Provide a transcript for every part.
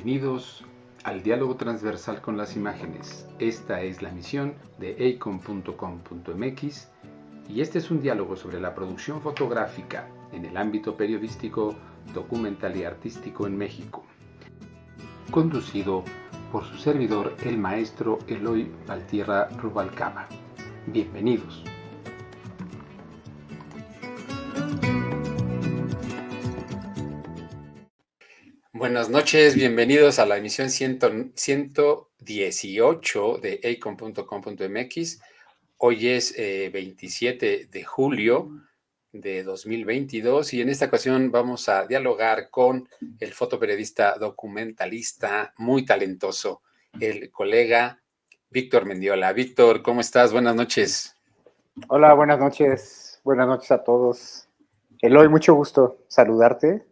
Bienvenidos al diálogo transversal con las imágenes. Esta es la misión de eicom.com.mx y este es un diálogo sobre la producción fotográfica en el ámbito periodístico, documental y artístico en México, conducido por su servidor, el maestro Eloy Valtierra Rubalcaba. Bienvenidos. Buenas noches, bienvenidos a la emisión 118 de eicom.com.mx. Hoy es 27 de julio de 2022 y en esta ocasión vamos a dialogar con el fotoperiodista documentalista muy talentoso, el colega Víctor Mendiola. Víctor, ¿cómo estás? Buenas noches. Hola, buenas noches a todos. Eloy, mucho gusto saludarte,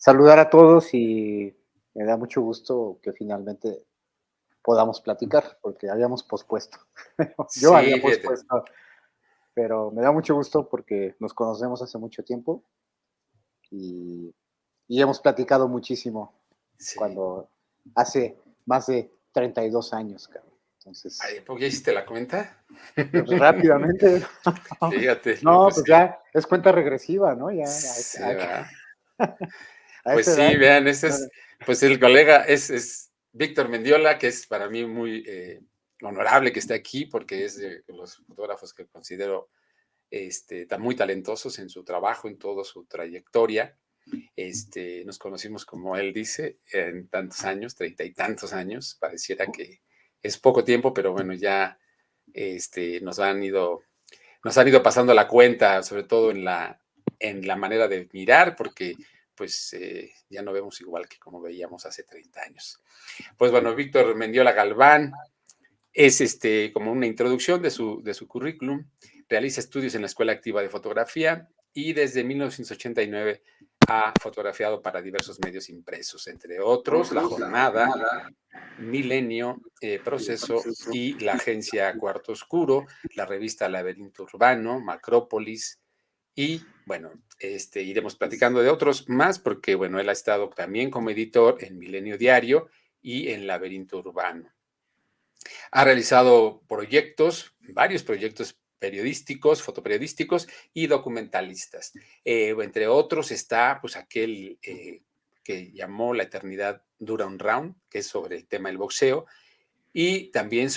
saludar a todos y me da mucho gusto que finalmente podamos platicar, porque habíamos pospuesto. Yo había Sí, fíjate. pospuesto, pero me da mucho gusto porque nos conocemos hace mucho tiempo y, y hemos platicado muchísimo Sí. cuando hace más de 32 años, cabrón. Entonces, Ay, ¿por qué hiciste la cuenta? pues rápidamente. Fíjate, no, No, pues pues sí. ya es cuenta regresiva, ¿no? Ya, Sí, ¿verdad? a Pues esa edad. sí, vean, este es, pues el colega es Víctor Mendiola, que es para mí muy honorable que esté aquí, porque es de los fotógrafos que considero muy talentosos en su trabajo, en toda su trayectoria. Nos conocimos, como él dice, en tantos años, 30 y tantos años. Pareciera que es poco tiempo, pero bueno, ya nos han ido pasando la cuenta, sobre todo en la manera de mirar, porque pues ya no vemos igual que como veíamos hace 30 años. Pues bueno, Víctor Mendiola Galván es como una introducción de su currículum. Realiza estudios en la Escuela Activa de Fotografía y desde 1989 ha fotografiado para diversos medios impresos, entre otros La Jornada, Milenio, Proceso y la agencia Cuarto Oscuro, la revista Laberinto Urbano, Macrópolis y bueno, iremos platicando de otros más porque bueno, él ha estado también como editor en Milenio Diario y en Laberinto Urbano. Ha realizado varios proyectos periodísticos, fotoperiodísticos y documentalistas. Entre otros está pues aquel que llamó La Eternidad Dura un Round, que es sobre el tema del boxeo, y también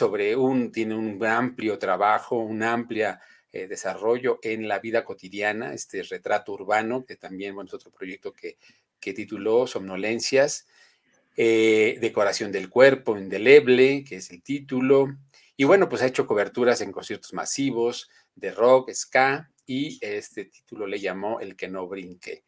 tiene un amplio trabajo, un amplio desarrollo en la vida cotidiana, este retrato urbano, que también bueno, es otro proyecto que tituló Somnolencias, Decoración del Cuerpo Indeleble, que es el título, y bueno, pues ha hecho coberturas en conciertos masivos de rock, ska, y este título le llamó El que no brinque.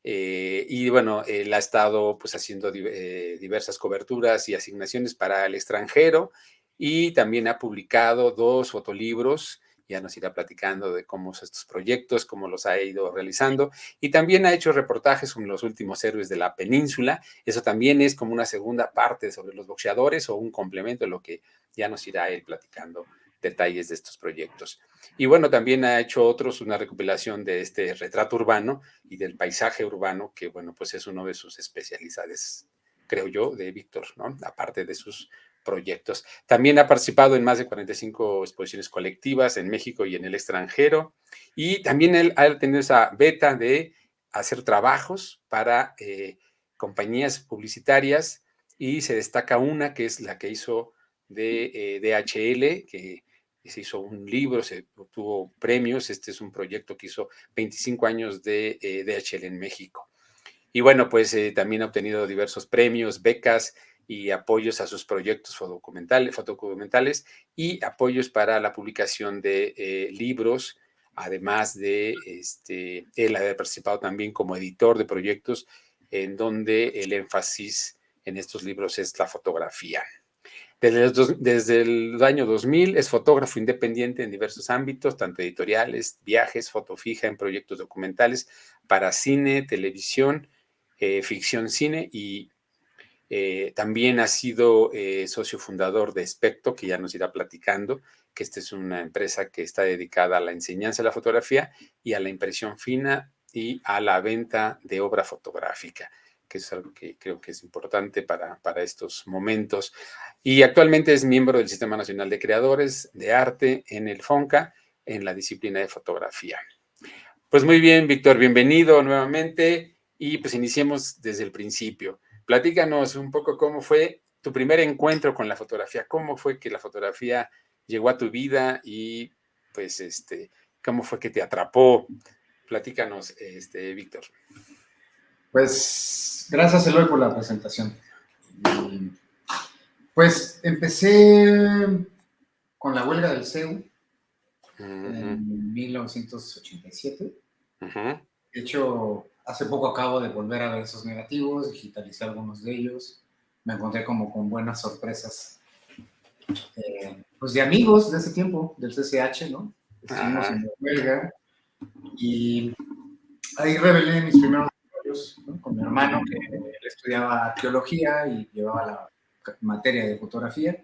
Y bueno, él ha estado pues haciendo diversas coberturas y asignaciones para el extranjero y también ha publicado 2 fotolibros. Ya nos irá platicando de cómo son estos proyectos, cómo los ha ido realizando. Y también ha hecho reportajes sobre los últimos héroes de la península. Eso también es como una segunda parte sobre los boxeadores o un complemento de lo que ya nos irá él platicando detalles de estos proyectos. Y bueno, también ha hecho otros una recopilación de este retrato urbano y del paisaje urbano, que bueno, pues es uno de sus especialidades, creo yo, de Víctor, ¿no? Aparte de sus proyectos. También ha participado en más de 45 exposiciones colectivas en México y en el extranjero. Y también él ha tenido esa beta de hacer trabajos para compañías publicitarias y se destaca una que es la que hizo de DHL, que se hizo un libro, se obtuvo premios. Este es un proyecto que hizo 25 años de DHL en México. Y bueno, pues también ha obtenido diversos premios, becas y apoyos a sus proyectos fotodocumentales y apoyos para la publicación de libros, además de él haber participado también como editor de proyectos en donde el énfasis en estos libros es la fotografía. Desde el año 2000 es fotógrafo independiente en diversos ámbitos, tanto editoriales, viajes, foto fija en proyectos documentales para cine, televisión, ficción cine y también ha sido socio fundador de Especto, que ya nos irá platicando, que esta es una empresa que está dedicada a la enseñanza de la fotografía y a la impresión fina y a la venta de obra fotográfica, que es algo que creo que es importante para estos momentos. Y actualmente es miembro del Sistema Nacional de Creadores de Arte en el FONCA, en la disciplina de fotografía. Pues muy bien, Víctor, bienvenido nuevamente y pues iniciemos desde el principio. Platícanos un poco cómo fue tu primer encuentro con la fotografía, cómo fue que la fotografía llegó a tu vida y pues cómo fue que te atrapó. Platícanos, Víctor. Pues gracias, Eloy, por la presentación. Pues empecé con la huelga del CEU en 1987. De hecho, hace poco acabo de volver a ver esos negativos, digitalicé algunos de ellos. Me encontré como con buenas sorpresas, pues de amigos de ese tiempo, del CCH, ¿no? Estuvimos en la huelga y ahí revelé mis primeros estudios, ¿no? Con mi hermano, que él estudiaba arqueología y llevaba la materia de fotografía.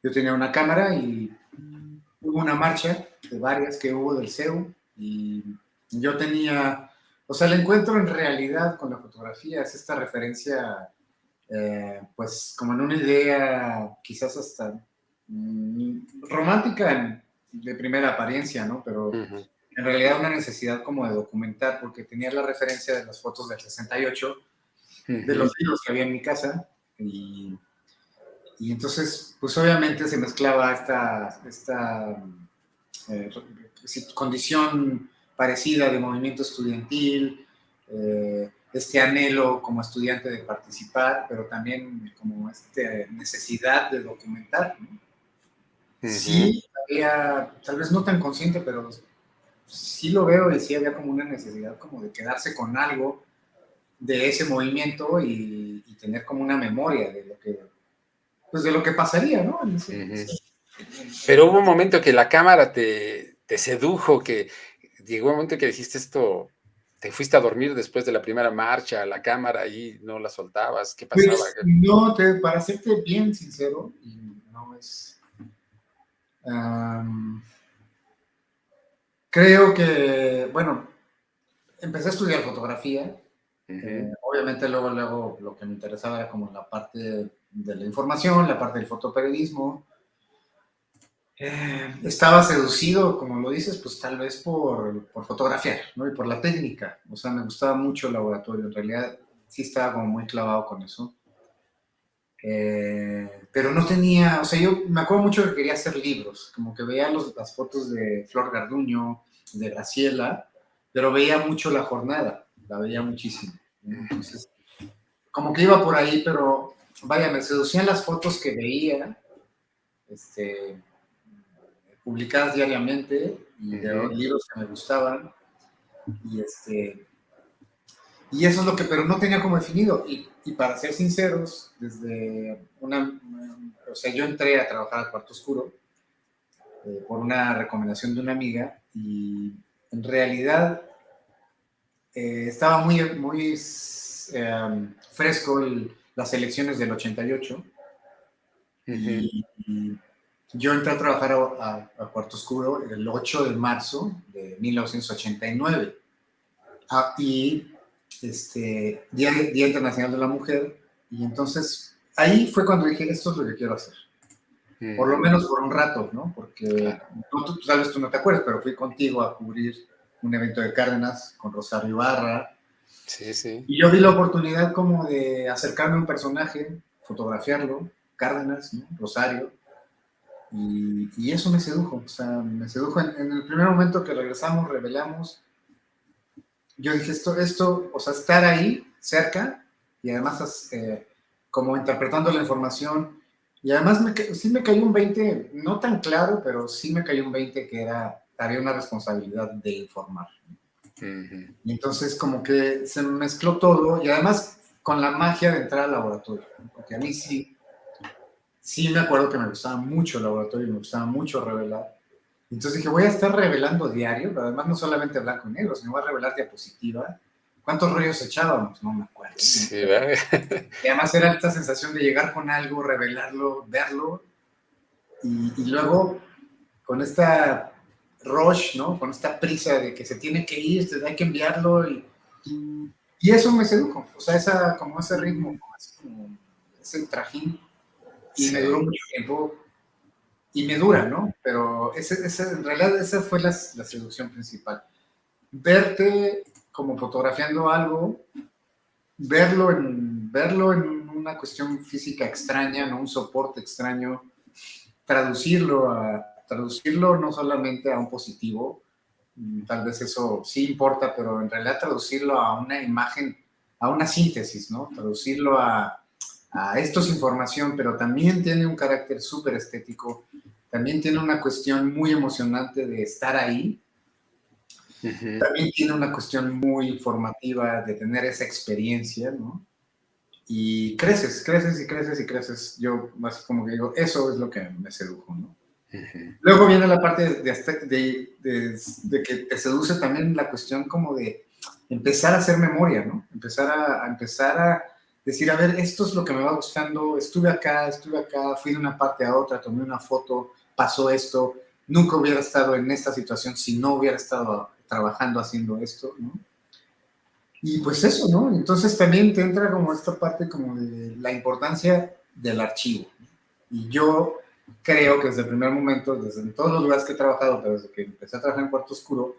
Yo tenía una cámara y hubo una marcha de varias que hubo del CEU y yo tenía, o sea, el encuentro en realidad con la fotografía es esta referencia, pues como en una idea quizás hasta romántica de primera apariencia, ¿no? Pero en realidad una necesidad como de documentar, porque tenía la referencia de las fotos del 68, de los libros que había en mi casa, y entonces, pues obviamente se mezclaba esta condición parecida de movimiento estudiantil, este anhelo como estudiante de participar, pero también como esta necesidad de documentar, ¿no? Sí, había, tal vez no tan consciente, pero sí lo veo y sí había como una necesidad como de quedarse con algo de ese movimiento y tener como una memoria de lo que, pues de lo que pasaría, ¿no? Pero hubo un momento que la cámara te sedujo, que llegó un momento que dijiste esto, te fuiste a dormir después de la primera marcha, la cámara ahí no la soltabas, ¿qué pasaba? Pues no, para serte bien sincero, y no es... creo que, bueno, empecé a estudiar fotografía. Obviamente luego lo que me interesaba era como la parte de la información, la parte del fotoperiodismo. Estaba seducido, como lo dices, pues tal vez por fotografiar, ¿no? Y por la técnica. O sea, me gustaba mucho el laboratorio. En realidad sí estaba como muy clavado con eso. Pero no tenía, o sea, yo me acuerdo mucho que quería hacer libros, como que veía las fotos de Flor Garduño, de Graciela, pero veía mucho La Jornada, la veía muchísimo. Entonces, como que iba por ahí, pero vaya, me seducían las fotos que veía, publicadas diariamente, y de libros que me gustaban, y eso es lo que, pero no tenía como definido. Y para ser sinceros, o sea, yo entré a trabajar al Cuarto Oscuro por una recomendación de una amiga y en realidad estaba muy fresco las elecciones del 88 y yo entré a trabajar a Cuarto Oscuro el 8 de marzo de 1989. Y Día Internacional de la Mujer, y entonces ahí fue cuando dije, esto es lo que quiero hacer, por lo menos por un rato, ¿no? Porque tal vez tú no te acuerdas, pero fui contigo a cubrir un evento de Cárdenas con Rosario Ibarra, y yo vi la oportunidad como de acercarme a un personaje, fotografiarlo, Cárdenas, ¿no? Rosario, y eso me sedujo, o sea, me sedujo en el primer momento que regresamos, revelamos. Yo dije, o sea, estar ahí, cerca, y además como interpretando la información, y además sí me cayó un 20, no tan claro, pero sí me cayó un 20 que había una responsabilidad de informar. Y entonces como que se mezcló todo, y además con la magia de entrar al laboratorio, ¿no? Porque a mí sí me acuerdo que me gustaba mucho el laboratorio, me gustaba mucho revelar. Entonces dije, voy a estar revelando diario, pero además no solamente blanco y negro, sino voy a revelar diapositiva. ¿Cuántos rollos echábamos? No me acuerdo. Sí, ¿no? Y además era esta sensación de llegar con algo, revelarlo, verlo, y luego con esta rush, ¿no? Con esta prisa de que se tiene que ir, hay que enviarlo, y Y eso me sedujo, o sea, como ese ritmo, como ese trajín, y me duró Sí. mucho tiempo, y me dura, ¿no? Pero en realidad esa fue la seducción principal. Verte como fotografiando algo, verlo en una cuestión física extraña, ¿no? Un soporte extraño, traducirlo no solamente a un positivo, tal vez eso sí importa, pero en realidad traducirlo a una imagen, a una síntesis, ¿no? Traducirlo a esto es información, pero también tiene un carácter súper estético, también tiene una cuestión muy emocionante de estar ahí, Ujú. también tiene una cuestión muy formativa de tener esa experiencia, ¿no? Y creces, creces y creces y creces. Yo más como que digo, eso es lo que me sedujo, ¿no? Ujú. Luego viene la parte de que te seduce también la cuestión como de empezar a hacer memoria, ¿no? Empezar a decir, a ver, esto es lo que me va gustando, estuve acá, fui de una parte a otra, tomé una foto, pasó esto, nunca hubiera estado en esta situación si no hubiera estado trabajando haciendo esto, ¿no? Y pues eso, ¿no? Entonces también te entra como esta parte como de la importancia del archivo. Y yo creo que desde el primer momento, desde en todos los lugares que he trabajado, pero desde que empecé a trabajar en Cuarto Oscuro,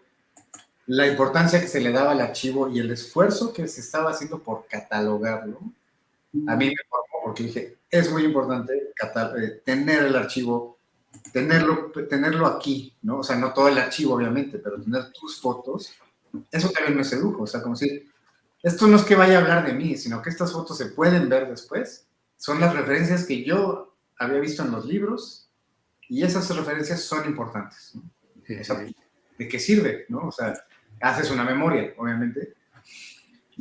la importancia que se le daba al archivo y el esfuerzo que se estaba haciendo por catalogarlo, a mí me formó porque dije, es muy importante tener el archivo, tenerlo aquí, ¿no? O sea, no todo el archivo, obviamente, pero tener tus fotos, eso también me sedujo, o sea, como si esto no es que vaya a hablar de mí, sino que estas fotos se pueden ver después. Son las referencias que yo había visto en los libros y esas referencias son importantes, ¿no? O sea, Ujú. ¿de qué sirve? ¿No? O sea, haces una memoria, obviamente.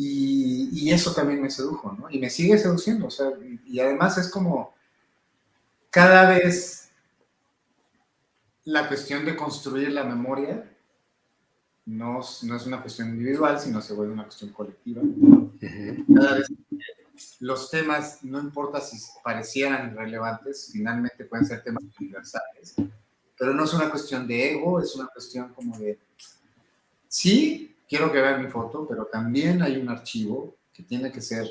Y eso también me sedujo, ¿no? Y me sigue seduciendo, o sea, y además es como cada vez la cuestión de construir la memoria no es una cuestión individual, sino se vuelve una cuestión colectiva. Ujú. Cada vez los temas, no importa si parecieran relevantes, finalmente pueden ser temas universales, pero no es una cuestión de ego, es una cuestión como de, sí, quiero que vean mi foto, pero también hay un archivo que tiene que ser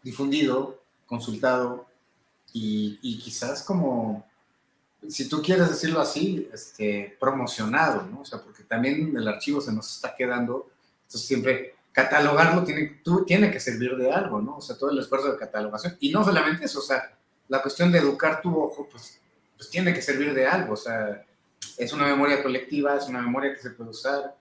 difundido, consultado y quizás como, si tú quieres decirlo así, promocionado, ¿no? O sea, porque también el archivo se nos está quedando, entonces siempre catalogarlo tiene que servir de algo, ¿no? O sea, todo el esfuerzo de catalogación. Y no solamente eso, o sea, la cuestión de educar tu ojo, pues tiene que servir de algo, o sea, es una memoria colectiva, es una memoria que se puede usar,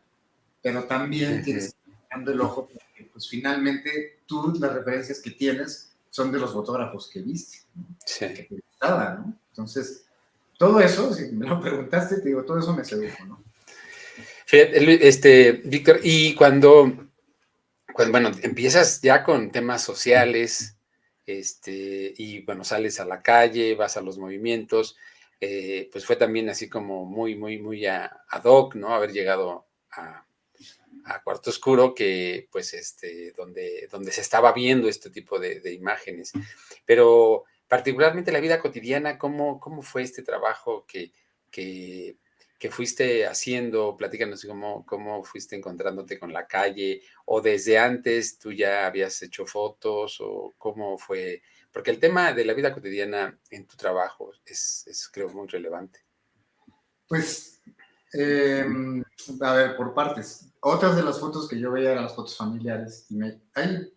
pero también tienes Ujú. que ir dando el ojo porque, pues finalmente, tú las referencias que tienes son de los fotógrafos que viste, ¿no? Y que Sí. te gustaban, ¿no? Entonces, todo eso, si me lo preguntaste, te digo, todo eso me sedujo, ¿no? Fíjate, Víctor, y bueno, empiezas ya con temas sociales, y bueno, sales a la calle, vas a los movimientos, pues fue también así como muy, muy, muy ad hoc, ¿no? Haber llegado a Cuarto Oscuro, que pues donde se estaba viendo este tipo de imágenes. Pero particularmente la vida cotidiana, ¿cómo fue este trabajo que, que fuiste haciendo? Platícanos cómo fuiste encontrándote con la calle, o desde antes tú ya habías hecho fotos, o cómo fue, porque el tema de la vida cotidiana en tu trabajo es creo, muy relevante. Pues, a ver, por partes. Otras de las fotos que yo veía eran las fotos familiares. Hay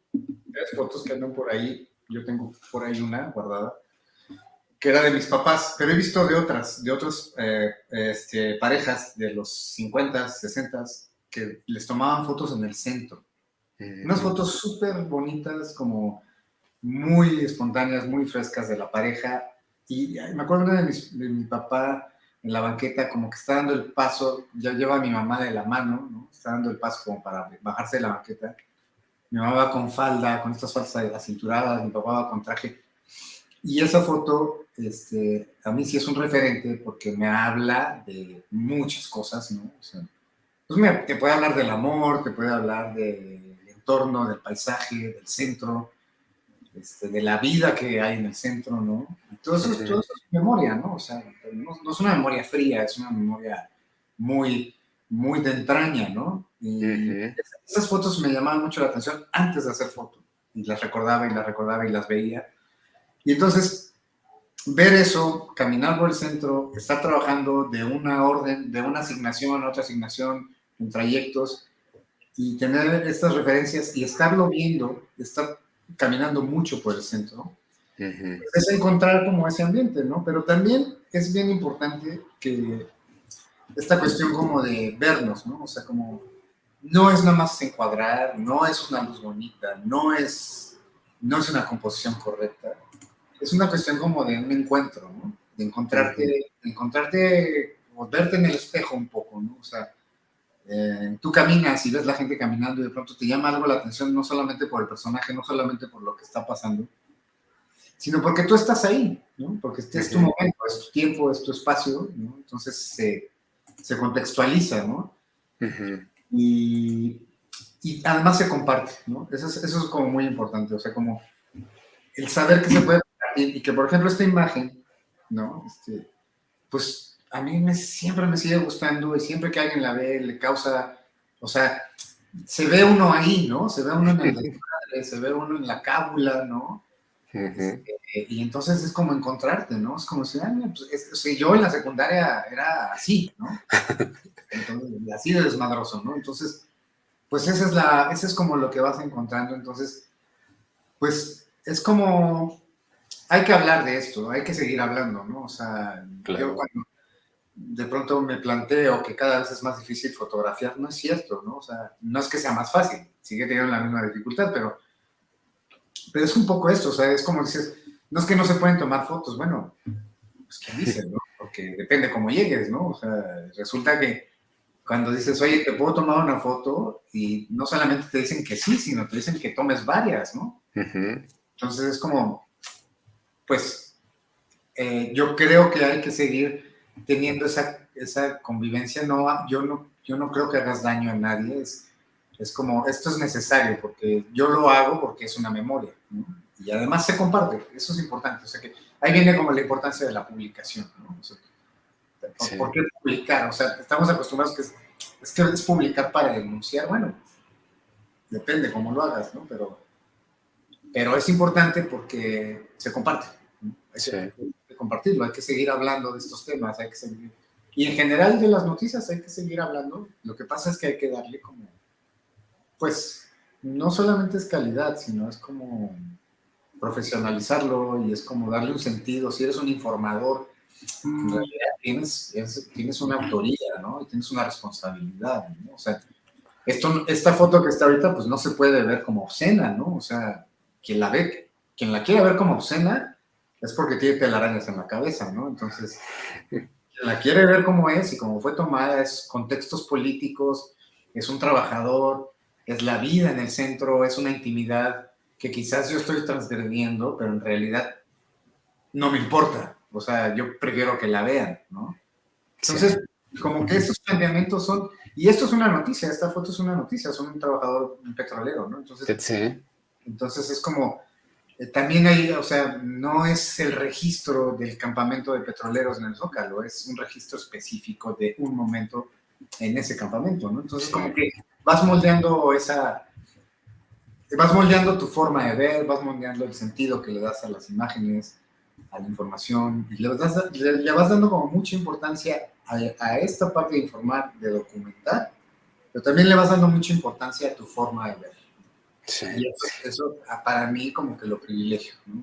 tres fotos que andan por ahí. Yo tengo por ahí una guardada, que era de mis papás, pero he visto de otras parejas de los 50, 60, que les tomaban fotos en el centro. Unas Ujú. fotos súper bonitas, como muy espontáneas, muy frescas de la pareja. Y me acuerdo de mi papá en la banqueta, como que está dando el paso, ya lleva a mi mamá de la mano, ¿no? Está dando el paso como para bajarse de la banqueta. Mi mamá va con falda, con estas faldas acinturadas, mi papá va con traje. Y esa foto, a mí sí es un referente porque me habla de muchas cosas, ¿no? O sea, pues mira, te puede hablar del amor, te puede hablar del entorno, del paisaje, del centro, de la vida que hay en el centro, ¿no? Y todo Ujú. eso es memoria, ¿no? O sea, no es una memoria fría, es una memoria muy, muy de entraña, ¿no? Y esas fotos me llamaban mucho la atención antes de hacer foto. Y las recordaba y las recordaba y las veía. Y entonces, ver eso, caminar por el centro, estar trabajando de una orden, de una asignación a otra asignación, en trayectos, y tener estas referencias y estarlo viendo, estar caminando mucho por el centro, es encontrar como ese ambiente, ¿no? Pero también es bien importante que esta cuestión como de vernos, ¿no? O sea, como no es nada más encuadrar, no es una luz bonita, no es una composición correcta. Es una cuestión como de un encuentro, ¿no? De encontrarte, o verte en el espejo un poco, ¿no? O sea, tú caminas y ves la gente caminando y de pronto te llama algo la atención, no solamente por el personaje, no solamente por lo que está pasando, sino porque tú estás ahí, ¿no? Porque este es tu momento, es tu tiempo, es tu espacio, ¿no? Entonces se contextualiza, ¿no? Y además se comparte, ¿no? Eso es como muy importante, o sea, como el saber que se puede compartir y que, por ejemplo, esta imagen, ¿no? Pues a mí siempre me sigue gustando y siempre que alguien la ve le causa, o sea, se ve uno ahí, ¿no? Se ve uno en el desmadre, se ve uno en la cábula, ¿no? Y entonces es como encontrarte, ¿no? Es como si, pues, o sea, yo en la secundaria era así, ¿no? Entonces, así de desmadroso, ¿no? Entonces, pues ese es como lo que vas encontrando. Entonces, pues es como, hay que hablar de esto, hay que seguir hablando, ¿no? O sea, Claro. yo cuando de pronto me planteo que cada vez es más difícil fotografiar, no es cierto, ¿no? O sea, no es que sea más fácil, sigue teniendo la misma dificultad, pero es un poco esto, o sea, es como dices, no es que no se pueden tomar fotos, bueno, pues quién dice, ¿no? Porque depende cómo llegues, ¿no? O sea, resulta que cuando dices, oye, te puedo tomar una foto, y no solamente te dicen que sí, sino te dicen que tomes varias, ¿no? Entonces es como, pues, yo creo que hay que seguir teniendo esa convivencia. No, yo no creo que hagas daño a nadie. Es como, esto es necesario porque yo lo hago porque es una memoria, ¿no? Y además se comparte, eso es importante. O sea que ahí viene como la importancia de la publicación, ¿no? O sea, ¿por qué publicar? O sea, estamos acostumbrados que es publicar para denunciar. Bueno, depende cómo lo hagas, ¿no? Pero es importante porque se comparte, ¿no? Hay que compartirlo, hay que seguir hablando de estos temas, hay que seguir... Y en general de las noticias hay que seguir hablando. Lo que pasa es que hay que darle como, pues, no solamente es calidad, sino es como profesionalizarlo y es como darle un sentido. Si eres un informador, en realidad tienes una autoría, ¿no? Y tienes una responsabilidad, ¿no? O sea, esta foto que está ahorita, pues no se puede ver como obscena, ¿no? O sea, quien la quiera ver como obscena es porque tiene telarañas en la cabeza, ¿no? Entonces, quien la quiere ver como es y como fue tomada, es contextos políticos, es un trabajador, es la vida en el centro, es una intimidad que quizás yo estoy transgrediendo, pero en realidad no me importa. O sea, yo prefiero que la vean, ¿no? Entonces, como que estos planteamientos son, y esto es una noticia, esta foto es una noticia, son un trabajador, un petrolero, ¿no? Entonces es como, también hay, o sea, no es el registro del campamento de petroleros en el Zócalo, es un registro específico de un momento en ese campamento, ¿no? Entonces como que vas moldeando tu forma de ver, vas moldeando el sentido que le das a las imágenes, a la información, y le vas dando como mucha importancia a esta parte de informar, de documentar, pero también le vas dando mucha importancia a tu forma de ver. Y eso para mí como que lo privilegio, ¿no?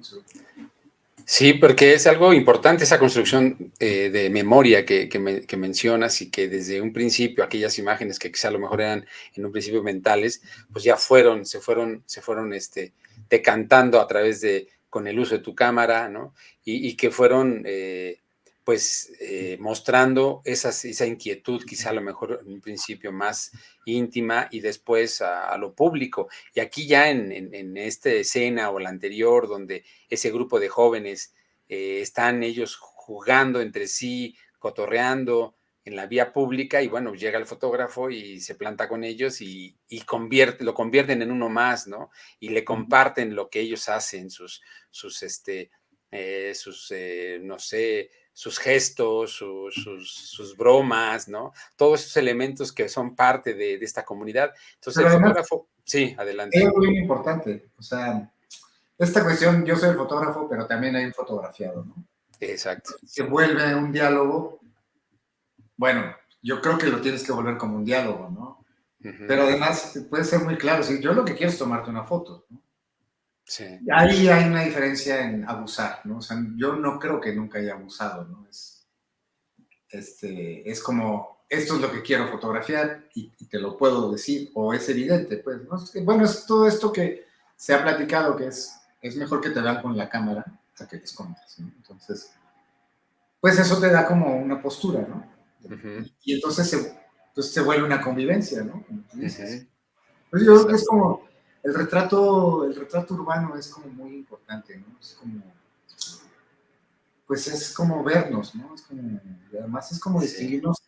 Sí, porque es algo importante esa construcción de memoria que mencionas y que desde un principio aquellas imágenes que quizá a lo mejor eran en un principio mentales, pues ya se fueron decantando a través con el uso de tu cámara, ¿no? Y que fueron mostrando esa inquietud quizá a lo mejor en un principio más íntima y después a lo público. Y aquí ya en esta escena o la anterior donde ese grupo de jóvenes están ellos jugando entre sí, cotorreando en la vía pública y bueno, llega el fotógrafo y se planta con ellos y lo convierten en uno más, ¿no? Y le comparten lo que ellos hacen, sus no sé, sus gestos, sus bromas, ¿no? Todos esos elementos que son parte de esta comunidad. Entonces, Pero el además, fotógrafo, sí, es adelante. algo bien importante. O sea, esta cuestión, yo soy el fotógrafo, pero también hay un fotografiado, ¿no? Exacto. Se vuelve un diálogo, bueno, yo creo que lo tienes que volver como un diálogo, ¿no? Pero Ujú. además puede ser muy claro, si yo lo que quiero es tomarte una foto, ¿no? Sí. Ahí hay una diferencia en abusar, ¿no? O sea, yo no creo que nunca haya abusado, ¿no? Es como, esto es lo que quiero fotografiar y te lo puedo decir, o es evidente, pues, ¿no? Bueno, es todo esto que se ha platicado, que es mejor que te vean con la cámara a que te escondas, ¿no? Entonces, pues eso te da como una postura, ¿no? Ujú, Y entonces se vuelve una convivencia, ¿no? Como tú dices. ujú. Pues yo creo que es Exacto. como, el retrato urbano es como muy importante, ¿no? Es como, pues es como vernos, ¿no? Es como, y además es como Sí. distinguirnos,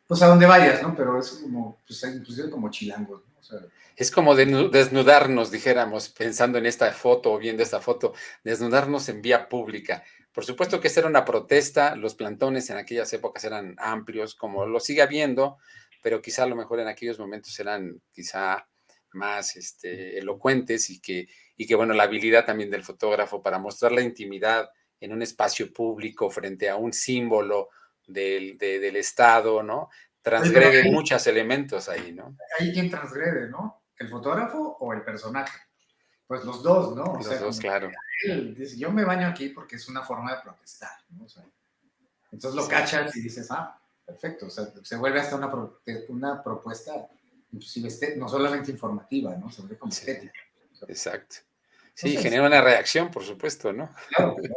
pues a donde vayas, ¿no? Pero es como, pues inclusive como chilangos, ¿no? O sea, Es como desnudarnos, dijéramos, pensando en esta foto o viendo esta foto, desnudarnos en vía pública. Por supuesto que esta era una protesta, los plantones en aquellas épocas eran amplios, como lo sigue habiendo, pero quizá a lo mejor en aquellos momentos eran quizá más elocuentes y que, bueno, la habilidad también del fotógrafo para mostrar la intimidad en un espacio público frente a un símbolo del Estado, ¿no? oye, pero Transgrede muchos elementos ahí, ¿no? ahí quién transgrede, ¿no? ¿El fotógrafo o el personaje? Pues los dos, ¿no? O Los sea, dos, como claro. él dice, yo me baño aquí porque es una forma de protestar, ¿no? O sea, entonces lo Sí, cachas y dices, perfecto, o sea, se vuelve hasta una propuesta, inclusive no solamente informativa, ¿no? Se vuelve como sí, estética. O sea, exacto. Sí, entonces, genera una reacción, por supuesto, ¿no? claro, claro.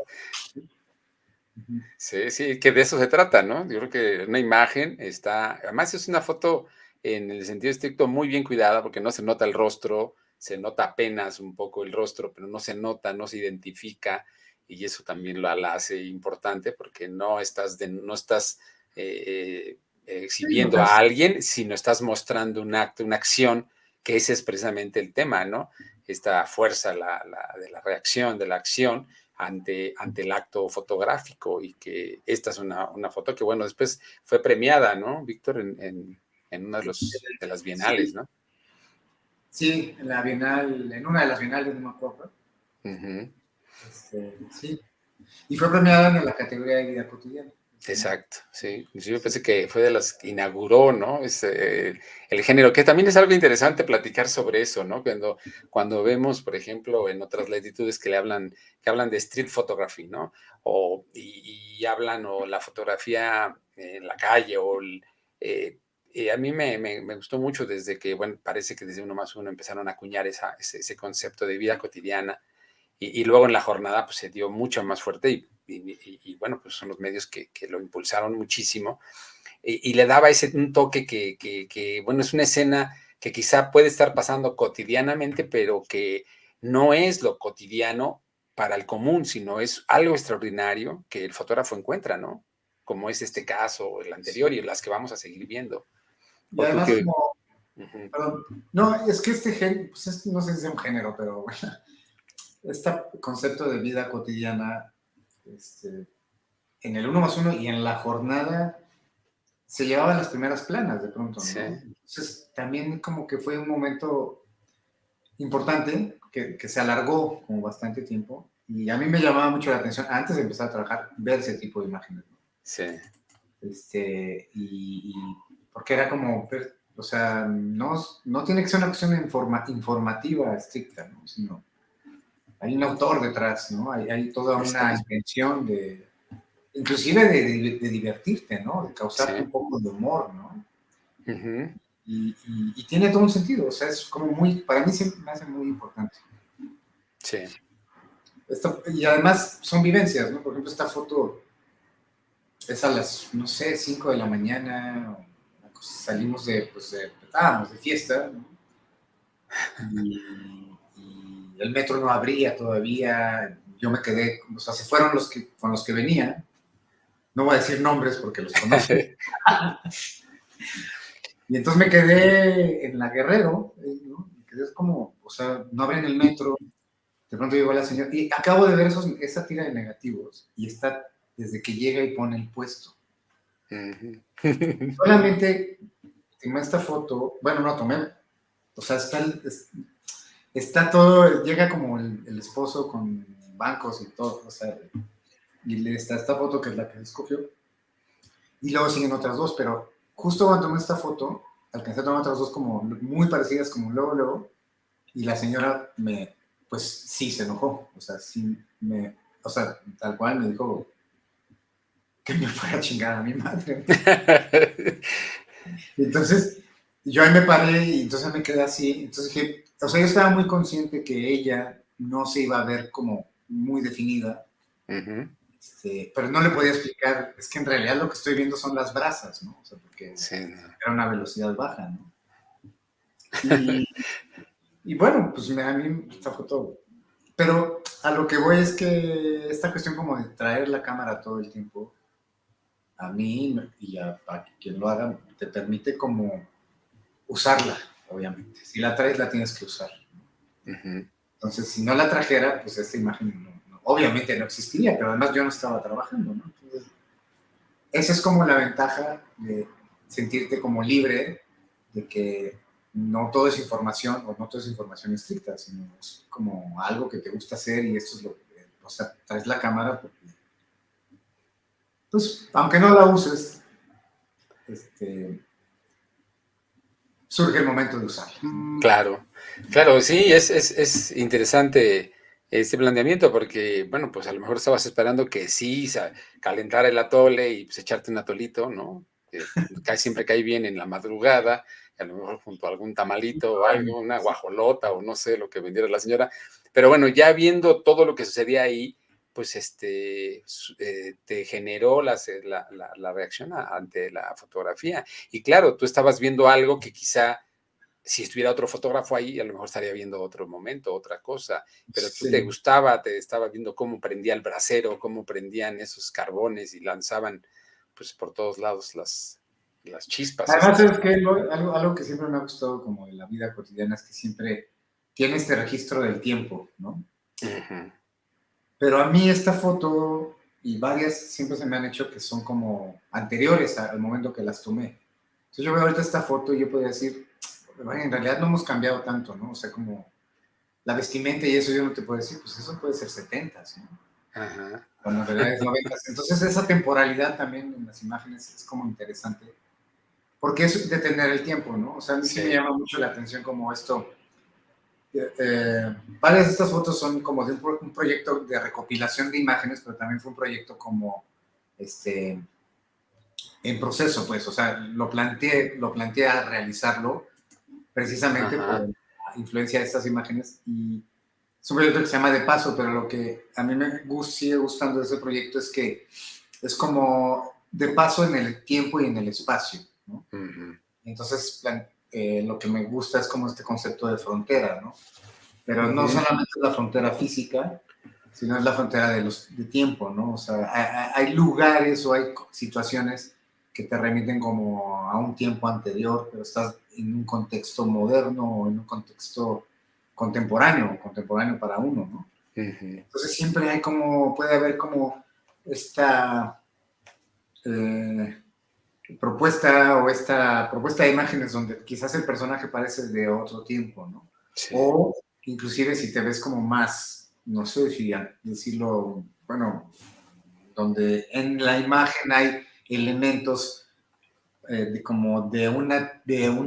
Ujú. Sí, sí, que de eso se trata, ¿no? Yo creo que una imagen está, además es una foto en el sentido estricto muy bien cuidada porque no se nota el rostro, se nota apenas un poco el rostro, pero no se nota, no se identifica y eso también la hace importante porque no estás Sí, o exhibiendo sea, a alguien, sino estás mostrando un acto, una acción, que ese es precisamente el tema, ¿no? Esta fuerza de la reacción, de la acción ante el acto fotográfico y que esta es una foto que, bueno, después fue premiada, ¿no, Víctor? En una de las bienales, sí, ¿no? sí, en la Bienal, en una de las Bienales, no me acuerdo, Ujú, sí, y fue premiada en la categoría de vida cotidiana. exacto, sí. Yo Sí, pensé que fue de las que inauguró, ¿no? El género, que también es algo interesante platicar sobre eso, ¿no? Cuando vemos, por ejemplo, en otras latitudes que hablan de street photography, ¿no? Y hablan o la fotografía en la calle eh, a mí me gustó mucho desde que, bueno, parece que desde Uno más Uno empezaron a acuñar ese concepto de vida cotidiana y luego en la jornada pues se dio mucho más fuerte y bueno, pues son los medios que lo impulsaron muchísimo y le daba un toque bueno, es una escena que quizá puede estar pasando cotidianamente, pero que no es lo cotidiano para el común, sino es algo extraordinario que el fotógrafo encuentra, ¿no? Como es este caso, o el anterior y sí. las que vamos a seguir viendo. Y ¿O tú además qué? como, Ujú. perdón, no, es que este género, pues no sé si es un género, pero bueno, este concepto de vida cotidiana, este, en el uno más uno y en la jornada se llevaban las primeras planas de pronto, Sí, ¿no? Entonces también como que fue un momento importante que se alargó como bastante tiempo y a mí me llamaba mucho la atención antes de empezar a trabajar ver ese tipo de imágenes, ¿no? sí, Y porque era como, o sea, no tiene que ser una cuestión informativa estricta, ¿no? Sino hay un autor detrás, ¿no? Hay toda una exacto. intención inclusive de divertirte, ¿no? De Sí, causarte un poco de humor, ¿no? ujú, Y tiene todo un sentido, o sea, es como para mí siempre me hace muy importante. sí. Y además son vivencias, ¿no? Por ejemplo, esta foto es a las, no sé, 5 de la mañana, salimos estábamos de fiesta, ¿no? Y el metro no abría todavía, yo me quedé, o sea, se fueron con los que venía, no voy a decir nombres porque los conozco, y entonces me quedé en la Guerrero, ¿no? Me quedé como, o sea, no abrían el metro, De pronto llegó la señora, y acabo de ver esa tira de negativos, y está desde que llega y pone el puesto. Solamente tomé esta foto, bueno, no tomé, o sea, está todo, llega como el esposo con bancos y todo, o sea, y está esta foto que es la que se escogió, y luego siguen otras dos, pero justo cuando tomé esta foto, alcancé a tomar otras dos como muy parecidas, como luego, y la señora pues sí se enojó, o sea, tal cual me dijo que me fuera a chingar a mi madre. Entonces, yo ahí me paré y entonces me quedé así, entonces dije, o sea, yo estaba muy consciente que ella no se iba a ver como muy definida, pero no le podía explicar, es que en realidad lo que estoy viendo son las brasas, ¿no? O sea, porque Sí, no. era una velocidad baja, ¿no? Y bueno, pues a mí esta foto, pero a lo que voy es que esta cuestión como de traer la cámara todo el tiempo, a mí y a quien lo haga, te permite como usarla, obviamente. Si la traes, la tienes que usar. Entonces, si no la trajera, pues esta imagen obviamente no existiría, pero además yo no estaba trabajando, ¿no? Entonces, esa es como la ventaja de sentirte como libre, de que no todo es información o no todo es información estricta, sino es como algo que te gusta hacer y esto es lo que, o sea, traes la cámara porque, pues, aunque no la uses, surge el momento de usarla. Claro, claro, sí, es interesante este planteamiento porque, bueno, pues a lo mejor estabas esperando que sí, calentar el atole y pues echarte un atolito, ¿no? Casi siempre cae bien en la madrugada, a lo mejor junto a algún tamalito o algo, una guajolota o no sé lo que vendiera la señora. Pero bueno, ya viendo todo lo que sucedía ahí, pues te generó la reacción ante la fotografía. Y claro, tú estabas viendo algo que quizá si estuviera otro fotógrafo ahí, a lo mejor estaría viendo otro momento, otra cosa, pero tú te Sí. gustaba, te estaba viendo cómo prendía el brasero, cómo prendían esos carbones y lanzaban pues por todos lados las chispas Además, esas. es que algo que siempre me ha gustado como en la vida cotidiana es que siempre tiene este registro del tiempo, ¿no? Ujú. Pero a mí esta foto y varias siempre se me han hecho que son como anteriores al momento que las tomé. Entonces yo veo ahorita esta foto y yo podría decir, bueno, en realidad no hemos cambiado tanto, ¿no? O sea, como la vestimenta y eso yo no te puedo decir, pues eso puede ser 70s, ¿no? Ajá. Cuando en realidad es 90s. Entonces esa temporalidad también en las imágenes es como interesante, porque es detener el tiempo, ¿no? O sea, a mí sí me Sí. llama mucho la atención como esto. Varias de estas fotos son como de un proyecto de recopilación de imágenes, pero también fue un proyecto como en proceso, pues, o sea, lo planteé a realizarlo precisamente por Ajá. la influencia de estas imágenes y es un proyecto que se llama De Paso, pero lo que a mí sigue gustando de ese proyecto es que es como de paso en el tiempo y en el espacio, ¿no? Ujú. Entonces, lo que me gusta es como este concepto de frontera, ¿no? Pero no Ujú. solamente es la frontera física, sino es la frontera de tiempo, ¿no? O sea, hay lugares o hay situaciones que te remiten como a un tiempo anterior, pero estás en un contexto moderno o en un contexto contemporáneo para uno, ¿no? Ujú. Entonces siempre puede haber como esta eh, esta propuesta de imágenes donde quizás el personaje parece de otro tiempo, ¿no? Sí. O inclusive si te ves como más, no sé si decirlo, bueno, donde en la imagen hay elementos como de un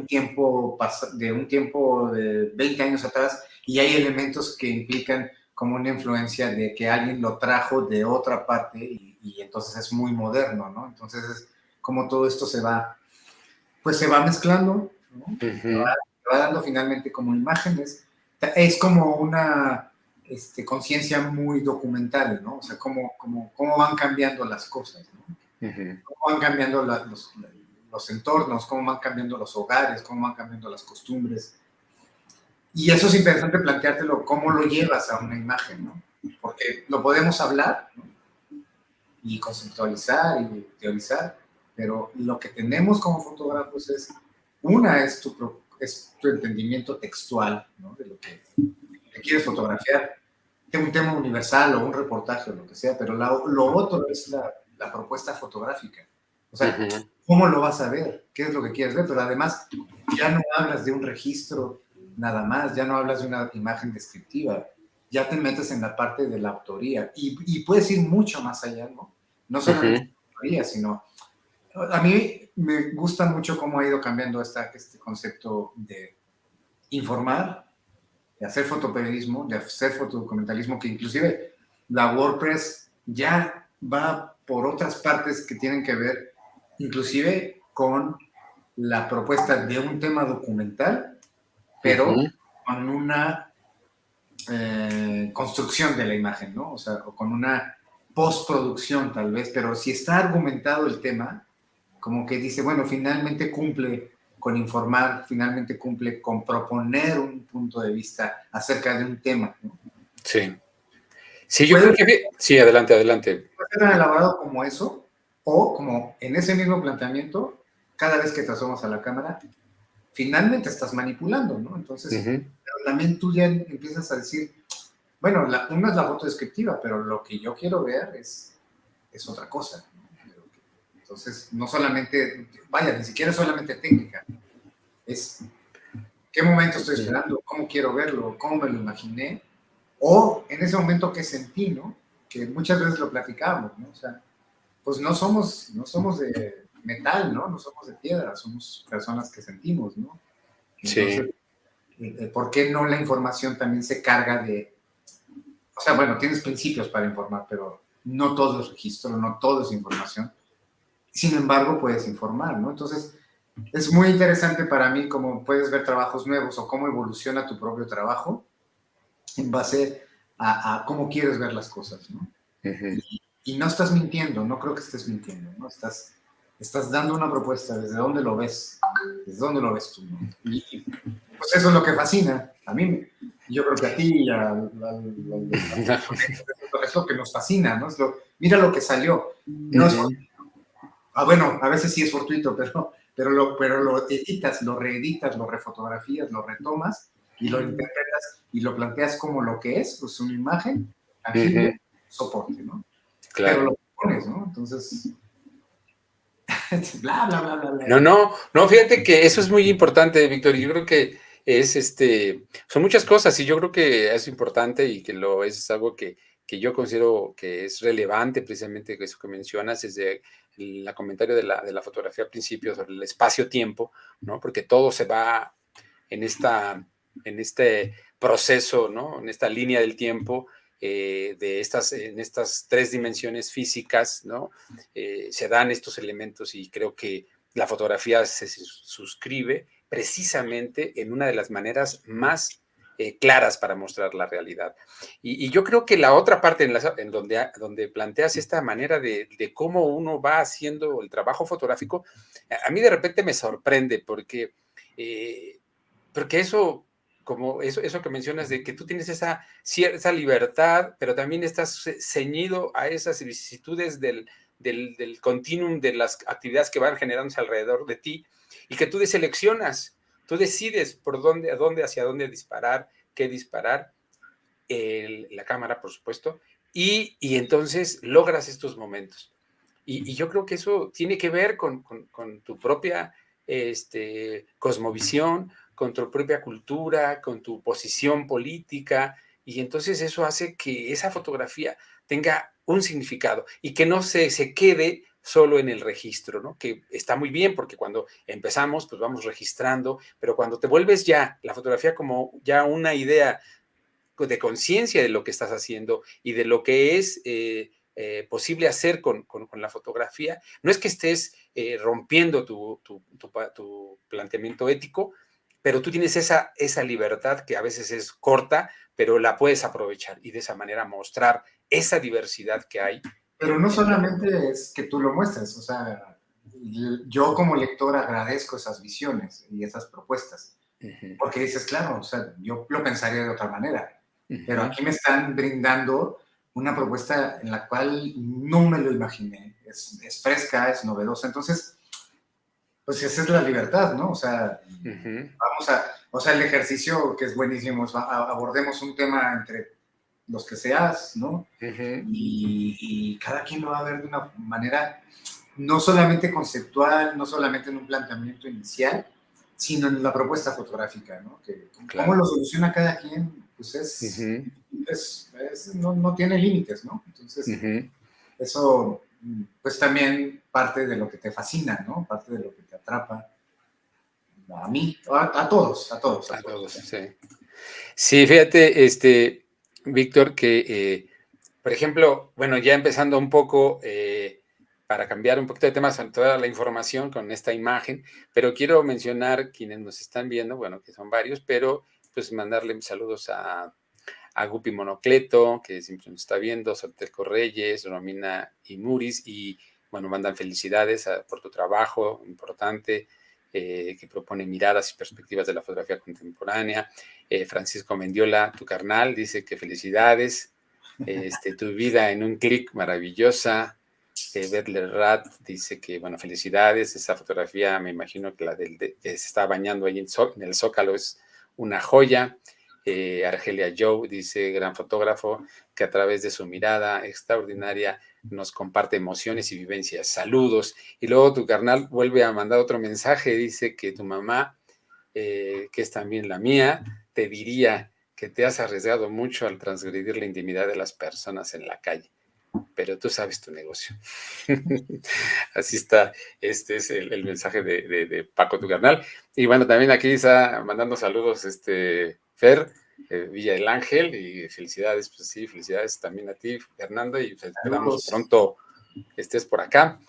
tiempo de 20 años atrás y hay elementos que implican como una influencia de que alguien lo trajo de otra parte y entonces es muy moderno, ¿no? Entonces es como todo esto pues se va mezclando, ¿no? Y Ujú. te va dando finalmente como imágenes. Es como una conciencia muy documental, ¿no? O sea, cómo van cambiando las cosas, ¿no? Ujú. Cómo van cambiando los entornos, cómo van cambiando los hogares, cómo van cambiando las costumbres. Y eso es interesante planteártelo, cómo lo llevas a una imagen, ¿no? Porque lo podemos hablar, ¿no? Y conceptualizar y teorizar, pero lo que tenemos como fotógrafos es tu entendimiento textual, ¿no? De lo que quieres fotografiar, un tema universal o un reportaje o lo que sea, pero lo otro es la propuesta fotográfica. O sea, Ujú. ¿cómo lo vas a ver? ¿Qué es lo que quieres ver? Pero además, ya no hablas de un registro nada más, ya no hablas de una imagen descriptiva, ya te metes en la parte de la autoría y puedes ir mucho más allá, ¿no? No solamente Ujú. la autoría, sino... A mí me gusta mucho cómo ha ido cambiando este concepto de informar, de hacer fotoperiodismo, de hacer fotodocumentalismo, que inclusive la WordPress ya va por otras partes que tienen que ver inclusive con la propuesta de un tema documental, pero Ujú. con una construcción de la imagen, ¿no? O sea, o con una postproducción tal vez, pero si está argumentado el tema, como que dice, bueno, finalmente cumple con informar, finalmente cumple con proponer un punto de vista acerca de un tema, ¿no? Sí. Sí, yo creo Puede que sí, adelante, adelante. ser tan elaborado como eso, o como en ese mismo planteamiento, cada vez que te asomas a la cámara, finalmente estás manipulando, ¿no? Entonces, Ujú. pero también tú ya empiezas a decir, bueno, una es la foto descriptiva, pero lo que yo quiero ver es otra cosa, ¿no? Entonces, no solamente, vaya, ni siquiera es solamente técnica, es qué momento estoy Ujú. esperando, cómo quiero verlo, cómo me lo imaginé, o en ese momento qué sentí, ¿no? Que muchas veces lo platicamos, ¿no? O sea, pues no somos de metal, ¿no? No somos de piedra, somos personas que sentimos, ¿no? Entonces, Sí. ¿por qué no la información también se carga de, o sea, bueno, tienes principios para informar, pero no todo es registro, no todo es información. Sin embargo, puedes informar, ¿no? Entonces, es muy interesante para mí cómo puedes ver trabajos nuevos o cómo evoluciona tu propio trabajo en base a cómo quieres ver las cosas, ¿no? Ujú. Y no estás mintiendo, no creo que estés mintiendo, ¿no? Estás dando una propuesta, ¿desde dónde lo ves? ¿Desde dónde lo ves tú, ¿no? Y pues eso es lo que fascina a mí, yo creo que a ti y es lo que nos fascina, ¿no? Mira lo que salió. No es, Ujú. bueno, a veces sí es fortuito, pero lo editas, lo reeditas, lo refotografías, lo retomas y lo interpretas y lo planteas como lo que es, pues una imagen Ujú. tangible, soporte, ¿no? Pero Claro. lo pones, ¿no? Entonces, bla, bla, bla, bla, No, bla. no, no, fíjate que eso es muy importante, Víctor. Y yo creo que es son muchas cosas, y yo creo que es importante y que lo es algo que yo considero que es relevante, precisamente eso que mencionas, desde el comentario de la fotografía al principio sobre el espacio-tiempo, ¿no? Porque todo se va en en este proceso, ¿no? En esta línea del tiempo, en estas tres dimensiones físicas, ¿no? Se dan estos elementos y creo que la fotografía se suscribe precisamente en una de las maneras más claras para mostrar la realidad. Y yo creo que la otra parte donde planteas esta manera de cómo uno va haciendo el trabajo fotográfico, a mí de repente me sorprende eh, porque eso, como eso que mencionas de que tú tienes esa libertad, pero también estás ceñido a esas vicisitudes del continuum de las actividades que van generándose alrededor de ti y que tú deseleccionas, tú decides hacia dónde disparar, qué disparar, la cámara, por supuesto, y entonces logras estos momentos. Y yo creo que eso tiene que ver con tu propia cosmovisión, con tu propia cultura, con tu posición política, y entonces eso hace que esa fotografía tenga un significado y que no se quede solo en el registro, ¿no? Que está muy bien porque cuando empezamos, pues vamos registrando, pero cuando te vuelves ya la fotografía como ya una idea de conciencia de lo que estás haciendo y de lo que es posible hacer con la fotografía. No es que estés rompiendo tu planteamiento ético, pero tú tienes esa libertad que a veces es corta, pero la puedes aprovechar y de esa manera mostrar esa diversidad que hay Pero no solamente es que tú lo muestres, o sea, yo como lector agradezco esas visiones y esas propuestas, Uh-huh, porque dices, claro, o sea, yo lo pensaría de otra manera, pero uh-huh, aquí me están brindando una propuesta en la cual no me lo imaginé, es fresca, es novedosa, entonces, pues esa es la libertad, ¿no? O sea, uh-huh. o sea, el ejercicio que es buenísimo, abordemos un tema entre los que seas, ¿no? Ujú. Y cada quien lo va a ver de una manera no solamente conceptual, no solamente en un planteamiento inicial, sino en la propuesta fotográfica, ¿no? Que cómo Claro. lo soluciona cada quien, pues Ujú, no tiene límites, ¿no? Entonces, ujú. eso, pues también parte de lo que te fascina, ¿no? Parte de lo que te atrapa. A mí, a todos, a todos, a A todos. todos, sí. Sí, fíjate, Víctor, que, por ejemplo, bueno, ya empezando un poco, para cambiar un poquito de tema sobre toda la información con esta imagen, pero quiero mencionar quienes nos están viendo, bueno, que son varios, pero pues mandarle saludos a Gupi Monocleto, que siempre nos está viendo, Solteco Reyes, Romina y Muris, y bueno, mandan felicidades por tu trabajo importante, que propone miradas y perspectivas de la fotografía contemporánea. Francisco Mendiola, tu carnal, dice que felicidades, tu vida en un clic maravillosa. Berler Rat dice que, bueno, felicidades, esa fotografía, me imagino que la que se está bañando ahí en el Zócalo es una joya. Argelia Joe dice, gran fotógrafo, que a través de su mirada extraordinaria nos comparte emociones y vivencias. Saludos. Y luego tu carnal vuelve a mandar otro mensaje, dice que tu mamá, que es también la mía, te diría que te has arriesgado mucho al transgredir la intimidad de las personas en la calle, pero tú sabes tu negocio. Así está, este es el mensaje de Paco, tu carnal. Y bueno, también aquí está mandando saludos, Fer, Villa del Ángel, y felicidades, pues sí, felicidades también a ti, Fernando, y pues esperamos Saludos. pronto estés por acá.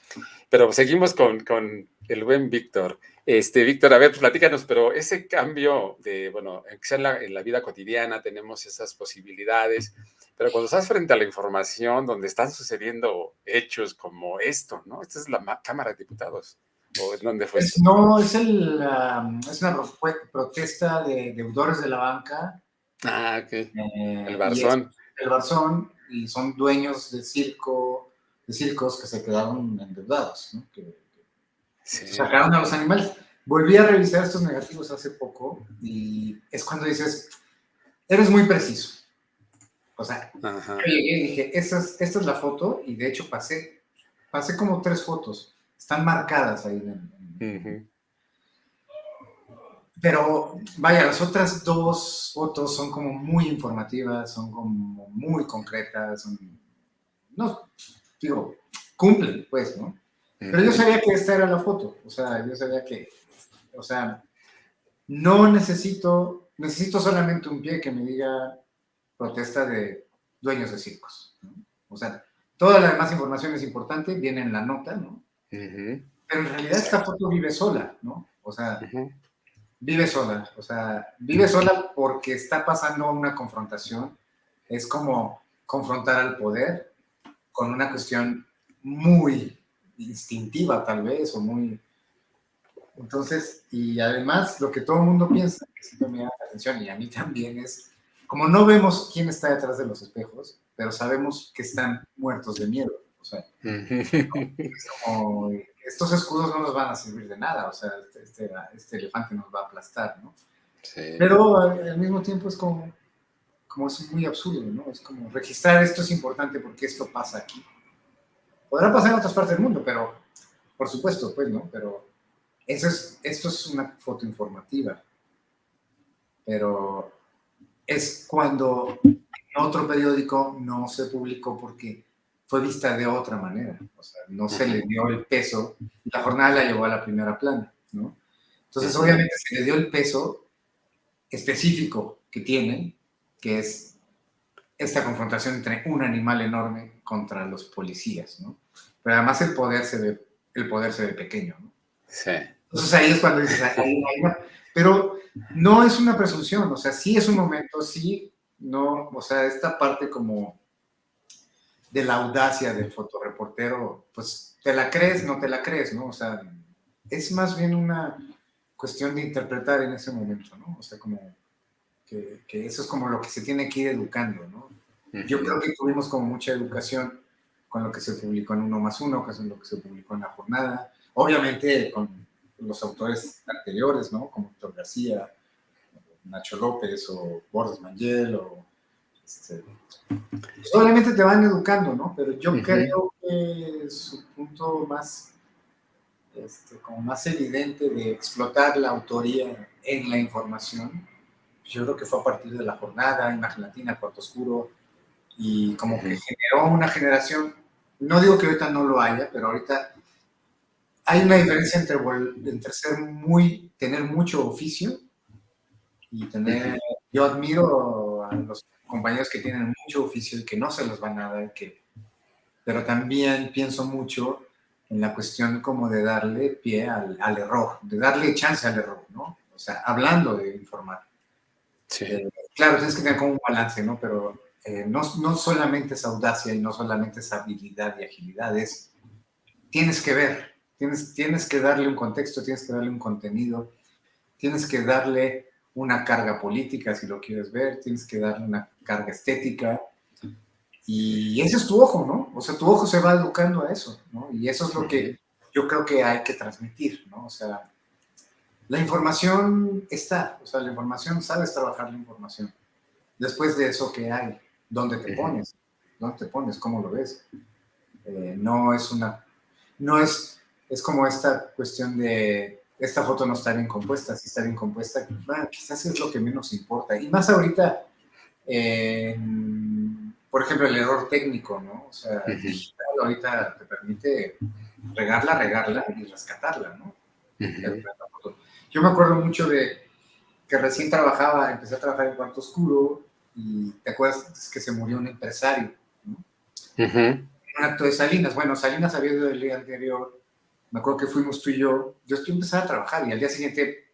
Pero seguimos con el buen Víctor. Víctor, a ver, pues platícanos, pero ese cambio de, bueno, en la vida cotidiana tenemos esas posibilidades, pero cuando estás frente a la información donde están sucediendo hechos como esto, ¿no? Esta es la Cámara de Diputados. ¿O en dónde fue esto? No, es una protesta de deudores de la banca Ah, ok. El y es Barzón. el Barzón, y son dueños de circos que se quedaron endeudados, ¿no? Que Sí. sacaron a los animales. Volví a revisar estos negativos hace poco y es cuando dices, eres muy preciso. O sea, yo Ajá. llegué y dije, esta es la foto, y de hecho pasé como 3 fotos. Están marcadas ahí. Ujú, Pero vaya, las otras 2 fotos son como muy informativas, son como muy concretas, no, digo, cumplen, pues, ¿no? Pero yo ujú, sabía que esta era la foto, o sea, yo sabía que, o sea, no necesito solamente un pie que me diga protesta de dueños de circos, ¿no? O sea, toda la demás información es importante, viene en la nota, ¿no? ujú. Pero en realidad esta Exacto. foto vive sola, ¿no? O sea, Ujú, vive sola porque está pasando una confrontación. Es como confrontar al poder con una cuestión muy instintiva, tal vez, o muy. Entonces, y además, lo que todo el mundo piensa, que siempre me llama la atención, y a mí también, es como no vemos quién está detrás de los espejos, pero sabemos que están muertos de miedo. O sea, ujú. es como, estos escudos no nos van a servir de nada, o sea, este elefante nos va a aplastar, ¿no? Sí. Pero al mismo tiempo es como es muy absurdo, ¿no? Es como registrar esto es importante porque esto pasa aquí. Podrá pasar en otras partes del mundo, pero por supuesto, pues, ¿no? Pero esto es una foto informativa, pero es cuando en otro periódico no se publicó porque fue vista de otra manera, o sea, no se le Ujú, dio el peso, la jornada la llevó a la primera plana, ¿no? Entonces, ujú. obviamente se le dio el peso específico que tiene, que es esta confrontación entre un animal enorme contra los policías, ¿no? Pero además el poder se ve pequeño, ¿no? Sí. Entonces ahí es cuando dices, ahí no. Pero no es una presunción, o sea, sí es un momento, sí, no, o sea, esta parte como de la audacia del fotoreportero, pues te la crees, no te la crees, ¿no? O sea, es más bien una cuestión de interpretar en ese momento, ¿no? O sea, como que eso es como lo que se tiene que ir educando, ¿no? Yo Ujú, creo que tuvimos como mucha educación con lo que se publicó en Uno más Uno, que es lo que se publicó en La Jornada, obviamente con los autores anteriores, ¿no? Como Héctor García, Nacho López o Borges Mangel o Pues obviamente te van educando, ¿no? Pero yo Ujú. creo que su punto más, como más evidente de explotar la autoría en la información, yo creo que fue a partir de la jornada, Imagen Latina, Cuarto Oscuro, y como que Ujú. generó una generación, no digo que ahorita no lo haya, pero ahorita hay una diferencia entre tener mucho oficio y tener, Ujú. yo admiro a los compañeros que tienen mucho oficio y que no se los van a dar, pero también pienso mucho en la cuestión como de darle pie al error, de darle chance al error, ¿no? O sea, hablando de informar. Sí. Eh, claro, tienes que tener como un balance, ¿no? Pero no solamente es audacia y no solamente es habilidad y agilidad, tienes que ver, tienes que darle un contexto, tienes que darle un contenido, tienes que darle una carga política, si lo quieres ver, tienes que darle una carga estética, y ese es tu ojo, ¿no? O sea, tu ojo se va educando a eso, ¿no? Y eso es lo Ujú. que yo creo que hay que transmitir, ¿no? O sea, la información está, o sea, la información, sabes trabajar la información. Después de eso, ¿qué hay? ¿Dónde te Ujú. pones? ¿Dónde te pones? ¿Cómo lo ves? No es no es como esta cuestión de, esta foto no está bien compuesta, si está bien compuesta, bueno, quizás es lo que menos importa. Y más ahorita, por ejemplo, el error técnico, ¿no? O sea, el Ujú. digital ahorita te permite regarla y rescatarla, ¿no? Ujú. Yo me acuerdo mucho de que recién empecé a trabajar en Cuarto Oscuro, y te acuerdas que se murió un empresario, ¿no? Ujú. Un acto de Salinas. Bueno, Salinas había ido el día anterior, me acuerdo que fuimos tú y yo estoy empezando a trabajar, y al día siguiente,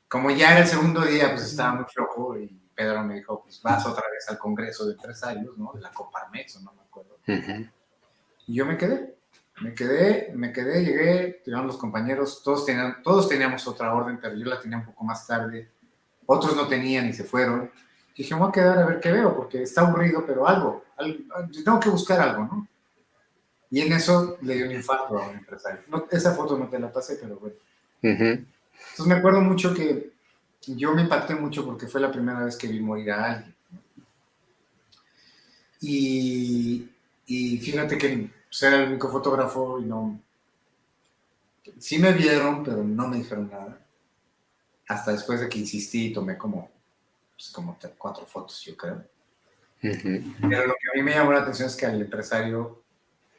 como ya era el segundo día, pues estaba muy flojo, y Pedro me dijo, pues vas otra vez al Congreso de Empresarios, ¿no? De la Coparmex, o no me acuerdo. Ujú. Y yo llegué, llegaron los compañeros, todos teníamos otra orden, pero yo la tenía un poco más tarde, otros no tenían y se fueron. Y dije, me voy a quedar a ver qué veo, porque está aburrido, pero tengo que buscar algo, ¿no? Y en eso le dio un infarto a un empresario. No, esa foto no te la pasé, pero bueno. Ujú. Entonces me acuerdo mucho que yo me impacté mucho porque fue la primera vez que vi morir a alguien. Y, y fíjate que pues, era el único fotógrafo y no... Sí me vieron, pero no me dijeron nada. Hasta después de que insistí y tomé como 4 fotos, yo creo. Ujú. Pero lo que a mí me llamó la atención es que al empresario,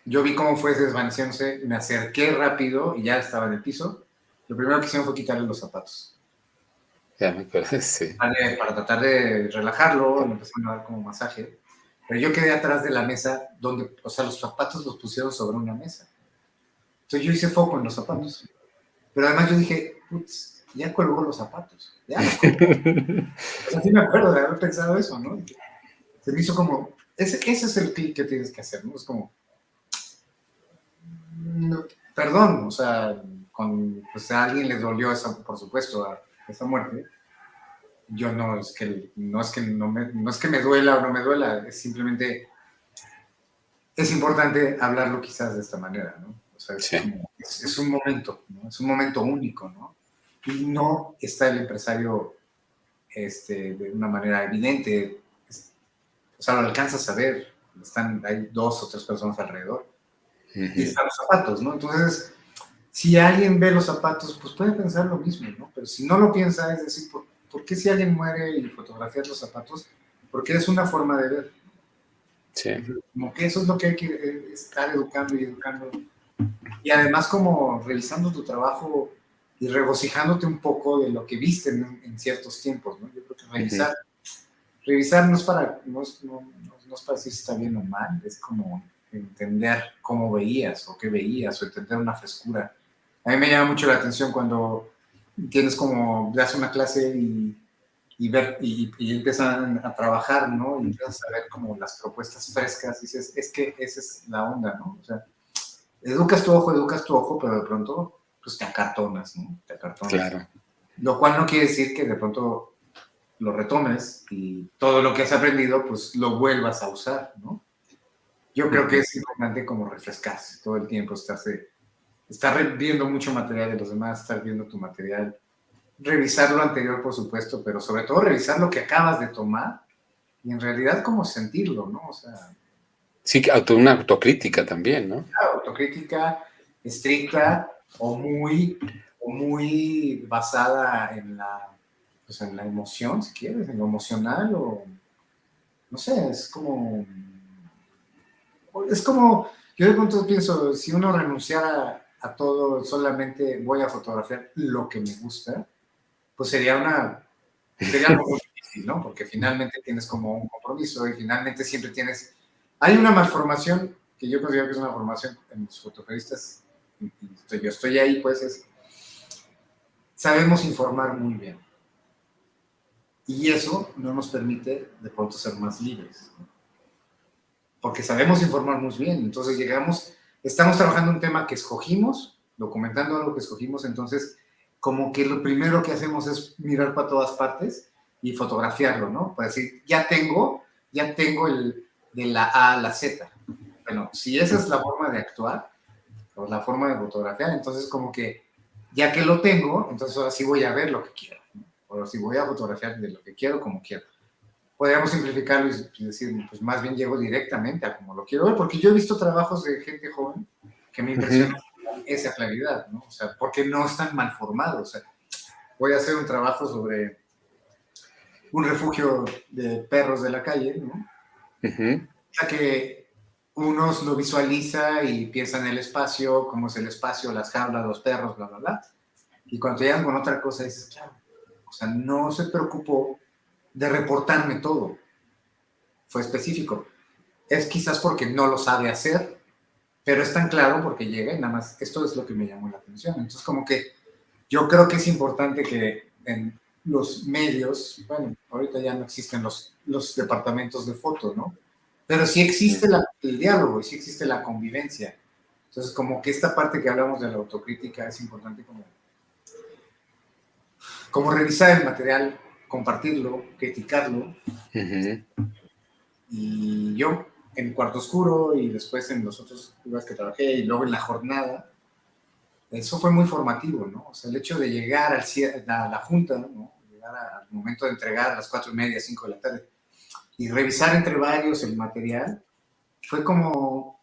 yo vi cómo fue desvaneciéndose, me acerqué rápido y ya estaba en el piso. Lo primero que hicieron fue quitarle los zapatos. Ya me acuerdo, sí. Para tratar de relajarlo, le empezaron a dar como masaje. Pero yo quedé atrás de la mesa, donde, o sea, los zapatos los pusieron sobre una mesa. Entonces yo hice foco en los zapatos. Pero además yo dije, putz, ya colgó los zapatos, ya los colgó. O sea, sí me acuerdo de haber pensado eso, ¿no? Se me hizo como, ese es el clic que tienes que hacer, ¿no? Es como, no, perdón, o sea, pues a alguien le dolió esa, por supuesto, esa muerte. Yo no es que me duela o no me duela, es simplemente, es importante hablarlo quizás de esta manera, ¿no? O sea, es Sí. como, es un momento, ¿no? Es un momento único, ¿no? Y no está el empresario de una manera evidente, o sea, lo alcanzas a ver, hay 2 o 3 personas alrededor, y Ujú. están los zapatos, ¿no? Entonces, si alguien ve los zapatos, pues puede pensar lo mismo, ¿no? Pero si no lo piensa, es decir, ¿por qué si alguien muere y fotografías los zapatos? Porque es una forma de ver. Sí. Como que eso es lo que hay que estar educando y educando. Y además como revisando tu trabajo y regocijándote un poco de lo que viste en ciertos tiempos, ¿no? Yo creo que Ujú. revisar no es para decir si está bien o mal, es como entender cómo veías o qué veías o entender una frescura. A mí me llama mucho la atención cuando das una clase y empiezan a trabajar, ¿no? Y empiezas a ver como las propuestas frescas, y dices, es que esa es la onda, ¿no? O sea, educas tu ojo, pero de pronto, pues te acartonas, ¿no? Te acartonas. Claro. Lo cual no quiere decir que de pronto lo retomes y todo lo que has aprendido, pues lo vuelvas a usar, ¿no? Yo creo que Ujú. es importante como refrescarse todo el tiempo, estar viendo mucho material de los demás, estar viendo tu material, revisar lo anterior, por supuesto, pero sobre todo revisar lo que acabas de tomar y en realidad como sentirlo, ¿no? O sea, Sí, una autocrítica también, ¿no? autocrítica estricta o muy basada en pues en la emoción, si quieres, en lo emocional o no sé, es como, yo de pronto pienso, si uno renunciara a todo, solamente voy a fotografiar lo que me gusta, pues sería algo muy difícil, ¿no? Porque finalmente tienes como un compromiso y finalmente siempre hay una malformación que yo considero que es una formación en los fotoperiodistas, y yo estoy ahí, pues sabemos informar muy bien. Y eso no nos permite de pronto ser más libres, ¿no? Porque sabemos informar muy bien. Entonces estamos trabajando un tema que escogimos, documentando algo que escogimos, entonces como que lo primero que hacemos es mirar para todas partes y fotografiarlo, ¿no? Para decir, ya tengo de la A a la Z. Bueno, si esa es la forma de actuar, o la forma de fotografiar, entonces como que ya que lo tengo, entonces ahora sí voy a ver lo que quiero, ¿no? Ahora sí voy a fotografiar de lo que quiero, como quiero. Podríamos simplificarlo y decir, pues más bien llego directamente a como lo quiero ver, porque yo he visto trabajos de gente joven que me impresionan esa claridad, ¿no? O sea, porque no están mal formados. O sea, voy a hacer un trabajo sobre un refugio de perros de la calle, ¿no? O sea, que unos lo visualiza y piensa en el espacio, cómo es el espacio, las jaulas, los perros, bla, bla, bla. Y cuando llegan con otra cosa, dices, claro, o sea, no se preocupó de reportarme todo. Fue específico. Es quizás porque no lo sabe hacer, pero es tan claro porque llega y nada más, esto es lo que me llamó la atención. Entonces, como que yo creo que es importante que en los medios, bueno, ahorita ya no existen los departamentos de foto, ¿no? Pero sí existe el diálogo y sí existe la convivencia. Entonces, como que esta parte que hablamos de la autocrítica es importante como revisar el material, compartirlo, criticarlo. Y yo en Cuarto Oscuro y después en los otros lugares que trabajé y luego en la jornada, eso fue muy formativo, ¿no? O sea, el hecho de llegar a la junta, ¿no? Llegar al momento de entregar a las 4:30, 5 de la tarde y revisar entre varios el material, fue como,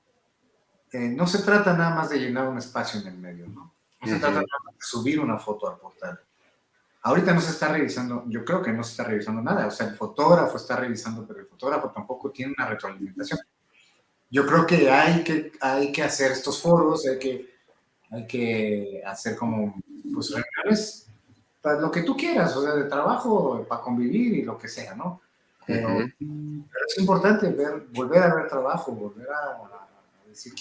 no se trata nada más de llenar un espacio en el medio, ¿no? No se trata nada más de subir una foto al portal. Ahorita no se está revisando, yo creo que no se está revisando nada, o sea, el fotógrafo está revisando, pero el fotógrafo tampoco tiene una retroalimentación. Yo creo que hay que hacer estos foros, hay que hacer como, pues, reuniones para lo que tú quieras, o sea, de trabajo, para convivir y lo que sea, ¿no? Pero es importante volver a ver trabajo, volver a decir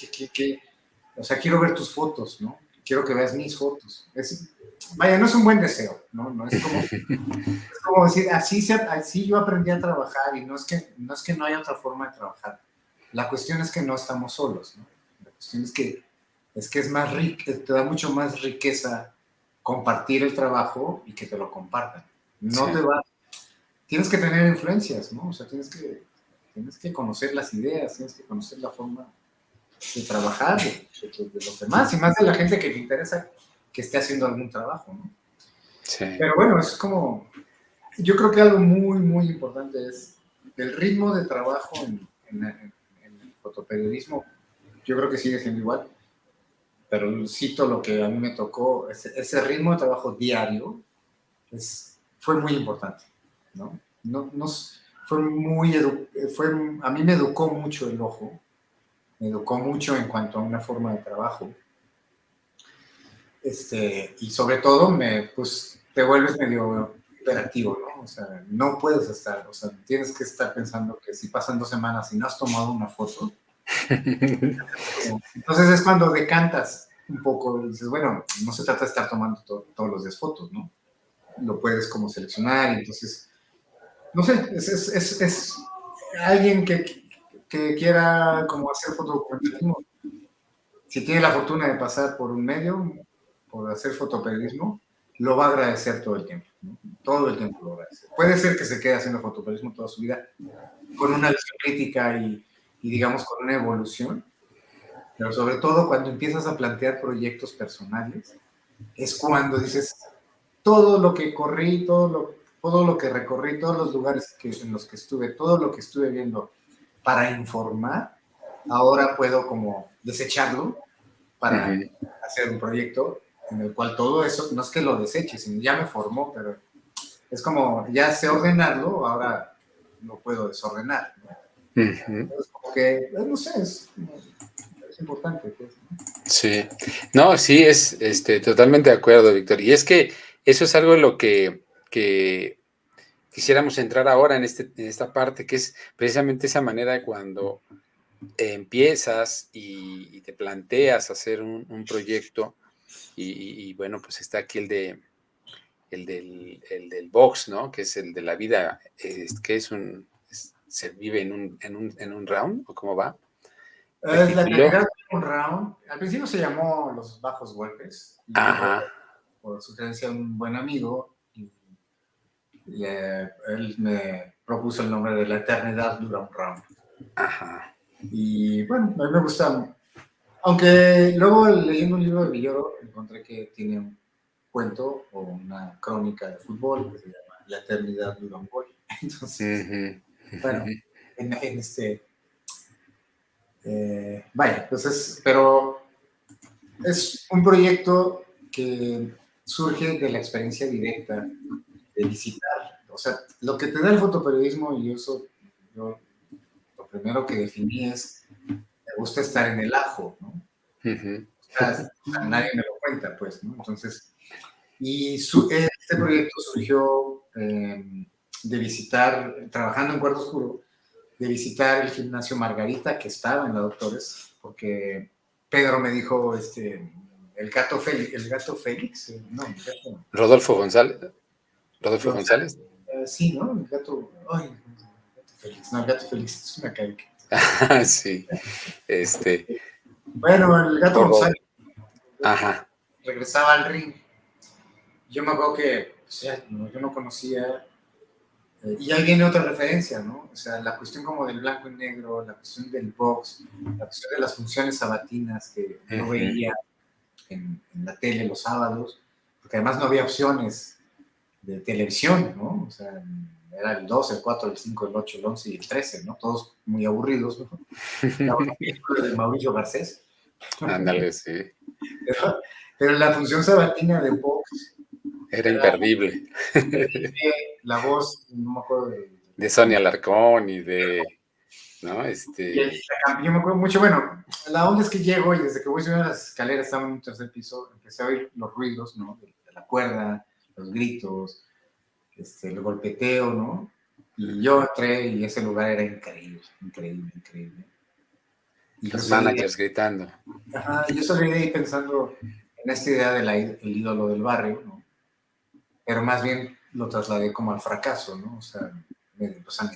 o sea, quiero ver tus fotos, ¿no? Quiero que veas mis fotos. Vaya, no es un buen deseo, ¿no? No es como decir, así yo aprendí a trabajar y no es que no haya otra forma de trabajar. La cuestión es que no estamos solos, ¿no? La cuestión es que es más rico, te da mucho más riqueza compartir el trabajo y que te lo compartan. No te va, tienes que tener influencias, ¿no? O sea, tienes que conocer las ideas, tienes que conocer la forma de trabajar de los demás y más de la gente que te interesa que esté haciendo algún trabajo, ¿no? Sí. Pero bueno, es como, yo creo que algo muy, muy importante es el ritmo de trabajo en el fotoperiodismo. Yo creo que sigue siendo igual, pero cito lo que a mí me tocó, ese ritmo de trabajo diario fue muy importante, ¿no? A mí me educó mucho el ojo, me educó mucho en cuanto a una forma de trabajo, y sobre todo pues te vuelves medio hiperactivo, ¿no? O sea, no puedes estar, o sea, tienes que estar pensando que si pasan 2 semanas y no has tomado una foto, entonces es cuando decantas un poco y dices, bueno, no se trata de estar tomando todos los días fotos, ¿no? Lo puedes como seleccionar y entonces, no sé, es alguien que quiera como hacer fotodocumentalismo, si tiene la fortuna de pasar por un medio, por hacer fotoperiodismo, lo va a agradecer todo el tiempo, ¿no? Todo el tiempo lo va a agradecer. Puede ser que se quede haciendo fotoperiodismo toda su vida, con una visión crítica y digamos con una evolución, pero sobre todo cuando empiezas a plantear proyectos personales, es cuando dices, todo lo que corrí, todo todo lo que recorrí, todos los lugares en los que estuve, todo lo que estuve viendo para informar, ahora puedo como desecharlo para hacer un proyecto en el cual todo eso, no es que lo deseche, sino ya me formó, pero es como, ya sé ordenarlo, ahora lo puedo desordenar, ¿no? Entonces, como que, no sé, es importante, pues, ¿no? Sí. No, sí, es totalmente de acuerdo, Víctor. Y es que eso es algo en lo que quisiéramos entrar ahora en esta parte, que es precisamente esa manera de cuando empiezas y te planteas hacer un proyecto, y bueno, pues está aquí el del box, ¿no? Que es el de la vida, que se vive en un round, ¿o cómo va el Es la título? calidad de un round. Al principio se llamó Los Bajos Golpes, y luego, Ajá, por sugerencia de un buen amigo, él me propuso el nombre de La Eternidad Dura un Round. ajá. Y bueno, a mí me gusta, aunque luego leyendo un libro de Villoro encontré que tiene un cuento o una crónica de fútbol que se llama La Eternidad Dura un Gol. Entonces, Ujú, bueno, ujú, en vaya, pues pero es un proyecto que surge de la experiencia directa de visitar. O sea, lo que te da el fotoperiodismo, y eso, yo lo primero que definí es, me gusta estar en el ajo, ¿no? ujú, O sea, nadie me lo cuenta, pues, ¿no? Entonces, y este proyecto surgió de visitar, trabajando en Cuarto Oscuro, de visitar el gimnasio Margarita, que estaba en la Doctores, porque Pedro me dijo, el gato Félix, no, el gato, Rodolfo González. Rodolfo González, González. sí, ¿no? El gato, ay, el gato Félix, no, el gato Félix es una caricatura. Sí, este, Bueno, el gato Rodo. González Ajá. regresaba al ring. Yo me acuerdo que, o sea, yo no conocía, y ahí viene otra referencia, ¿no? O sea, la cuestión como del blanco y negro, la cuestión del box, la cuestión de las funciones sabatinas que yo Ujú, veía en la tele los sábados, porque además no había opciones de televisión, ¿no? O sea, era el 2, el 4, el 5, el 8, el 11 y el 13, ¿no? Todos muy aburridos, ¿no? La película de Mauricio Garcés. ándale, sí. Pero la función sabatina de box Era era imperdible. la voz, no me acuerdo De Sonia Alarcón y ¿no? y yo me acuerdo mucho, bueno, la onda es que llego y desde que voy subiendo las escaleras, estaba en un tercer piso, empecé a oír los ruidos, ¿no? De la cuerda, los gritos, el golpeteo, ¿no? Y yo entré y ese lugar era increíble, increíble, increíble. Y yo los salí de, managers gritando. ajá, yo salí de ahí pensando en esta idea del ídolo del barrio, ¿no? Pero más bien lo trasladé como al fracaso, ¿no? O sea, me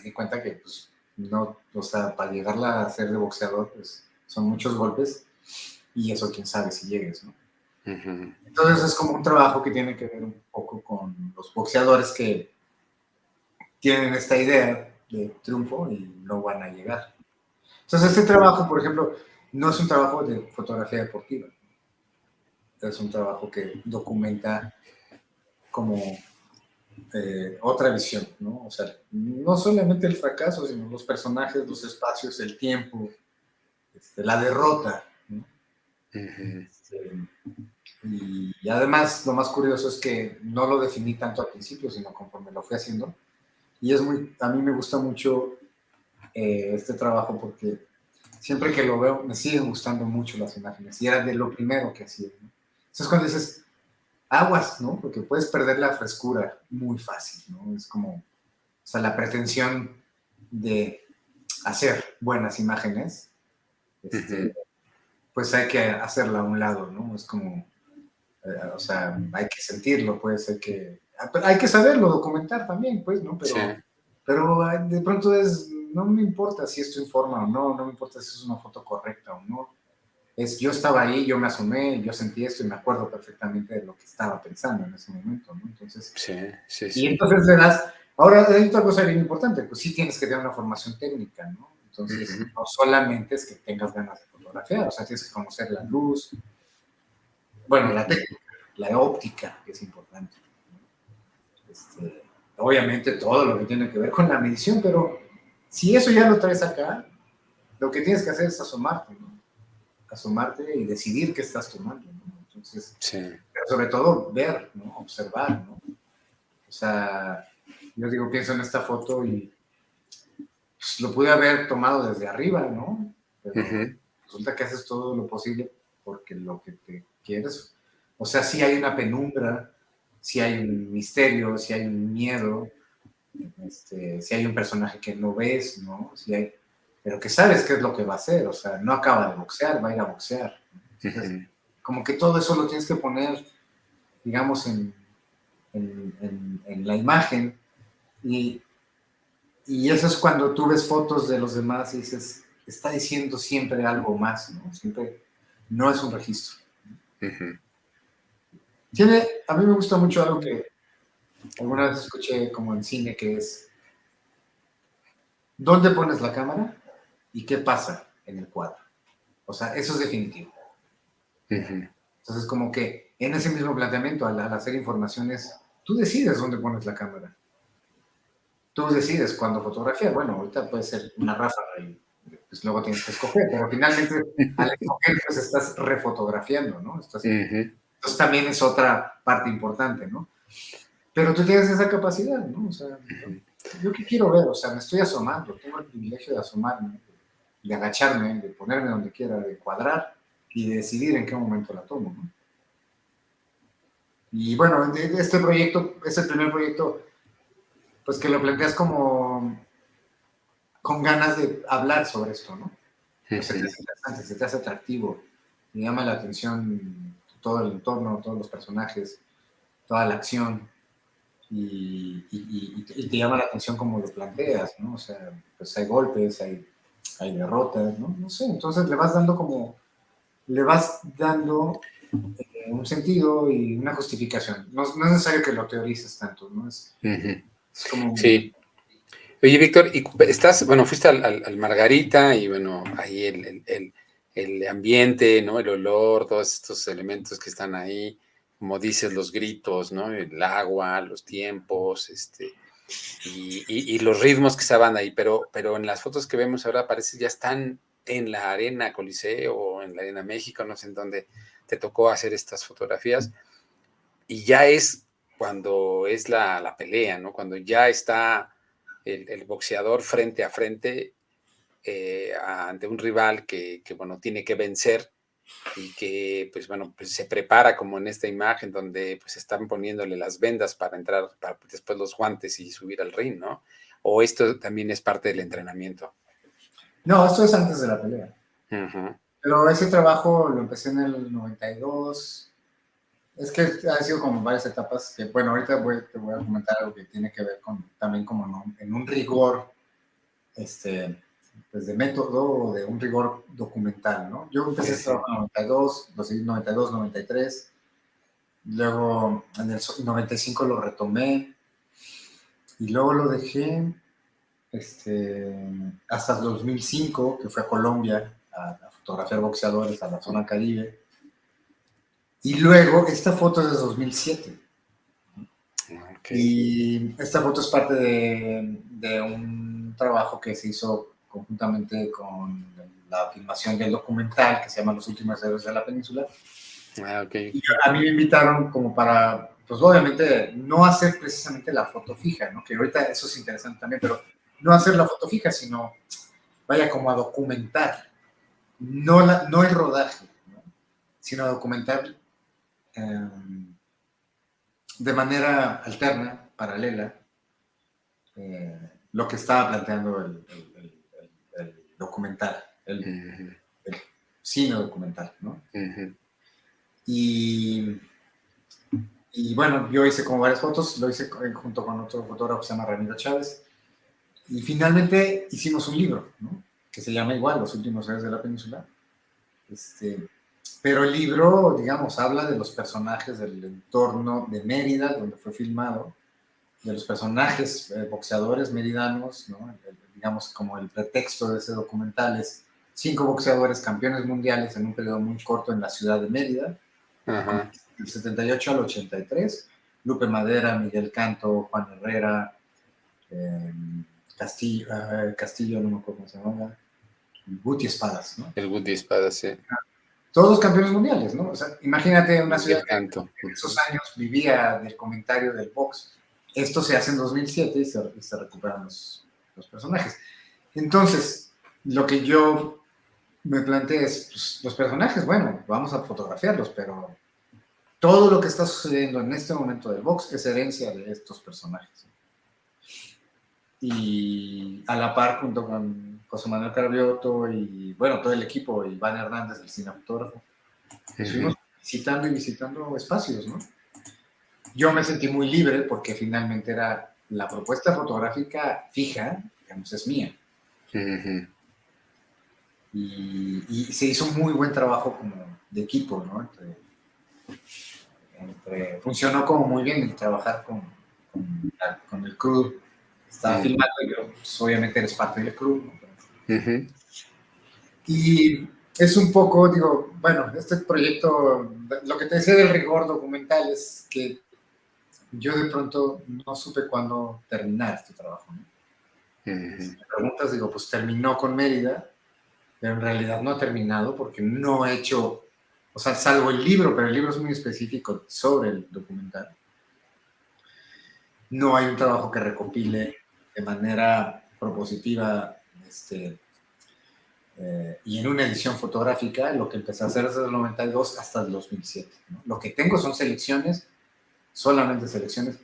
di cuenta que, pues, no, o sea, para llegarla a ser de boxeador, pues, son muchos golpes y eso quién sabe si llegues, ¿no? Ujú, Entonces es como un trabajo que tiene que ver un poco con los boxeadores que tienen esta idea de triunfo y no van a llegar. Entonces este trabajo, por ejemplo, no es un trabajo de fotografía deportiva, es un trabajo que documenta como otra visión, ¿no? O sea, no solamente el fracaso, sino los personajes, los espacios, el tiempo, la derrota, ¿no? ujú. Este, y además, lo más curioso es que no lo definí tanto al principio, sino conforme lo fui haciendo. Y a mí me gusta mucho este trabajo porque siempre que lo veo me siguen gustando mucho las imágenes. Y era de lo primero que hacía, ¿no? Entonces cuando dices, aguas, ¿no? Porque puedes perder la frescura muy fácil, ¿no? Es como, o sea, la pretensión de hacer buenas imágenes, Ujú, pues hay que hacerla a un lado, ¿no? Es como, o sea, hay que sentirlo, puede ser que, pero hay que saberlo, documentar también, pues, ¿no? sí, Pero de pronto no me importa si esto informa o no, no me importa si es una foto correcta o no. Yo estaba ahí, yo me asomé, yo sentí esto y me acuerdo perfectamente de lo que estaba pensando en ese momento, ¿no? Entonces, sí, sí, y sí. entonces le das, ahora hay otra cosa bien importante, pues sí tienes que tener una formación técnica, ¿no? Entonces, Ujú. no solamente es que tengas ganas de fotografiar, o sea, tienes que conocer la luz, bueno, la técnica, la óptica, que es importante, ¿no? obviamente todo lo que tiene que ver con la medición, pero si eso ya lo traes acá, lo que tienes que hacer es asomarte, ¿no? Asomarte y decidir qué estás tomando, ¿no? Entonces, Sí. pero sobre todo ver, ¿no? Observar, ¿no? O sea, yo digo, pienso en esta foto y pues, lo pude haber tomado desde arriba, ¿no? Pero resulta que haces todo lo posible porque lo que te quieres, o sea, sí hay una penumbra, sí hay un misterio, sí hay un miedo, si hay un personaje que no ves, ¿no? Si hay, pero que sabes qué es lo que va a hacer, o sea, no acaba de boxear, va a ir a boxear. Entonces, como que todo eso lo tienes que poner, digamos, en la imagen y eso es cuando tú ves fotos de los demás y dices, está diciendo siempre algo más, ¿no? Siempre no es un registro. A mí me gusta mucho algo que alguna vez escuché como en cine, que es, ¿dónde pones la cámara y qué pasa en el cuadro? O sea, eso es definitivo. Entonces, como que en ese mismo planteamiento, al hacer informaciones, tú decides dónde pones la cámara. Tú decides cuándo fotografiar. Bueno, ahorita puede ser una ráfaga y pues luego tienes que escoger, pero finalmente al escoger pues estás refotografiando, ¿no? Entonces también es otra parte importante, ¿no? Pero tú tienes esa capacidad, ¿no? O sea, yo qué quiero ver, o sea, me estoy asomando, tengo el privilegio de asomarme, de agacharme, de ponerme donde quiera, de cuadrar y de decidir en qué momento la tomo, ¿no? Y bueno, este proyecto es el primer proyecto, pues que lo planteas como con ganas de hablar sobre esto, ¿no? Pues se te hace interesante, se te hace atractivo, me llama la atención todo el entorno, todos los personajes, toda la acción, y te llama la atención como lo planteas, ¿no? O sea, pues hay golpes, hay derrotas, ¿no? No sé, entonces le vas dando un sentido y una justificación. No, no es necesario que lo teorices tanto, ¿no? Es como... Sí. Oye, Víctor, y estás, bueno, fuiste al Margarita y bueno, ahí el ambiente, ¿no? El olor, todos estos elementos que están ahí, como dices, los gritos, ¿no? El agua, los tiempos, y los ritmos que estaban ahí, pero en las fotos que vemos ahora parece ya están en la Arena Coliseo o en la Arena México, no sé en dónde te tocó hacer estas fotografías, y ya es cuando es la pelea, ¿no? Cuando ya está el boxeador frente a frente ante un rival bueno, tiene que vencer y que, pues bueno, pues se prepara como en esta imagen donde pues están poniéndole las vendas para entrar, para después los guantes y subir al ring, ¿no? O esto también es parte del entrenamiento. No, esto es antes de la pelea. Pero ese trabajo lo empecé en el 92. Es que ha sido como varias etapas que, bueno, ahorita te voy a comentar algo que tiene que ver con, también como no, en un rigor, pues de método, de un rigor documental, ¿no? Yo empecé a trabajar en el 92, lo seguí en 92, 93, luego en el 95 lo retomé y luego lo dejé hasta el 2005, que fue a Colombia a fotografiar boxeadores a la zona Caribe. Y luego, esta foto es de 2007. Okay. Y esta foto es parte de un trabajo que se hizo conjuntamente con la filmación del documental que se llama Los Últimos Héroes de la Península. Okay. Y a mí me invitaron como para, pues obviamente, no hacer precisamente la foto fija, ¿no? Que ahorita eso es interesante también, pero no hacer la foto fija, sino vaya como a documentar, no el rodaje, ¿no? Sino a documentar de manera alterna, paralela, lo que estaba planteando el documental, el cine documental, ¿no? Y bueno, yo hice como varias fotos, lo hice junto con otro fotógrafo que se llama Ramiro Chávez, y finalmente hicimos un libro, ¿no? Que se llama igual, Los Últimos Héroes de la Península. Pero el libro, digamos, habla de los personajes del entorno de Mérida, donde fue filmado, de los personajes boxeadores meridanos, ¿no? Digamos, como el pretexto de ese documental es 5 boxeadores campeones mundiales en un periodo muy corto en la ciudad de Mérida, del 78 al 83, Lupe Madera, Miguel Canto, Juan Herrera, Castillo, no me acuerdo cómo se llama, Guti Espadas, ¿no? El Woody Espada, sí. Todos campeones mundiales, ¿no? O sea, imagínate una ciudad Miguel Canto. que en esos años vivía del comentario del box. Esto se hace en 2007 y se recuperan los personajes. Entonces, lo que yo me planteé es, pues, los personajes, bueno, vamos a fotografiarlos, pero todo lo que está sucediendo en este momento del box es herencia de estos personajes. Y a la par, junto con José Manuel Carbiotto y, bueno, todo el equipo, Iván Hernández, el cinefotógrafo, estuvimos visitando espacios, ¿no? Yo me sentí muy libre porque finalmente era la propuesta fotográfica fija, digamos, es mía. Uh-huh. Y se hizo un muy buen trabajo como de equipo, ¿no? Funcionó como muy bien trabajar con el crew. Estaba filmando y yo, pues, obviamente eres parte del crew, ¿no? Uh-huh. Y es un poco, digo, bueno, este proyecto, lo que te decía del rigor documental es que yo de pronto no supe cuándo terminar este trabajo, ¿no? Uh-huh. Si me preguntas, digo, pues terminó con Mérida, pero en realidad no ha terminado porque no he hecho, o sea, salvo el libro, pero el libro es muy específico sobre el documental. No hay un trabajo que recopile de manera propositiva y en una edición fotográfica lo que empecé a hacer desde el 92 hasta el 2007, ¿no? Lo que tengo son selecciones, solamente selecciones.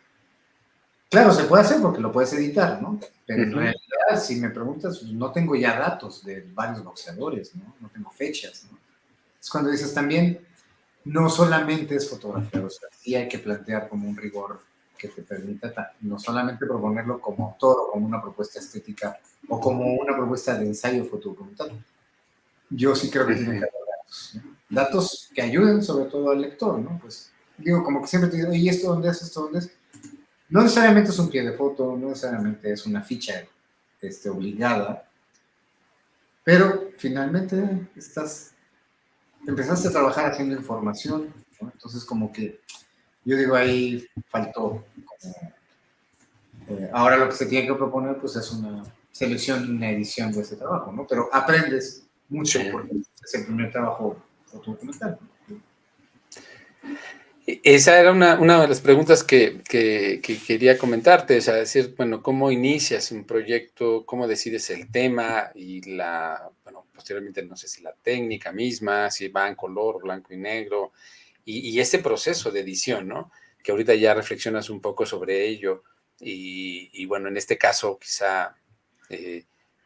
Claro, se puede hacer porque lo puedes editar, ¿no? Pero en realidad, si me preguntas, no tengo ya datos de varios boxeadores, ¿no? No tengo fechas, ¿no? Es cuando dices también, no solamente es fotografiar, o sea, sí hay que plantear como un rigor que te permita no solamente proponerlo como autor o como una propuesta estética o como una propuesta de ensayo fotodocumental. Yo sí creo que tiene que haber datos, ¿no? Datos que ayuden sobre todo al lector, ¿no? Pues digo, como que siempre te digo, ¿y esto dónde es? ¿Esto dónde es? No necesariamente es un pie de foto, no necesariamente es una ficha obligada, pero finalmente empezaste a trabajar haciendo información, ¿no? Entonces como que yo digo ahí faltó ahora lo que se tiene que proponer pues es una selección y una edición de ese trabajo, ¿no? Pero aprendes mucho porque es el primer trabajo fotodocumental, ¿no? Esa era una de las preguntas que quería comentarte, o sea, decir, bueno, ¿cómo inicias un proyecto? ¿Cómo decides el tema? Y bueno, posteriormente no sé si la técnica misma, si va en color, blanco y negro, y ese proceso de edición, ¿no? Que ahorita ya reflexionas un poco sobre ello, y bueno, en este caso quizá,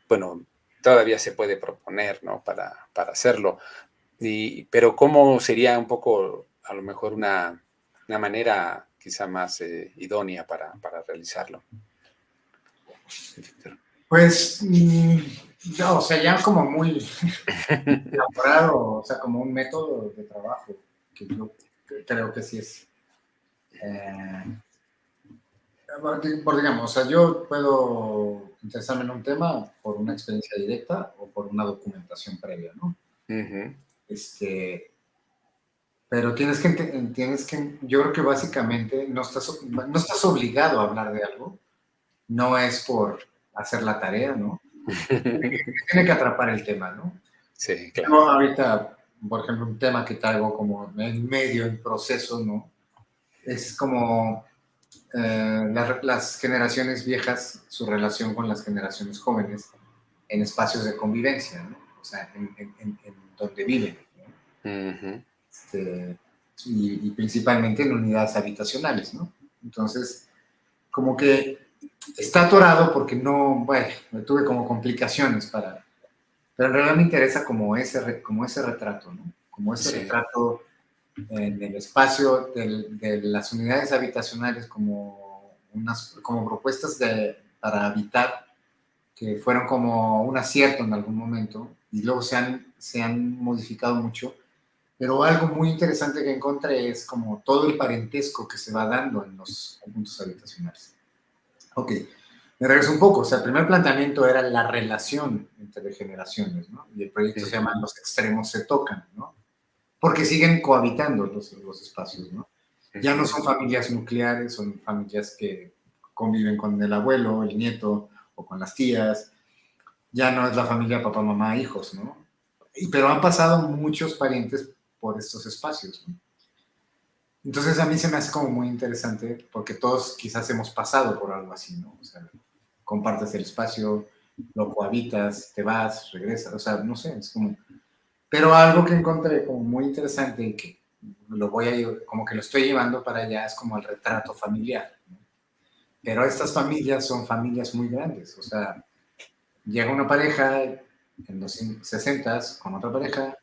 bueno, todavía se puede proponer, ¿no? Para hacerlo. Pero ¿cómo sería un poco, a lo mejor, una manera quizá más idónea para realizarlo, Víctor? Pues, no, o sea, ya como muy elaborado, o sea, como un método de trabajo, que yo creo que sí es. Digamos, o sea, yo puedo interesarme en un tema por una experiencia directa o por una documentación previa, ¿no? Uh-huh. Pero tienes que, yo creo que básicamente no estás obligado a hablar de algo, no es por hacer la tarea, ¿no? Tiene que atrapar el tema, ¿no? Sí, claro. Yo ahorita, por ejemplo, un tema que traigo como en medio, en proceso, ¿no? Es como las generaciones viejas, su relación con las generaciones jóvenes en espacios de convivencia, ¿no? O sea, en donde viven, ¿no? Uh-huh. Y principalmente en unidades habitacionales, ¿no? Entonces, como que está atorado porque no, bueno, tuve como complicaciones pero en realidad me interesa como ese retrato, ¿no? Como ese Sí. retrato en el espacio de las unidades habitacionales como propuestas para habitar que fueron como un acierto en algún momento y luego se han modificado mucho. Pero algo muy interesante que encontré es como todo el parentesco que se va dando en los conjuntos habitacionales. Ok, me regreso un poco. O sea, el primer planteamiento era la relación entre generaciones, ¿no? Y el proyecto se llama Los extremos se tocan, ¿no? Porque siguen cohabitando los espacios, ¿no? Ya no son familias nucleares, son familias que conviven con el abuelo, el nieto o con las tías. Ya no es la familia papá, mamá, hijos, ¿no? Pero han pasado muchos parientes por estos espacios, ¿no? Entonces a mí se me hace como muy interesante porque todos quizás hemos pasado por algo así, ¿no? O sea, compartes el espacio, lo cohabitas, te vas, regresas, o sea, no sé, es como... Pero algo que encontré como muy interesante y que como que lo estoy llevando para allá es como el retrato familiar, ¿no? Pero estas familias son familias muy grandes, o sea, llega una pareja en los 60 con otra pareja,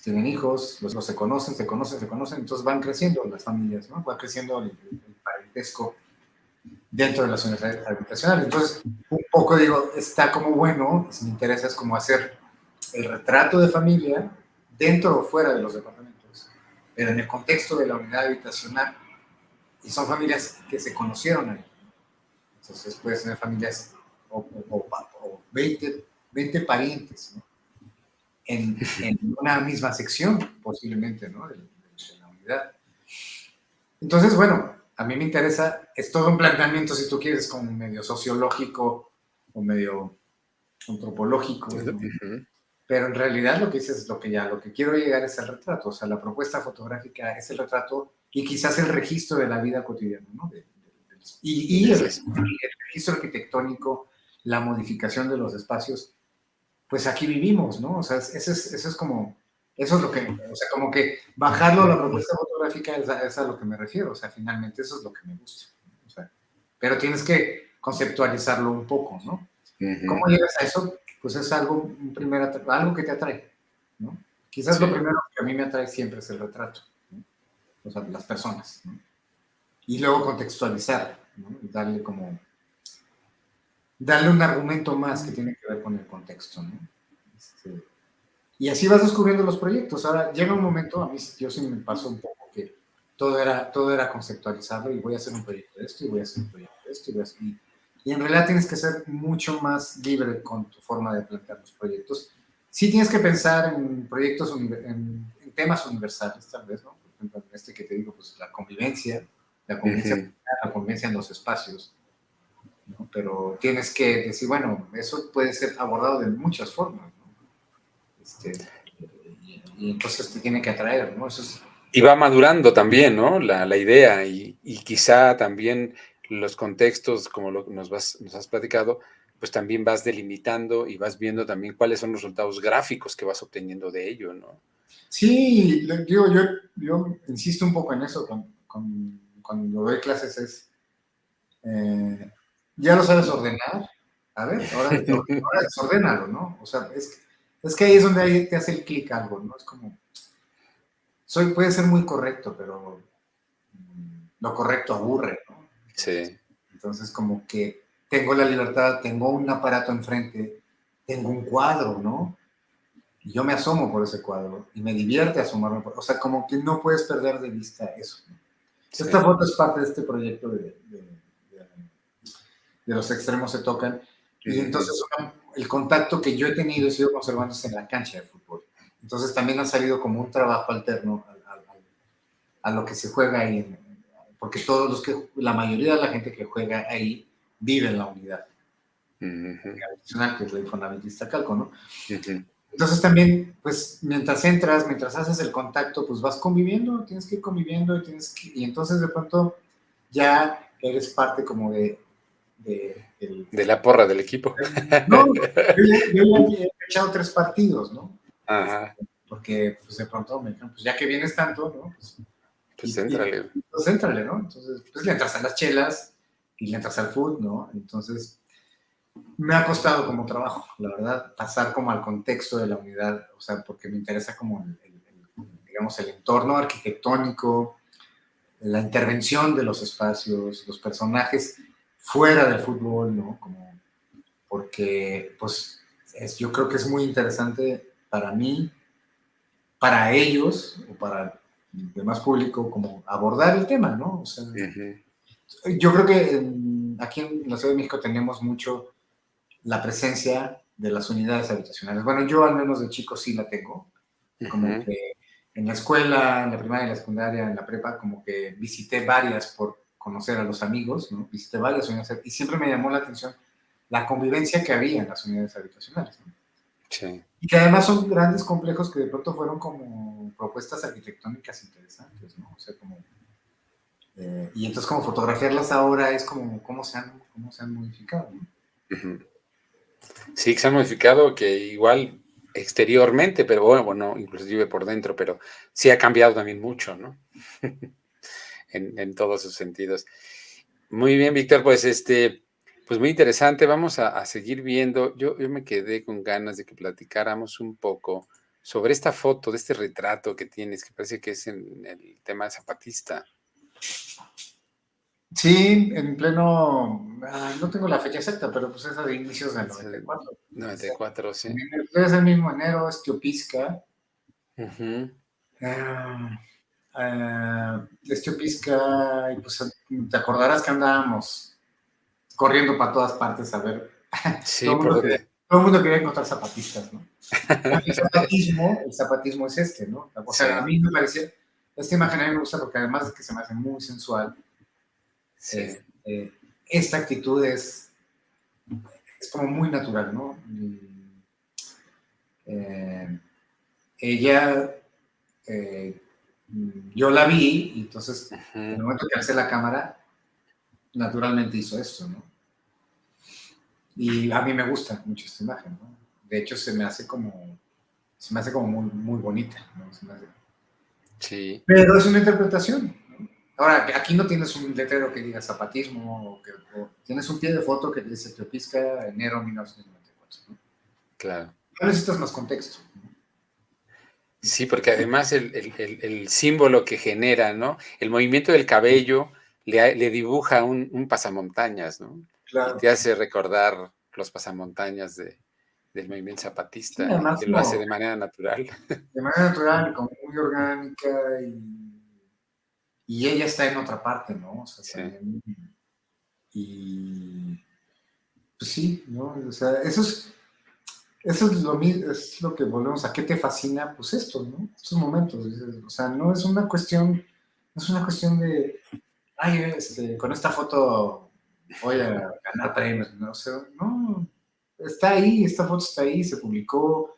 tienen hijos, los se conocen, se conocen, se conocen, entonces van creciendo las familias, ¿no? Va creciendo el parentesco dentro de las unidades habitacionales. Entonces, un poco digo, está como bueno, si me interesa es como hacer el retrato de familia dentro o fuera de los departamentos, pero en el contexto de la unidad habitacional, y son familias que se conocieron ahí. Entonces, puede ser familias o 20 parientes, ¿no? En una misma sección, posiblemente, ¿no? De la unidad. Entonces, bueno, a mí me interesa, es todo un planteamiento, si tú quieres, como medio sociológico o medio antropológico, ¿no? Pero en realidad lo que dices es lo que quiero llegar es el retrato, o sea, la propuesta fotográfica es el retrato y quizás el registro de la vida cotidiana, ¿no? Y el registro arquitectónico, la modificación de los espacios, pues aquí vivimos, ¿no? O sea, eso es como, eso es lo que, o sea, como que bajarlo a la propuesta fotográfica es a lo que me refiero, o sea, finalmente eso es lo que me gusta, ¿no? O sea, pero tienes que conceptualizarlo un poco, ¿no? ¿Cómo llegas a eso? Pues es algo que te atrae, ¿no? Quizás lo primero que a mí me atrae siempre es el retrato, ¿no? O sea, las personas, ¿no? Y luego contextualizar, ¿no? Y darle un argumento más que tiene que ver con el contexto, ¿no? Y así vas descubriendo los proyectos. Ahora, llega un momento, a mí yo sí me pasó un poco que todo era conceptualizarlo y voy a hacer un proyecto de esto y voy a hacer un proyecto de esto y en realidad tienes que ser mucho más libre con tu forma de plantear los proyectos. Sí tienes que pensar en proyectos, en temas universales, tal vez, ¿no? Por ejemplo, este que te digo, pues la convivencia en los espacios, ¿no? Pero tienes que decir, bueno, eso puede ser abordado de muchas formas, ¿no? Y entonces te tiene que atraer, ¿no? Eso es... Y va madurando también, ¿no? La idea y quizá también los contextos, como nos has platicado, pues también vas delimitando y vas viendo también cuáles son los resultados gráficos que vas obteniendo de ello, ¿no? Sí, digo, yo insisto un poco en eso cuando doy clases, ya lo sabes ordenar, a ver, ahora desordénalo, ¿no? O sea, es que ahí es donde ahí te hace el clic algo, ¿no? Es como, puede ser muy correcto, pero lo correcto aburre, ¿no? Sí. Entonces, como que tengo la libertad, tengo un aparato enfrente, tengo un cuadro, ¿no? Y yo me asomo por ese cuadro y me divierte asomarme o sea, como que no puedes perder de vista eso, ¿no? Sí. Esta foto es parte de este proyecto de los extremos se tocan y entonces el contacto que yo he tenido y sigo conservando es en la cancha de fútbol. Entonces también ha salido como un trabajo alterno a lo que se juega ahí, porque la mayoría de la gente que juega ahí vive en la unidad adicional, que es la Infonavit Iztacalco, ¿no? Entonces también, pues, mientras haces el contacto, pues vas conviviendo, tienes que ir conviviendo y entonces de pronto ya eres parte como de la porra del equipo. No, yo ya he echado 3 partidos, ¿no? Ajá. Porque, pues, de pronto me dijeron, pues, ya que vienes tanto, ¿no? Pues éntrale. Pues, éntrale, ¿no? Entonces, pues, le entras a las chelas y le entras al fútbol, ¿no? Entonces, me ha costado como trabajo, la verdad, pasar como al contexto de la unidad, o sea, porque me interesa como digamos, el entorno arquitectónico, la intervención de los espacios, los personajes fuera del fútbol, ¿no? Como, porque, pues, yo creo que es muy interesante para mí, para ellos, o para el demás público, como abordar el tema, ¿no? O sea, yo creo que aquí en la Ciudad de México tenemos mucho la presencia de las unidades habitacionales. Bueno, yo al menos de chico sí la tengo, como que en la escuela, en la primaria, en la secundaria, en la prepa, como que visité varias por conocer a los amigos, ¿no? Visité varias unidades y siempre me llamó la atención la convivencia que había en las unidades habitacionales, ¿no? Sí. Y que además son grandes complejos que de pronto fueron como propuestas arquitectónicas interesantes, ¿no? O sea, como... y entonces como fotografiarlas ahora es como cómo se han modificado, ¿no? Ujú. Sí, que se han modificado, que igual exteriormente, pero bueno, inclusive por dentro, pero sí ha cambiado también mucho, ¿no? En todos sus sentidos. Muy bien, Víctor, pues pues muy interesante. Vamos a seguir viendo. Yo me quedé con ganas de que platicáramos un poco sobre esta foto, de este retrato que tienes, que parece que es en el tema zapatista. Sí, en pleno, no tengo la fecha exacta, pero pues es de inicios del Es 94. 94, sí. Es el mismo enero, es Teopisca. Ujú. Ah, es Teopisca, y pues te acordarás que andábamos corriendo para todas partes a ver, Sí, ¿por dónde? todo el mundo quería encontrar zapatistas, ¿no? El zapatismo es ¿no? O sea, a Sí, mí me parecía, esta imagen a mí me gusta porque además de que se me hace muy sensual, sí. este, esta actitud es como muy natural, ¿no? Eh, ella, eh, yo la vi, y entonces, en el Ujú. momento que alcé la cámara, naturalmente hizo esto, ¿no? Y a mí me gusta mucho esta imagen, ¿no? De hecho, se me hace como muy, muy bonita, ¿no? Sí. Pero es una interpretación, ¿no? Ahora, aquí no tienes un letrero que diga zapatismo, o tienes un pie de foto que dice Teopisca, enero 1994, ¿no? Claro. No necesitas más contexto, ¿no? Sí, porque además el símbolo que genera, ¿no? El movimiento del cabello le dibuja un pasamontañas, ¿no? Y Claro. te hace recordar los pasamontañas del movimiento Sí, zapatista, y además que lo hace como de manera natural. de manera natural, como muy orgánica, y ella está en otra parte, ¿no? O sea, Sí. también, y pues sí, ¿no? O sea, eso es lo que volvemos a qué te fascina, pues esto, ¿no? Estos momentos, o sea, no es una cuestión de, ay, con esta foto voy a ganar premios, ¿no? O sea, no, está ahí, esta foto está ahí, se publicó,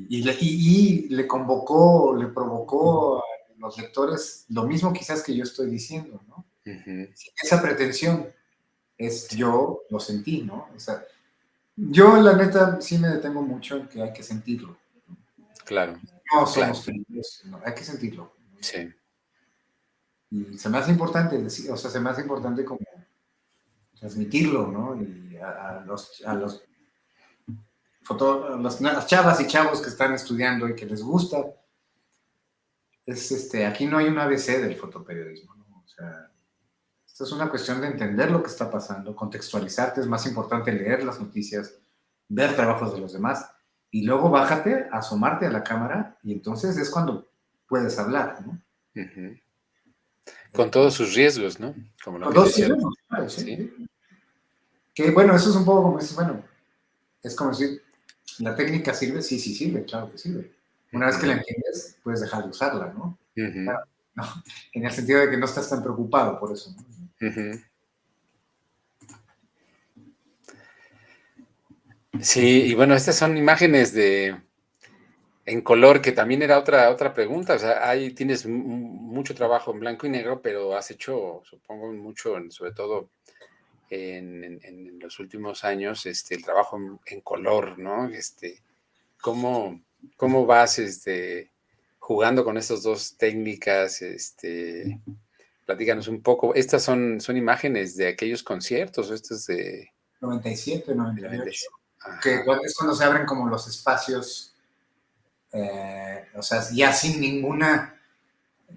y le convocó, le provocó a los lectores lo mismo quizás que yo estoy diciendo, ¿no? Ujú. Sin esa pretensión, Sí, yo lo sentí, ¿no? O sea, yo la neta sí me detengo mucho en que hay que sentirlo. claro, No claro. somos felices, no, hay que sentirlo. Sí. Y se me hace importante decir, o sea, se me hace importante como transmitirlo, ¿no? Y a las chavas y chavos que están estudiando y que les gusta, aquí no hay un ABC del fotoperiodismo, ¿no? O sea, esto es una cuestión de entender lo que está pasando, contextualizarte, es más importante leer las noticias, ver trabajos de los demás, y luego bájate, asomarte a la cámara, y entonces es cuando puedes hablar, ¿no? Ujú. Con Eh, todos sus riesgos, ¿no? Como lo con que dos decía. idiomas, claro, sí, Sí. sí. Que bueno, eso es un poco como dices, bueno, es como decir, ¿la técnica sirve? Sí, sí sirve, claro que sirve. Una vez que la Ujú. entiendes, puedes dejar de usarla, ¿no? Ujú. Claro, no, en el sentido de que no estás tan preocupado por eso, ¿no? Ujú. Sí, y bueno, estas son imágenes en color, que también era otra pregunta. O sea, ahí tienes mucho trabajo en blanco y negro, pero has hecho, supongo, mucho, sobre todo en los últimos años, el trabajo en color, ¿no? ¿Cómo, cómo vas jugando con estas dos técnicas? Platícanos un poco. ¿Estas son imágenes de aquellos conciertos, o estas de 97, la 98, bendición? que Ajá. es cuando se abren como los espacios, o sea, ya sin ninguna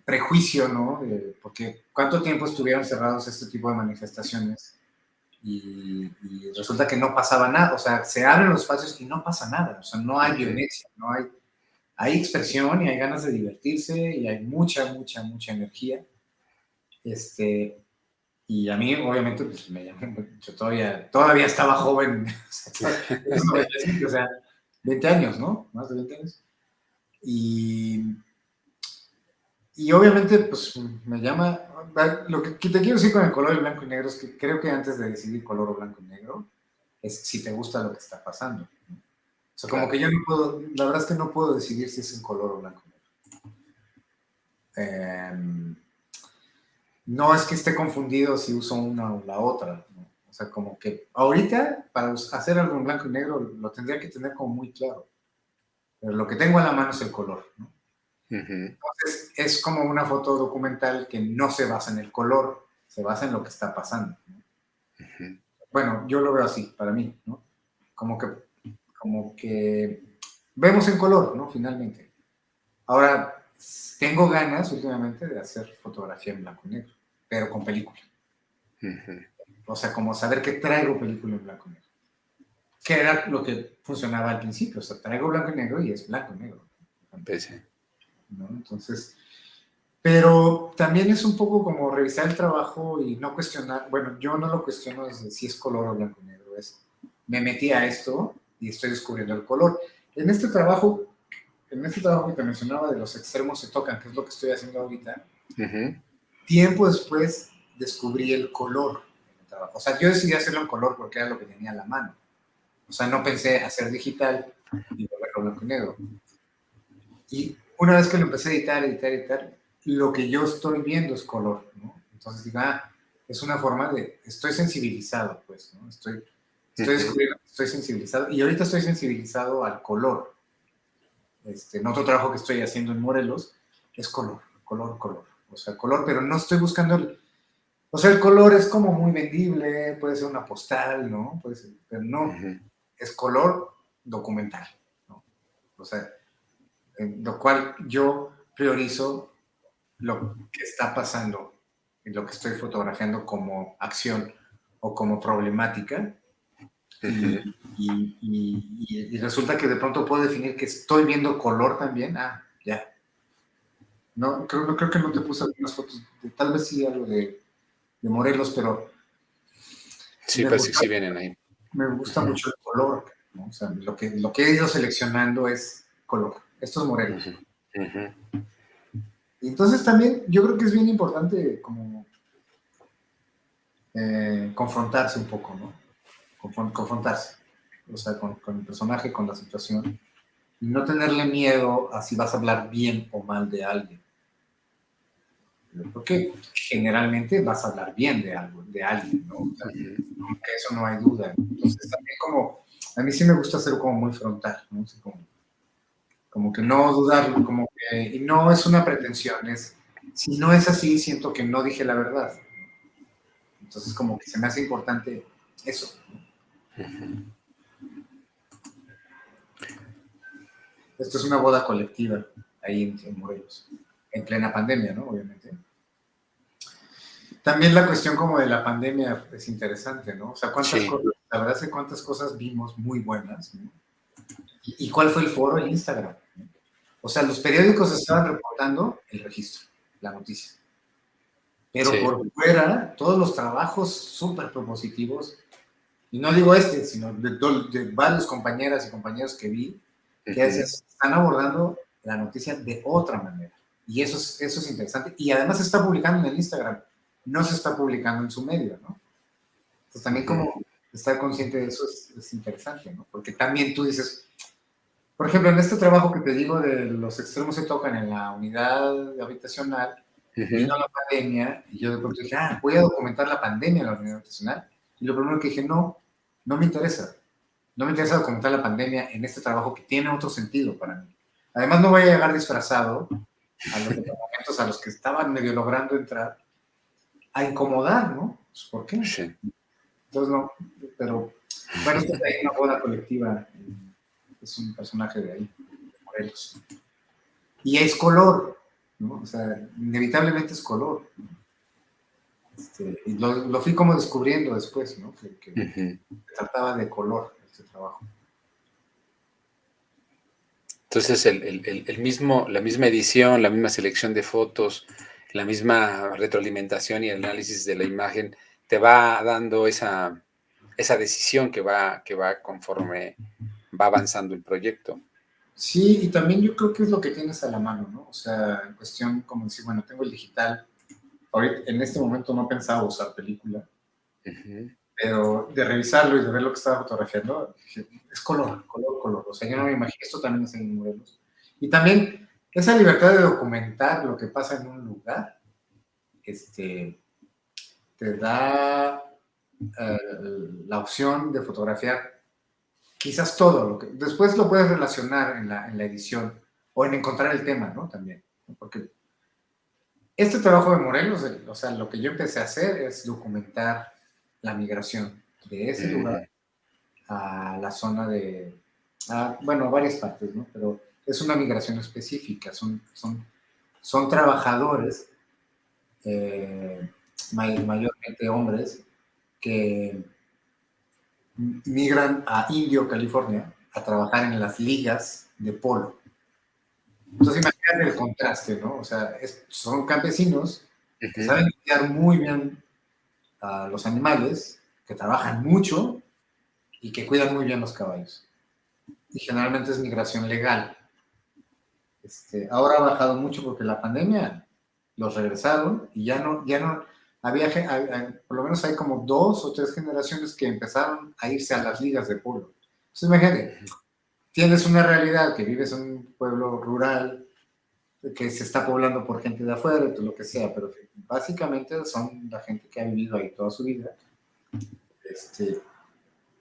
prejuicio, ¿no? Porque ¿cuánto tiempo estuvieron cerrados este tipo de manifestaciones? Y resulta que no pasaba nada, o sea, se abren los espacios y no pasa nada, o sea, no hay Ujú. violencia, hay expresión y hay ganas de divertirse y hay mucha, mucha, mucha energía. Este, y a mí, obviamente, pues me llamó, yo todavía estaba joven, o sea, es 95, o sea, 20 años, ¿no? Más de 20 años. Y, y obviamente, pues me llama, lo que te quiero decir con el color de blanco y negro es que creo que antes de decidir color o blanco y negro, es si te gusta lo que está pasando, ¿no? O sea, como Claro. que yo no puedo, la verdad es que no puedo decidir si es en color o blanco y negro. No es que esté confundido si uso una o la otra, ¿no? O sea, como que ahorita para hacer algo en blanco y negro lo tendría que tener como muy claro. Pero lo que tengo a la mano es el color, ¿no? Uh-huh. Entonces es como una foto documental que no se basa en el color, se basa en lo que está pasando, ¿no? Uh-huh. Bueno, yo lo veo así, para mí, ¿no? Como que, como que vemos en color, ¿no? Finalmente. Ahora, tengo ganas últimamente de hacer fotografía en blanco y negro, pero con película. Uh-huh. O sea, como saber que traigo película en blanco y negro. Que era lo que funcionaba al principio. O sea, traigo blanco y negro y es blanco y negro. Pues sí. ¿No? Entonces, pero también es un poco como revisar el trabajo y no cuestionar. Bueno, yo no lo cuestiono desde si es color o blanco y negro. Es, me metí a esto y estoy descubriendo el color. En este trabajo, en este trabajo que te mencionaba de los extremos se tocan, que es lo que estoy haciendo ahorita, Uh-huh. tiempo después descubrí el color en el trabajo. O sea, yo decidí hacerlo en color porque era lo que tenía a la mano. O sea, no pensé hacer digital y volverlo blanco y negro. Y una vez que lo empecé a editar, lo que yo estoy viendo es color, ¿no? Entonces digo, es una forma de, estoy sensibilizado, pues, ¿no? Estoy Uh-huh. descubriendo, estoy sensibilizado. Y ahorita estoy sensibilizado al color. En otro trabajo que estoy haciendo en Morelos, es color, color, color. O sea, color, pero no estoy buscando o sea, el color es como muy vendible, puede ser una postal, ¿no? Puede ser, pero no, Uh-huh. es color documental, ¿no? O sea, en lo cual yo priorizo lo que está pasando en lo que estoy fotografiando como acción o como problemática Uh-huh. y resulta que de pronto puedo definir que estoy viendo color también, ya. No creo que no te puse algunas fotos, tal vez sí algo de Morelos, pero Sí, me parece que gusta, sí vienen ahí. me gusta Uh-huh. mucho el color, ¿no? O sea, lo que he ido seleccionando es color. Estos Morelos. Uh-huh. Uh-huh. Y entonces también yo creo que es bien importante como confrontarse un poco, ¿no? Confrontarse, o sea, con el personaje, con la situación, y no tenerle miedo a si vas a hablar bien o mal de alguien, porque generalmente vas a hablar bien de algo, de alguien, ¿no? O sea, Uh-huh. como que eso no hay duda. Entonces también como, a mí sí me gusta ser como muy frontal, ¿no? Así como que no dudar, como que, y no es una pretensión, es, si no es así, siento que no dije la verdad. Entonces como que se me hace importante eso. Uh-huh. Esto es una boda colectiva ahí en Morelos, en plena pandemia, ¿no? Obviamente. También la cuestión como de la pandemia es interesante, ¿no? O sea, cuántas Sí. cosas, la verdad es que cuántas cosas vimos muy buenas, ¿no? ¿Y cuál fue el foro? El Instagram, ¿no? O sea, los periódicos estaban reportando el registro, la noticia. Pero Sí. por fuera, todos los trabajos súper propositivos, y no digo sino de varios compañeras y compañeros que vi, que Uh-huh. están abordando la noticia de otra manera. Y eso es interesante. Y además se está publicando en el Instagram, no se está publicando en su medio, ¿no? Entonces también Uh-huh. como estar consciente de eso es interesante, ¿no? Porque también tú dices, por ejemplo, en este trabajo que te digo de los extremos se tocan en la unidad habitacional, vino Uh-huh. la pandemia y yo de pronto dije, voy a documentar la pandemia en la unidad habitacional. Y lo primero que dije, no me interesa. No me interesa documentar la pandemia en este trabajo que tiene otro sentido para mí. Además, no voy a llegar disfrazado a los departamentos a los que estaban medio logrando entrar a incomodar, ¿no? Pues, ¿por qué? Sí. Entonces, no, pero bueno, esto es una boda colectiva. Es un personaje de ahí, de Morelos. Y es color, ¿no? O sea, inevitablemente es color. Y lo fui como descubriendo después, ¿no? Que Uh-huh. trataba de color este trabajo. Entonces, el mismo, la misma edición, la misma selección de fotos, la misma retroalimentación y análisis de la imagen te va dando esa decisión que va conforme va avanzando el proyecto. Sí, y también yo creo que es lo que tienes a la mano, ¿no? O sea, en cuestión como decir, bueno, tengo el digital. Ahorita, en este momento no pensaba usar película, Ujú, pero de revisarlo y de ver lo que estaba fotografiando, dije, es color, color, color. O sea, yo no me imagino, esto también es en modelos. Y también esa libertad de documentar lo que pasa en un lugar, este, te da eh, la opción de fotografiar quizás todo. Después lo puedes relacionar en la edición o en encontrar el tema, ¿no? También. ¿No? Porque este trabajo de Morelos, o sea, lo que yo empecé a hacer es documentar la migración de ese lugar ujú, a la zona bueno, varias partes, ¿no? Pero es una migración específica, son trabajadores, eh, mayormente hombres, que migran a Indio, California, a trabajar en las ligas de polo. Entonces imagínate el contraste, ¿no? O sea, son campesinos que ujú, saben cuidar muy bien a los animales, que trabajan mucho y que cuidan muy bien los caballos. Y generalmente es migración legal. Ahora ha bajado mucho porque la pandemia los regresaron y ya no por lo menos hay como 2 o 3 generaciones que empezaron a irse a las ligas de polo. Entonces imagínate, ujú, tienes una realidad que vives en un pueblo rural que se está poblando por gente de afuera, lo que sea, pero que básicamente son la gente que ha vivido ahí toda su vida, este,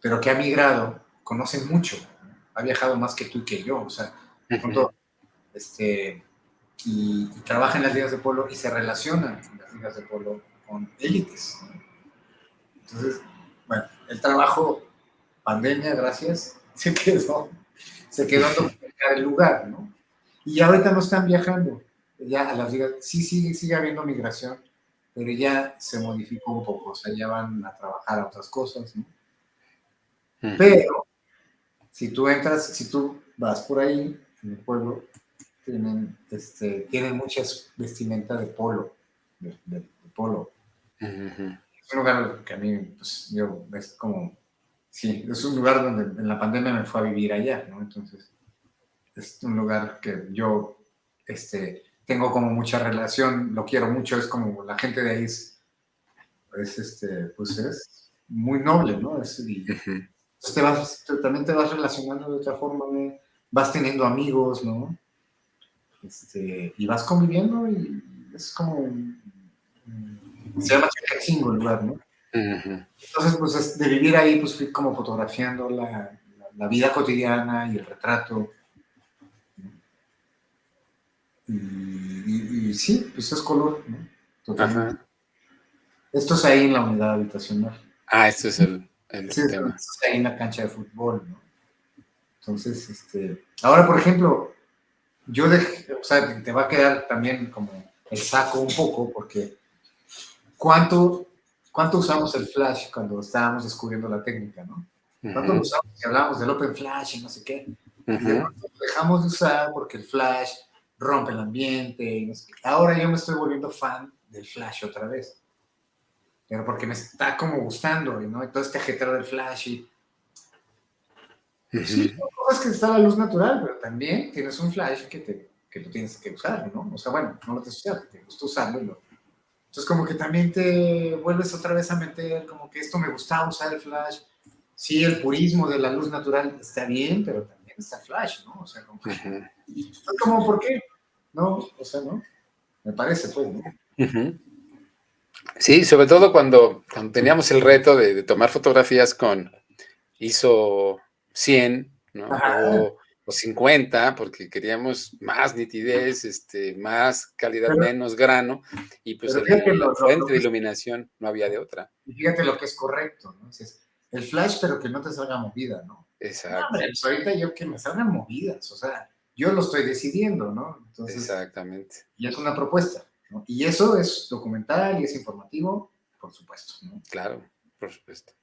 pero que ha migrado, conoce mucho, ¿no? Ha viajado más que tú y que yo, o sea, de ujú, pronto, y trabaja en las ligas de polo y se relaciona en las ligas de polo con élites, ¿no? Entonces, bueno, el trabajo, pandemia, gracias, se quedó en documentar el lugar, ¿no? Y ya ahorita no están viajando, ya a las ligas, sí sigue habiendo migración, pero ya se modificó un poco, o sea, ya van a trabajar a otras cosas, ¿no? ujú, Pero si tú vas por ahí, en el pueblo, tienen muchas vestimentas de polo, de polo. ujú, Es un lugar que a mí, pues, es como, sí, es un lugar donde en la pandemia me fue a vivir allá, ¿no? Entonces, es un lugar que yo, tengo como mucha relación, lo quiero mucho, es como la gente de ahí pues es muy noble, ¿no? Y ujú. pues, también te vas relacionando de otra forma, ¿no? Vas teniendo amigos, ¿no? Y vas conviviendo y es como, se llama Chilpancingo el lugar, ¿no? Ujú. Entonces, pues de vivir ahí, pues fui como fotografiando la vida cotidiana y el retrato. Y sí, pues es color, ¿no? Totalmente. Ajá. Esto es ahí en la unidad habitacional. Ah, este es el Sí, esto tema. es ahí en la cancha de fútbol, ¿no? Entonces, ahora, por ejemplo, o sea, te va a quedar también como el saco un poco, porque ¿cuánto, cuánto usamos el flash cuando estábamos descubriendo la técnica, ¿no? ¿Cuánto lo Ujú, usamos? Y hablábamos del open flash y no sé qué. Y de ujú, pronto lo dejamos de usar porque el flash rompe el ambiente. Y no sé qué. Ahora yo me estoy volviendo fan del flash otra vez, pero porque me está como gustando, ¿no? Y todo este ajetreo del flash. Y pues sí, ujú. son cosas que está la luz natural, pero también tienes un flash que lo tienes que usar, ¿no? O sea, bueno, no lo tienes que usar, te gusta usarlo. Entonces, como que también te vuelves otra vez a meter, como que esto me gustaba usar el flash. Sí, el purismo de la luz natural está bien, pero también está el flash, ¿no? O sea, Ujú, como ¿por qué? No, o sea, ¿no? Me parece, pues, ¿no? ujú. Sí, sobre todo cuando teníamos el reto de tomar fotografías con ISO 100, ¿no? Ajá, O 50, porque queríamos más nitidez, más calidad, pero, menos grano, y pues pero fíjate la lo fuente de que es, iluminación no había de otra. fíjate lo que es correcto, ¿no? Dices, el flash, pero que no te salga movida, ¿no? No, Exacto, hombre, pues ahorita yo que me salgan movidas, o sea, yo lo estoy decidiendo, ¿no? Entonces, exactamente. y es una propuesta, ¿no? Y eso es documental y es informativo, por supuesto, ¿no? Claro, por supuesto.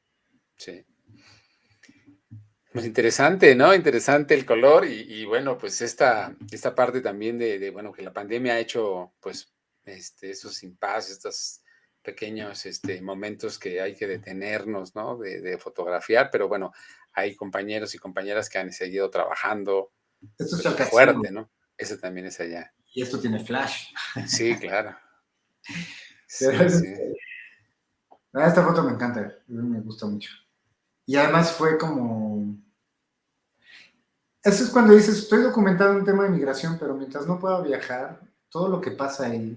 Sí. Pues interesante, ¿no? Interesante el color y bueno, pues esta parte también bueno, que la pandemia ha hecho, pues, esos impases, estos pequeños, momentos que hay que detenernos, ¿no? De fotografiar, pero bueno, hay compañeros y compañeras que han seguido trabajando, Esto es Pues Chalcatzingo fuerte, ¿no? Eso también es allá. y esto tiene flash. Sí, claro. Pero Sí, sí. esta foto me encanta, me gusta mucho. Y además fue como... Eso es cuando dices, estoy documentando un tema de migración, pero mientras no pueda viajar, todo lo que pasa ahí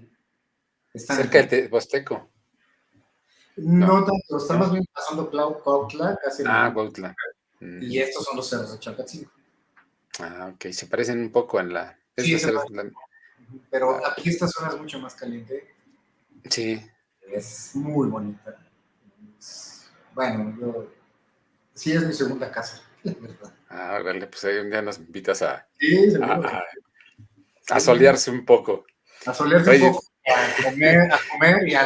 está en el Cerca del teléfono. Bosteco, No ¿no? tanto, está más ¿No? bien pasando Cuautla, casi el Ah, limón. Cuautla. Y Ujú. estos son los cerros de Chalcatzingo. Ah, ok. Se parecen un poco en la. Es Sí, la, la- pero la- aquí esta zona es mucho más caliente. sí. Es muy bonita. Bueno, sí es mi segunda casa, la verdad. Ah, órale, pues ahí un día nos invitas Sí, a, seguro. a, a Sí, sí, sí. solearse un poco. A solearse un Oye, poco, a comer y comer a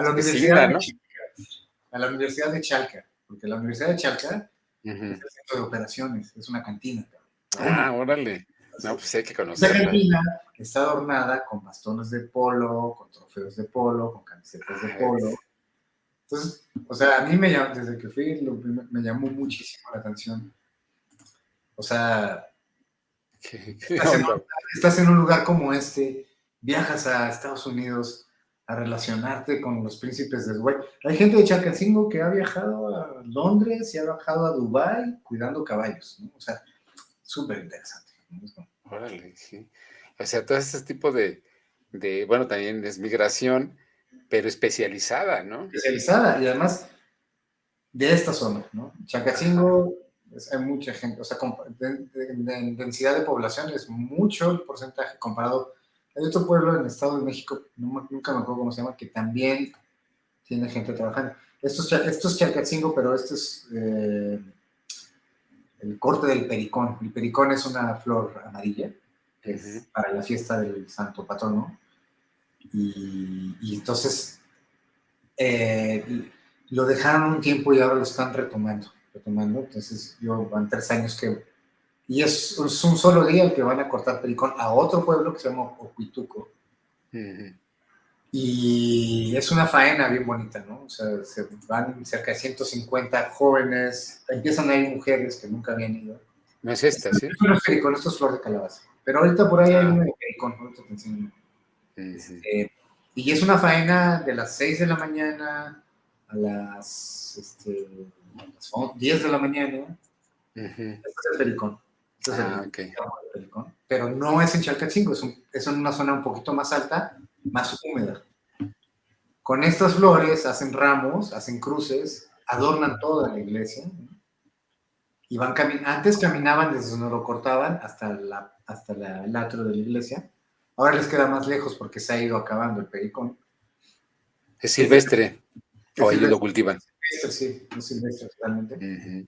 la universidad vecina, de ¿no? Chalca, a la Universidad de Chalca, porque la Universidad de Chalca es Ujú. el centro de operaciones, es una cantina, la Ah, única. órale. No, Entonces, pues hay que esa conocerla. cantina está adornada con bastones de polo, con trofeos de polo, con camisetas de Ah, polo. Entonces, o sea, a mí me llamó, desde que fui, me llamó muchísimo la atención. O sea, ¿qué estás en, onda? estás en un lugar como este, viajas a Estados Unidos a relacionarte con los príncipes de Dubái. Hay gente de Chalcatzingo que ha viajado a Londres y ha viajado a Dubái cuidando caballos, ¿no? O sea, súper interesante, ¿no? Órale, sí. O sea, todo ese tipo bueno, también es migración, pero especializada, ¿no? Especializada y además de esta zona, ¿no? Ajá. Chacatzingo, hay mucha gente, o sea, en densidad de población es mucho el porcentaje comparado. Hay otro pueblo en el Estado de México, nunca me acuerdo cómo se llama, que también tiene gente trabajando. Esto es Chalcatzingo, pero este es el corte del pericón. El pericón es una flor amarilla, que Ujú. es para la fiesta del santo patrono. Y entonces lo dejaron un tiempo y ahora lo están retomando. Entonces van 3 años que... Y es un solo día el que van a cortar pericón a otro pueblo que se llama Ocuituco. Ujú. Y es una faena bien bonita, ¿no? O sea, se van cerca de 150 jóvenes, empiezan a ir mujeres que nunca habían ido. No es Esto, esta, ¿sí? esto no es pericón, esto es flor de calabaza. Pero ahorita por ahí hay Ah, una de pericón, ahorita te enseño. ujú, Este, y es una faena de las 6 de la mañana a las 10 de la mañana. ujú. Este es el pericón. Este es Ah, el ok. campo del pericón. Pero no es en Chalcatzingo, es en una zona un poquito más alta, más húmeda. Con estas flores hacen ramos, hacen cruces, adornan toda la iglesia, ¿no? Y van caminando. Antes caminaban desde donde lo cortaban hasta el atrio de la iglesia. Ahora les queda más lejos porque se ha ido acabando el pericón. Es Es, de, silvestre, o es ellos lo silvestre, cultivan. sí, es silvestre totalmente. Ujú.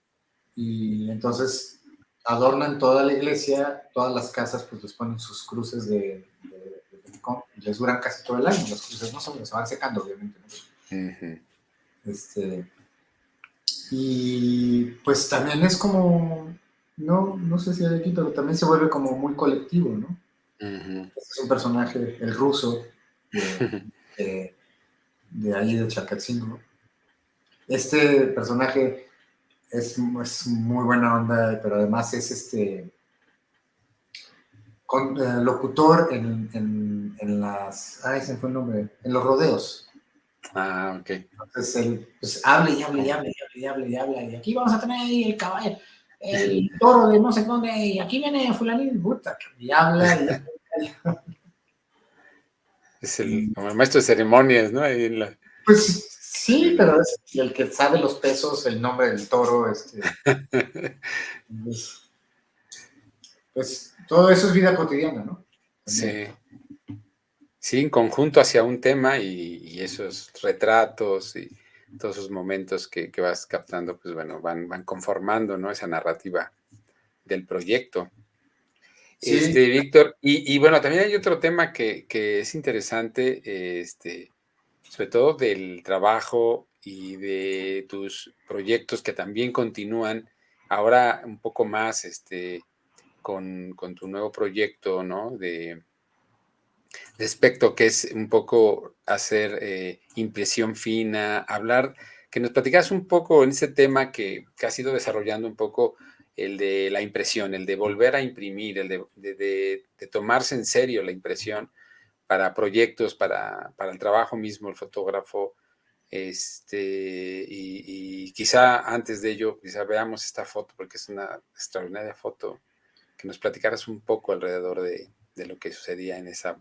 Y entonces adornan toda la iglesia, todas las casas pues les ponen sus cruces de pericón y les duran casi todo el año. Las cruces no se van secando, obviamente, ¿no? Ujú. Este, y pues también es como, no sé si hay aquí, pero también se vuelve como muy colectivo, ¿no? Ujú. Este es un personaje, el ruso, de, de, de ahí de Chacatzingo. Este personaje es muy buena onda, pero además es locutor en las, ay, se me fue el nombre, en los rodeos. Ah, ok. Entonces él pues, habla y habla y Como- habla y habla y habla y habla. Y aquí vamos a tener el caballo, el toro de no sé dónde, y aquí viene fulanito, puta, y habla y habla. Es Y, como el maestro de ceremonias, ¿no? Ahí pues sí, en pero es el que sabe los pesos, el nombre del toro, pues todo eso es vida cotidiana, ¿no? También. Sí, sí, en conjunto hacia un tema y esos retratos y todos esos momentos que vas captando, pues bueno, van conformando, ¿no? Esa narrativa del proyecto. Sí, Víctor, y bueno, también hay otro tema que es interesante, sobre todo del trabajo y de tus proyectos que también continúan ahora un poco más, con tu nuevo proyecto, ¿no? De aspecto que es un poco hacer impresión fina, hablar, que nos platicas un poco en ese tema que has ido desarrollando un poco el de la impresión, el de volver a imprimir, el de tomarse en serio la impresión para proyectos, para el trabajo mismo, el fotógrafo. Y quizá antes de ello, quizá veamos esta foto, porque es una extraordinaria foto, que nos platicaras un poco alrededor de lo que sucedía en esa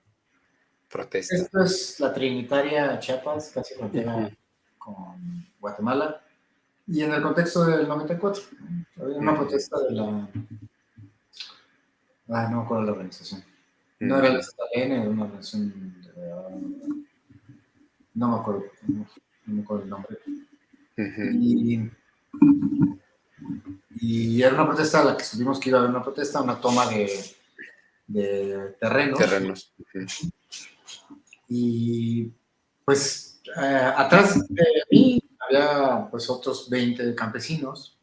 protesta. Esto es la Trinitaria Chiapas, casi frontera Ujú, con Guatemala. Y en el contexto del 94, ¿no? Había una ujú, protesta de la... no me acuerdo la organización. No era el ujú, ZLN, era una organización... no me acuerdo, no me acuerdo el nombre. ujú. Y, y era una protesta a la que supimos que iba a haber una protesta, una toma de terrenos. Terrenos. Ujú, Y pues atrás de mí había pues otros 20 campesinos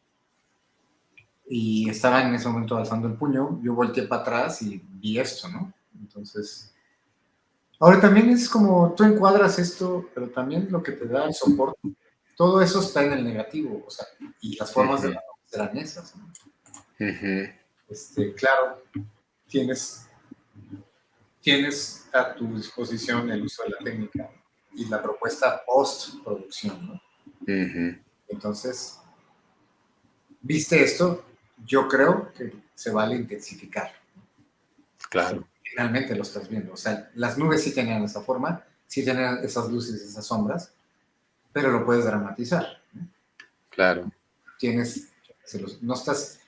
y estaban en ese momento alzando el puño. Yo volteé para atrás y vi esto, ¿no? Entonces, ahora también es como tú encuadras esto, pero también lo que te da el soporte, todo eso está en el negativo, o sea, y las formas de ujú, la serán esas, ¿no? ujú. Claro, tienes, tienes a tu disposición el uso de la técnica y la propuesta post-producción, ¿no? Ujú, Entonces, ¿viste esto? Yo creo que se vale intensificar. claro, Finalmente lo estás viendo. O sea, las nubes sí tenían esa forma, sí tenían esas luces, esas sombras, pero lo puedes dramatizar. claro, Tienes, no estás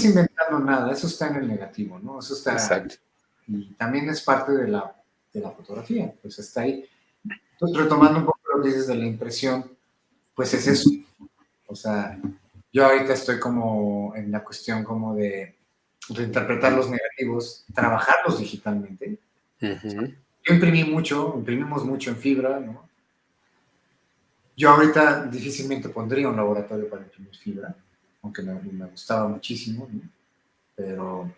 inventando nada, eso está en el negativo, ¿no? Eso está, exacto. y también es parte de la fotografía, pues está ahí. Entonces, retomando un poco lo que dices de la impresión, pues es eso. O sea, yo ahorita estoy como en la cuestión como de reinterpretar los negativos, trabajarlos digitalmente. Ujú, Yo imprimimos mucho en fibra, ¿no? Yo ahorita difícilmente pondría un laboratorio para imprimir fibra, aunque me gustaba muchísimo, ¿no? Pero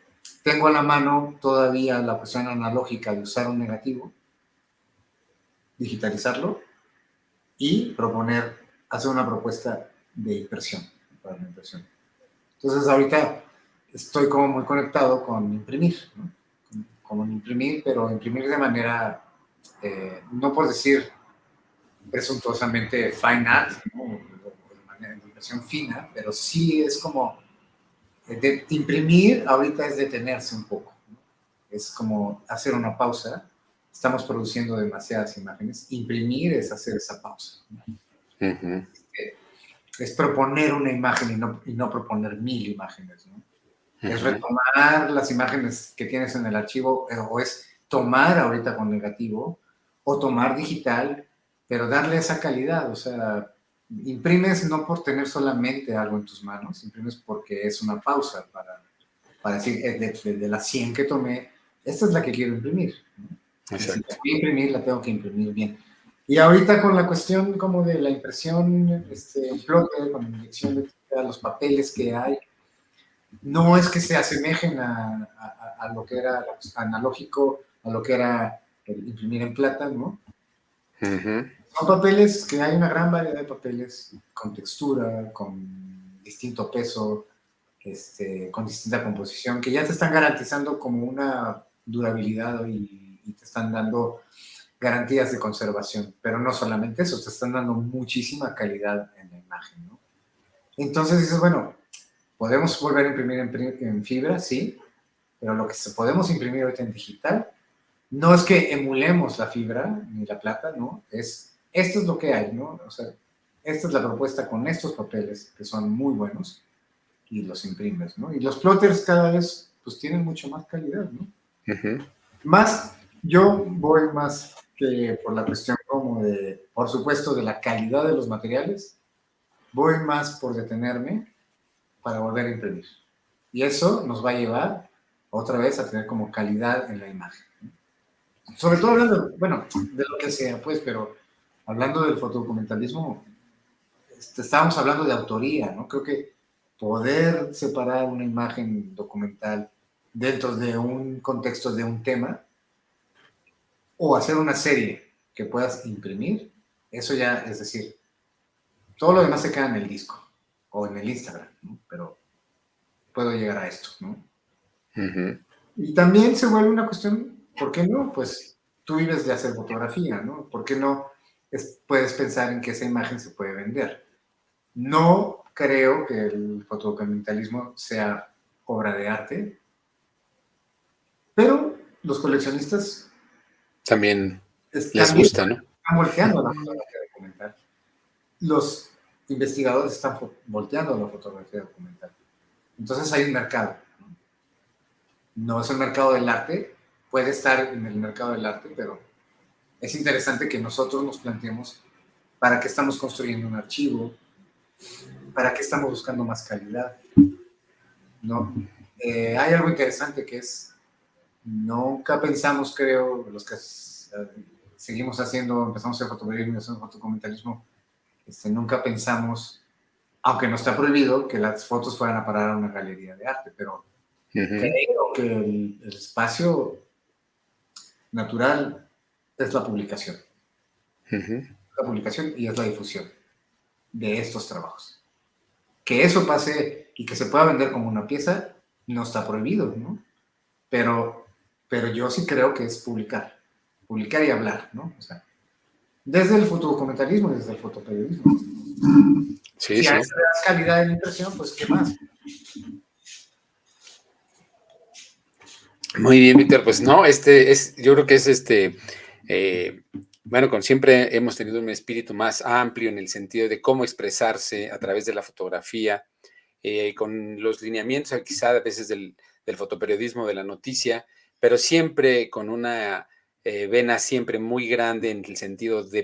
tengo a la mano todavía la cuestión analógica de usar un negativo, digitalizarlo y hacer una propuesta de impresión, para la impresión. Entonces ahorita estoy como muy conectado con imprimir, ¿no? Con imprimir, pero imprimir de manera, no por decir presuntuosamente fine art, ¿no? De manera de impresión fina, pero sí es como, imprimir ahorita es detenerse un poco, ¿no? Es como hacer una pausa, estamos produciendo demasiadas imágenes, imprimir es hacer esa pausa, ¿no? ujú, Es proponer una imagen y no proponer 1000 imágenes, ¿no? Es ujú. retomar las imágenes que tienes en el archivo, o es tomar ahorita con negativo, o tomar digital, pero darle esa calidad, o sea, imprimes no por tener solamente algo en tus manos, imprimes porque es una pausa para decir, de las 100 que tomé, esta es la que quiero imprimir, ¿no? Y si la Exacto. voy a imprimir, la tengo que imprimir bien. Y ahorita con la cuestión como de la impresión, plotter, con inyección de tinta, los papeles que hay, no es que se asemejen a lo que era analógico, a lo que era el imprimir en plata, ¿no? Ujú, Son papeles que hay una gran variedad de papeles con textura, con distinto peso, con distinta composición, que ya te están garantizando como una durabilidad y te están dando garantías de conservación, pero no solamente eso, te están dando muchísima calidad en la imagen, ¿no? Entonces dices, bueno, podemos volver a imprimir en fibra, sí, pero lo que podemos imprimir ahorita en digital no es que emulemos la fibra ni la plata, ¿no? Esto es lo que hay, ¿no? O sea, esta es la propuesta con estos papeles que son muy buenos y los imprimes, ¿no? Y los plotters cada vez pues tienen mucho más calidad, ¿no? ujú. Más, yo voy más que por la cuestión como de, por supuesto, de la calidad de los materiales, voy más por detenerme para volver a imprimir. Y eso nos va a llevar otra vez a tener como calidad en la imagen. Sobre todo hablando, bueno, de lo que sea, pues, pero hablando del fotodocumentalismo, estábamos hablando de autoría, ¿no? Creo que poder separar una imagen documental dentro de un contexto de un tema o hacer una serie que puedas imprimir, eso ya, es decir, todo lo demás se queda en el disco o en el Instagram, ¿no? Pero puedo llegar a esto, ¿no? Ujú. Y también se vuelve una cuestión, ¿por qué no? Pues tú vives de hacer fotografía, ¿no? ¿Por qué no puedes pensar en que esa imagen se puede vender? No creo que el fotodocumentalismo sea obra de arte, pero los coleccionistas También les también gusta, ¿no? están volteando a la fotografía documental. Los investigadores están volteando a la fotografía documental. Entonces hay un mercado. No es el mercado del arte, puede estar en el mercado del arte, pero es interesante que nosotros nos planteemos para qué estamos construyendo un archivo, para qué estamos buscando más calidad. ¿No? Hay algo interesante que es, nunca pensamos, creo, los que seguimos haciendo, empezamos a hacer fotoperiodismo y hacemos fotodocumentalismo, nunca pensamos, aunque no está prohibido, que las fotos fueran a parar a una galería de arte, pero Ujú, creo que el espacio natural es la publicación. ujú. La publicación y es la difusión de estos trabajos. Que eso pase y que se pueda vender como una pieza no está prohibido, ¿no? Pero, pero yo sí creo que es publicar y hablar, ¿no? O sea, desde el fotodocumentalismo y desde el fotoperiodismo. Sí, Si a sí. eso le das calidad de la impresión, pues ¿qué más? Muy bien, Víctor. Pues no, yo creo que es eh, bueno, con siempre hemos tenido un espíritu más amplio en el sentido de cómo expresarse a través de la fotografía, con los lineamientos quizá a veces del fotoperiodismo, de la noticia, pero siempre con una vena siempre muy grande en el sentido de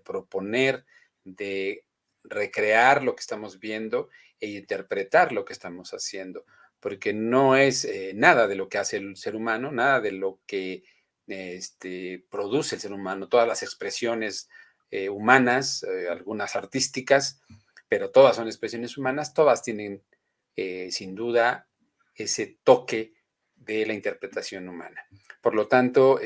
proponer, de recrear lo que estamos viendo e interpretar lo que estamos haciendo, porque no es nada de lo que hace el ser humano, nada de lo que produce el ser humano, todas las expresiones humanas, algunas artísticas, pero todas son expresiones humanas, todas tienen sin duda ese toque de la interpretación humana. Por lo tanto,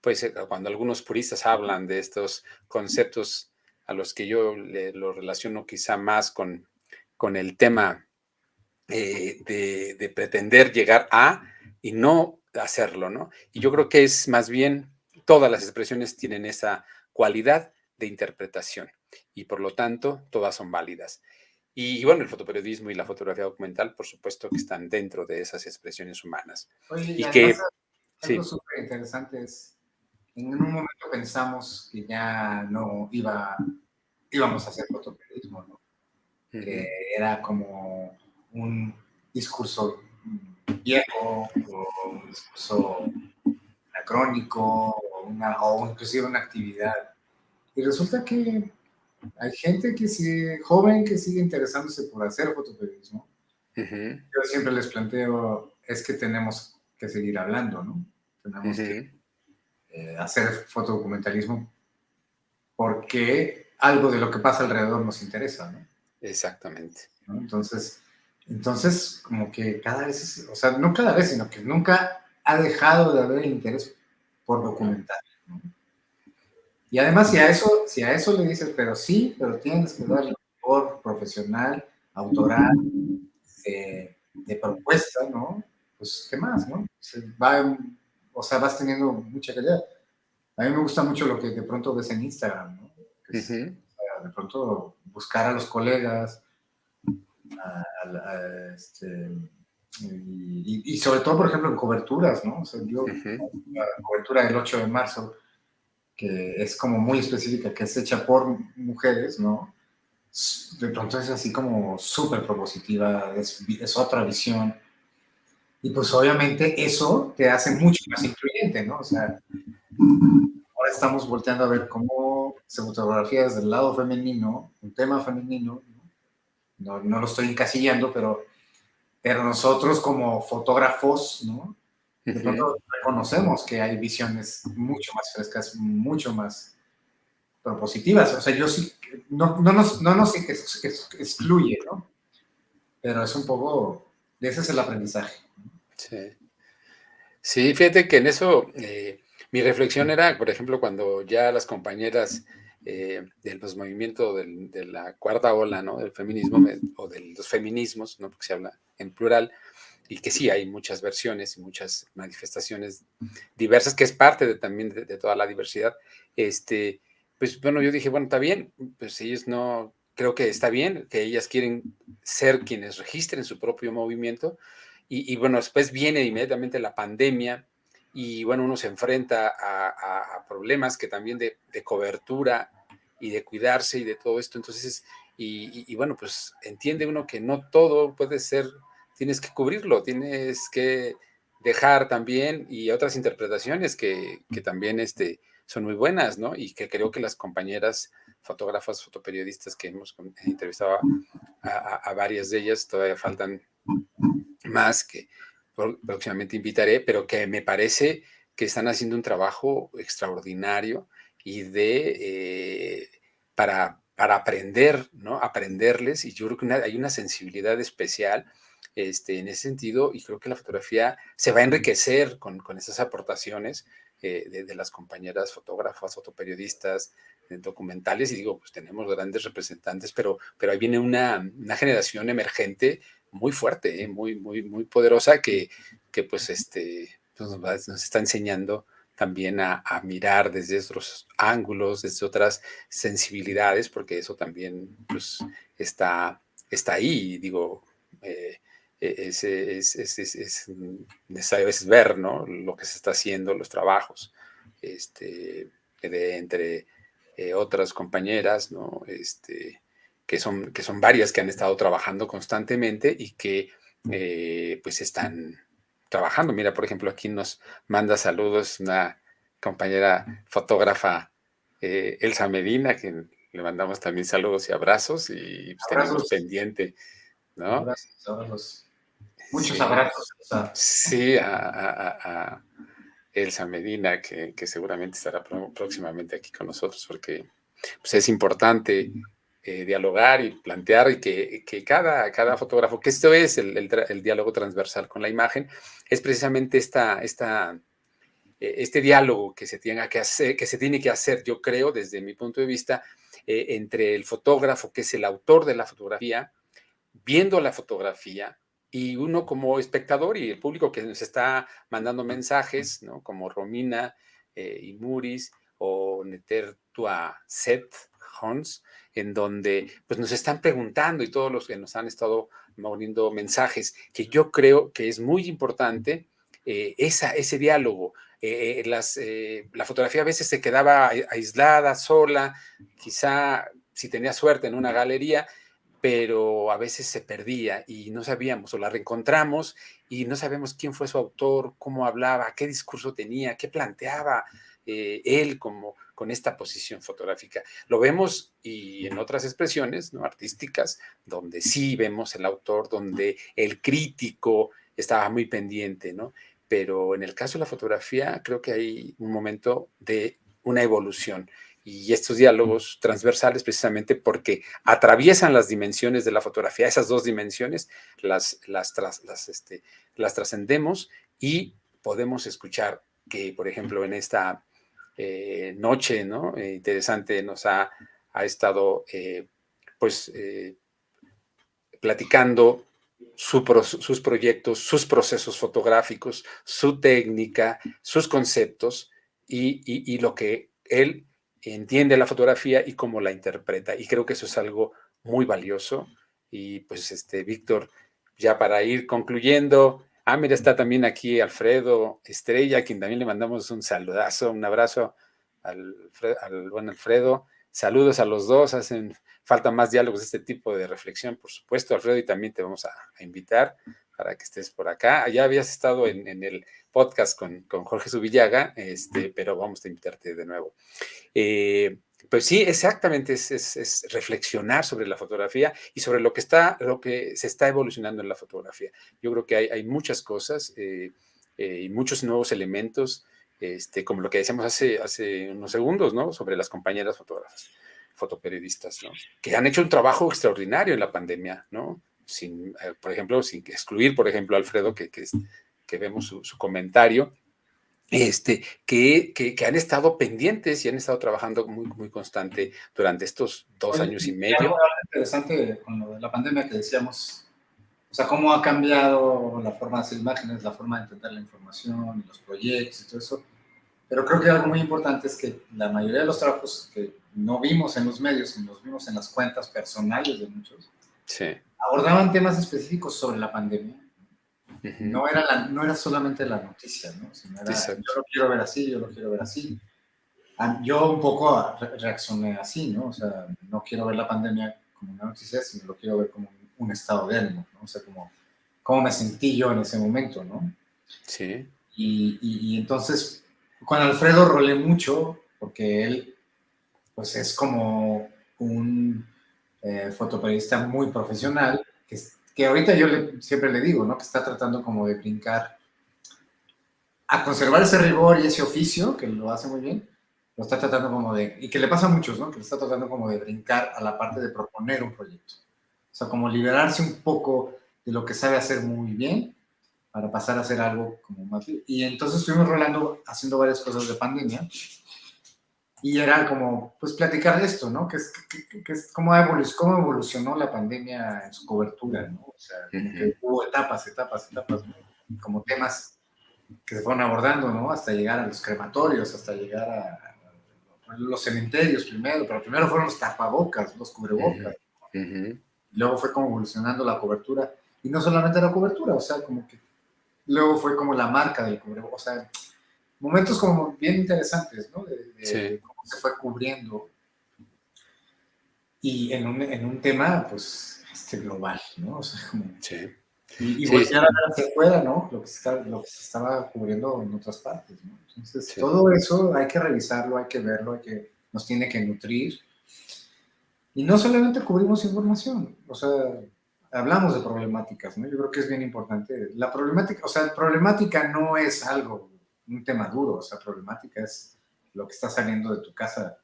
pues cuando algunos puristas hablan de estos conceptos a los que yo lo relaciono quizá más con el tema de pretender llegar a y no hacerlo, ¿no? Y yo creo que es más bien, todas las expresiones tienen esa cualidad de interpretación y por lo tanto todas son válidas. Y bueno, el fotoperiodismo y la fotografía documental, por supuesto que están dentro de esas expresiones humanas. Oye, y Y además que, algo sí. súper interesante es, en un momento pensamos que ya no íbamos a hacer fotoperiodismo, ¿no? Que Ujú, era como un discurso viejo o un discurso anacrónico o inclusive una actividad. Y resulta que hay gente joven que sigue interesándose por hacer fotoperiodismo. ujú, Yo siempre les planteo, es que tenemos que seguir hablando, ¿no? Tenemos que ujú, hacer fotodocumentalismo porque algo de lo que pasa alrededor nos interesa, ¿no? exactamente. ¿No? Entonces, como que cada vez, o sea, no cada vez, sino que nunca ha dejado de haber interés por No. documentar, ¿no? Y además, si a eso le dices, pero sí, pero tienes que darle por profesional, autoral, de propuesta, ¿no? Pues, ¿qué más, no? O sea, vas teniendo mucha calidad. A mí me gusta mucho lo que de pronto ves en Instagram, ¿no? Ujú, De pronto buscar a los colegas, y sobre todo, por ejemplo, en coberturas, ¿no? O sea, yo, ujú, la cobertura del 8 de marzo, que es como muy específica, que es hecha por mujeres, ¿no? De pronto es así como súper propositiva, es otra visión. Y pues obviamente eso te hace mucho más incluyente, ¿no? O sea, ahora estamos volteando a ver cómo se fotografía desde el lado femenino, un tema femenino, ¿no? No lo estoy encasillando, pero nosotros como fotógrafos, ¿no? De ujú. pronto reconocemos que hay visiones mucho más frescas, mucho más propositivas. O sea, yo sí, no nos excluye, ¿no? Pero es un poco, ese es el aprendizaje. Sí. Sí, fíjate que en eso mi reflexión era, por ejemplo, cuando ya las compañeras del pues, movimiento de la cuarta ola, ¿no? Del feminismo o de los feminismos, ¿no? Porque se habla en plural, y que sí hay muchas versiones y muchas manifestaciones diversas, que es parte también de toda la diversidad. Pues bueno, yo dije, bueno, está bien, pues ellos no, creo que está bien, que ellas quieren ser quienes registren su propio movimiento, y bueno, después viene inmediatamente la pandemia, y bueno, uno se enfrenta a problemas que también de cobertura y de cuidarse y de todo esto, entonces, y bueno, pues entiende uno que no todo puede ser, tienes que cubrirlo, tienes que dejar también y otras interpretaciones que también son muy buenas, ¿no? Y que creo que las compañeras fotógrafas, fotoperiodistas que hemos entrevistado a varias de ellas, todavía faltan más que próximamente invitaré, pero que me parece que están haciendo un trabajo extraordinario y para aprender, ¿no? Aprenderles, y yo creo que hay una sensibilidad especial en ese sentido, y creo que la fotografía se va a enriquecer con esas aportaciones de las compañeras fotógrafas, fotoperiodistas, documentales, y digo, pues tenemos grandes representantes, pero ahí viene una generación emergente muy fuerte, muy poderosa que pues, nos está enseñando también a mirar desde otros ángulos, desde otras sensibilidades, porque eso también pues, está ahí, digo, es necesario es ver, ¿no? Lo que se está haciendo, los trabajos, entre otras compañeras, ¿no? Que son varias que han estado trabajando constantemente y que pues están trabajando. Mira, por ejemplo, aquí nos manda saludos una compañera fotógrafa, Elsa Medina, que le mandamos también saludos y abrazos, y pues tenemos Abrazos, pendiente, ¿no? abrazos, abrazos. Muchos Sí, abrazos. sí, a Elsa Medina, que seguramente estará próximamente aquí con nosotros, porque pues, es importante dialogar y plantear y que cada fotógrafo, que esto es el diálogo transversal con la imagen, es precisamente este diálogo que se tiene que hacer, yo creo, desde mi punto de vista, entre el fotógrafo, que es el autor de la fotografía, viendo la fotografía, y uno como espectador y el público que nos está mandando mensajes, ¿no? Como Romina y Muris o Netertua Set Hons, en donde pues nos están preguntando, y todos los que nos han estado poniendo mensajes, que yo creo que es muy importante ese diálogo. La fotografía a veces se quedaba aislada, sola, quizá si tenía suerte en una galería, pero a veces se perdía y no sabíamos, o la reencontramos y no sabemos quién fue su autor, cómo hablaba, qué discurso tenía, qué planteaba él con esta posición fotográfica. Lo vemos y en otras expresiones, ¿no? Artísticas, donde sí vemos el autor, donde el crítico estaba muy pendiente, ¿no? Pero en el caso de la fotografía, creo que hay un momento de una evolución, y estos diálogos transversales precisamente porque atraviesan las dimensiones de la fotografía, esas dos dimensiones las trascendemos, y podemos escuchar que, por ejemplo, en esta noche, ¿no? Interesante, nos ha estado pues platicando sus proyectos, sus procesos fotográficos, su técnica, sus conceptos, y lo que él entiende la fotografía y cómo la interpreta. Y creo que eso es algo muy valioso. Y pues, Víctor, ya para ir concluyendo, mira, está también aquí Alfredo Estrella, a quien también le mandamos un saludazo, un abrazo al buen Alfredo. Saludos a los dos, hacen falta más diálogos de este tipo de reflexión, por supuesto, Alfredo, y también te vamos a invitar para que estés por acá. Ya habías estado en el podcast con Jorge Subillaga, pero vamos a invitarte de nuevo. Pues sí, exactamente, es reflexionar sobre la fotografía y sobre lo que se está evolucionando en la fotografía. Yo creo que hay muchas cosas y muchos nuevos elementos, como lo que decíamos hace unos segundos, ¿no? Sobre las compañeras fotógrafas, fotoperiodistas, ¿no? Que han hecho un trabajo extraordinario en la pandemia, ¿no? Por ejemplo, sin excluir, por ejemplo, a Alfredo, que vemos su comentario, que han estado pendientes y han estado trabajando muy, muy constante durante estos 2 Oye, años y y algo medio. interesante con lo de la pandemia que decíamos, o sea, cómo ha cambiado la forma de hacer imágenes, la forma de entender la información, los proyectos y todo eso. Pero creo que algo muy importante es que la mayoría de los trabajos que no vimos en los medios, y los vimos en las cuentas personales de muchos, Sí. abordaban temas específicos sobre la pandemia. Ujú. No era solamente la noticia, ¿no? Sino era, yo Exacto. lo quiero ver así, yo lo quiero ver así. Yo un poco reaccioné así, ¿no? O sea, no quiero ver la pandemia como una noticia, sino lo quiero ver como un estado de ánimo, ¿no? O sea, como cómo me sentí yo en ese momento, ¿no? Sí. Y entonces, con Alfredo rolé mucho, porque él, pues es como un fotoperiodista muy profesional, que ahorita yo siempre le digo, ¿no? Que está tratando como de brincar a conservar ese rigor y ese oficio, que lo hace muy bien, lo está tratando como de, y que le pasa a muchos, ¿no? Que lo está tratando como de brincar a la parte de proponer un proyecto. O sea, como liberarse un poco de lo que sabe hacer muy bien para pasar a hacer algo como más libre. Y entonces estuvimos rolando, haciendo varias cosas de pandemia, y era como, pues, platicar de esto, ¿no? Que es cómo evolucionó la pandemia en su cobertura, ¿no? O sea, como Ujú. que hubo etapas, ¿no? Como temas que se fueron abordando, ¿no? Hasta llegar a los crematorios, hasta llegar a los cementerios primero, pero primero fueron los tapabocas, los Ujú. cubrebocas. Ujú. Luego fue como evolucionando la cobertura. Y no solamente la cobertura, o sea, como que luego fue como la marca del cubrebocas. O sea, momentos como bien interesantes, ¿no? De Sí. cómo se fue cubriendo. Y en un tema, pues, global, ¿no? O sea, como Sí. y Sí, voltear a sí, ver hacia afuera, ¿no? Lo que se estaba cubriendo en otras partes, ¿no? Entonces, sí. todo eso hay que revisarlo, hay que verlo, nos tiene que nutrir. Y no solamente cubrimos información, o sea, hablamos de problemáticas, ¿no? Yo creo que es bien importante. La problemática, o sea, problemática no es algo, un tema duro, o sea, problemática es lo que está saliendo de tu casa,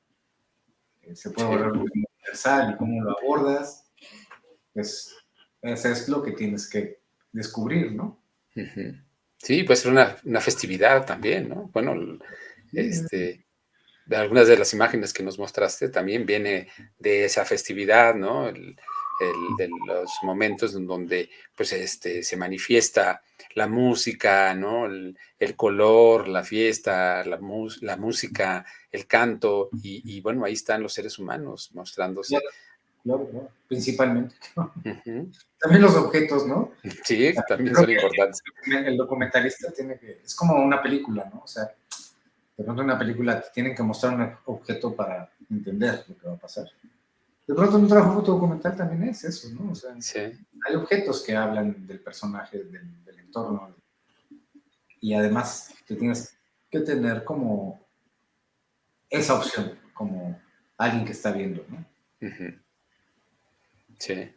se puede Sí. volver muy universal y cómo lo abordas, pues, eso es lo que tienes que descubrir, ¿no? Ujú. Sí, puede ser una festividad también, ¿no? Bueno, Sí, este, de algunas de las imágenes que nos mostraste también viene de esa festividad, ¿no? De los momentos en donde, pues, se manifiesta la música, ¿no? El color, la fiesta, la música, el canto, y bueno, ahí están los seres humanos mostrándose. claro, claro, claro, principalmente. Ujú. También los objetos, ¿no? Sí, Yo también creo son que importantes. el documentalista tiene que, es como una película, ¿no? O sea, de pronto en una película te tienen que mostrar un objeto para entender lo que va a pasar. De pronto un trabajo fotodocumental también es eso, ¿no? O sea, Sí. hay objetos que hablan del personaje, del entorno, y además te tienes que tener como esa opción, como alguien que está viendo, ¿no? Ujú. Sí.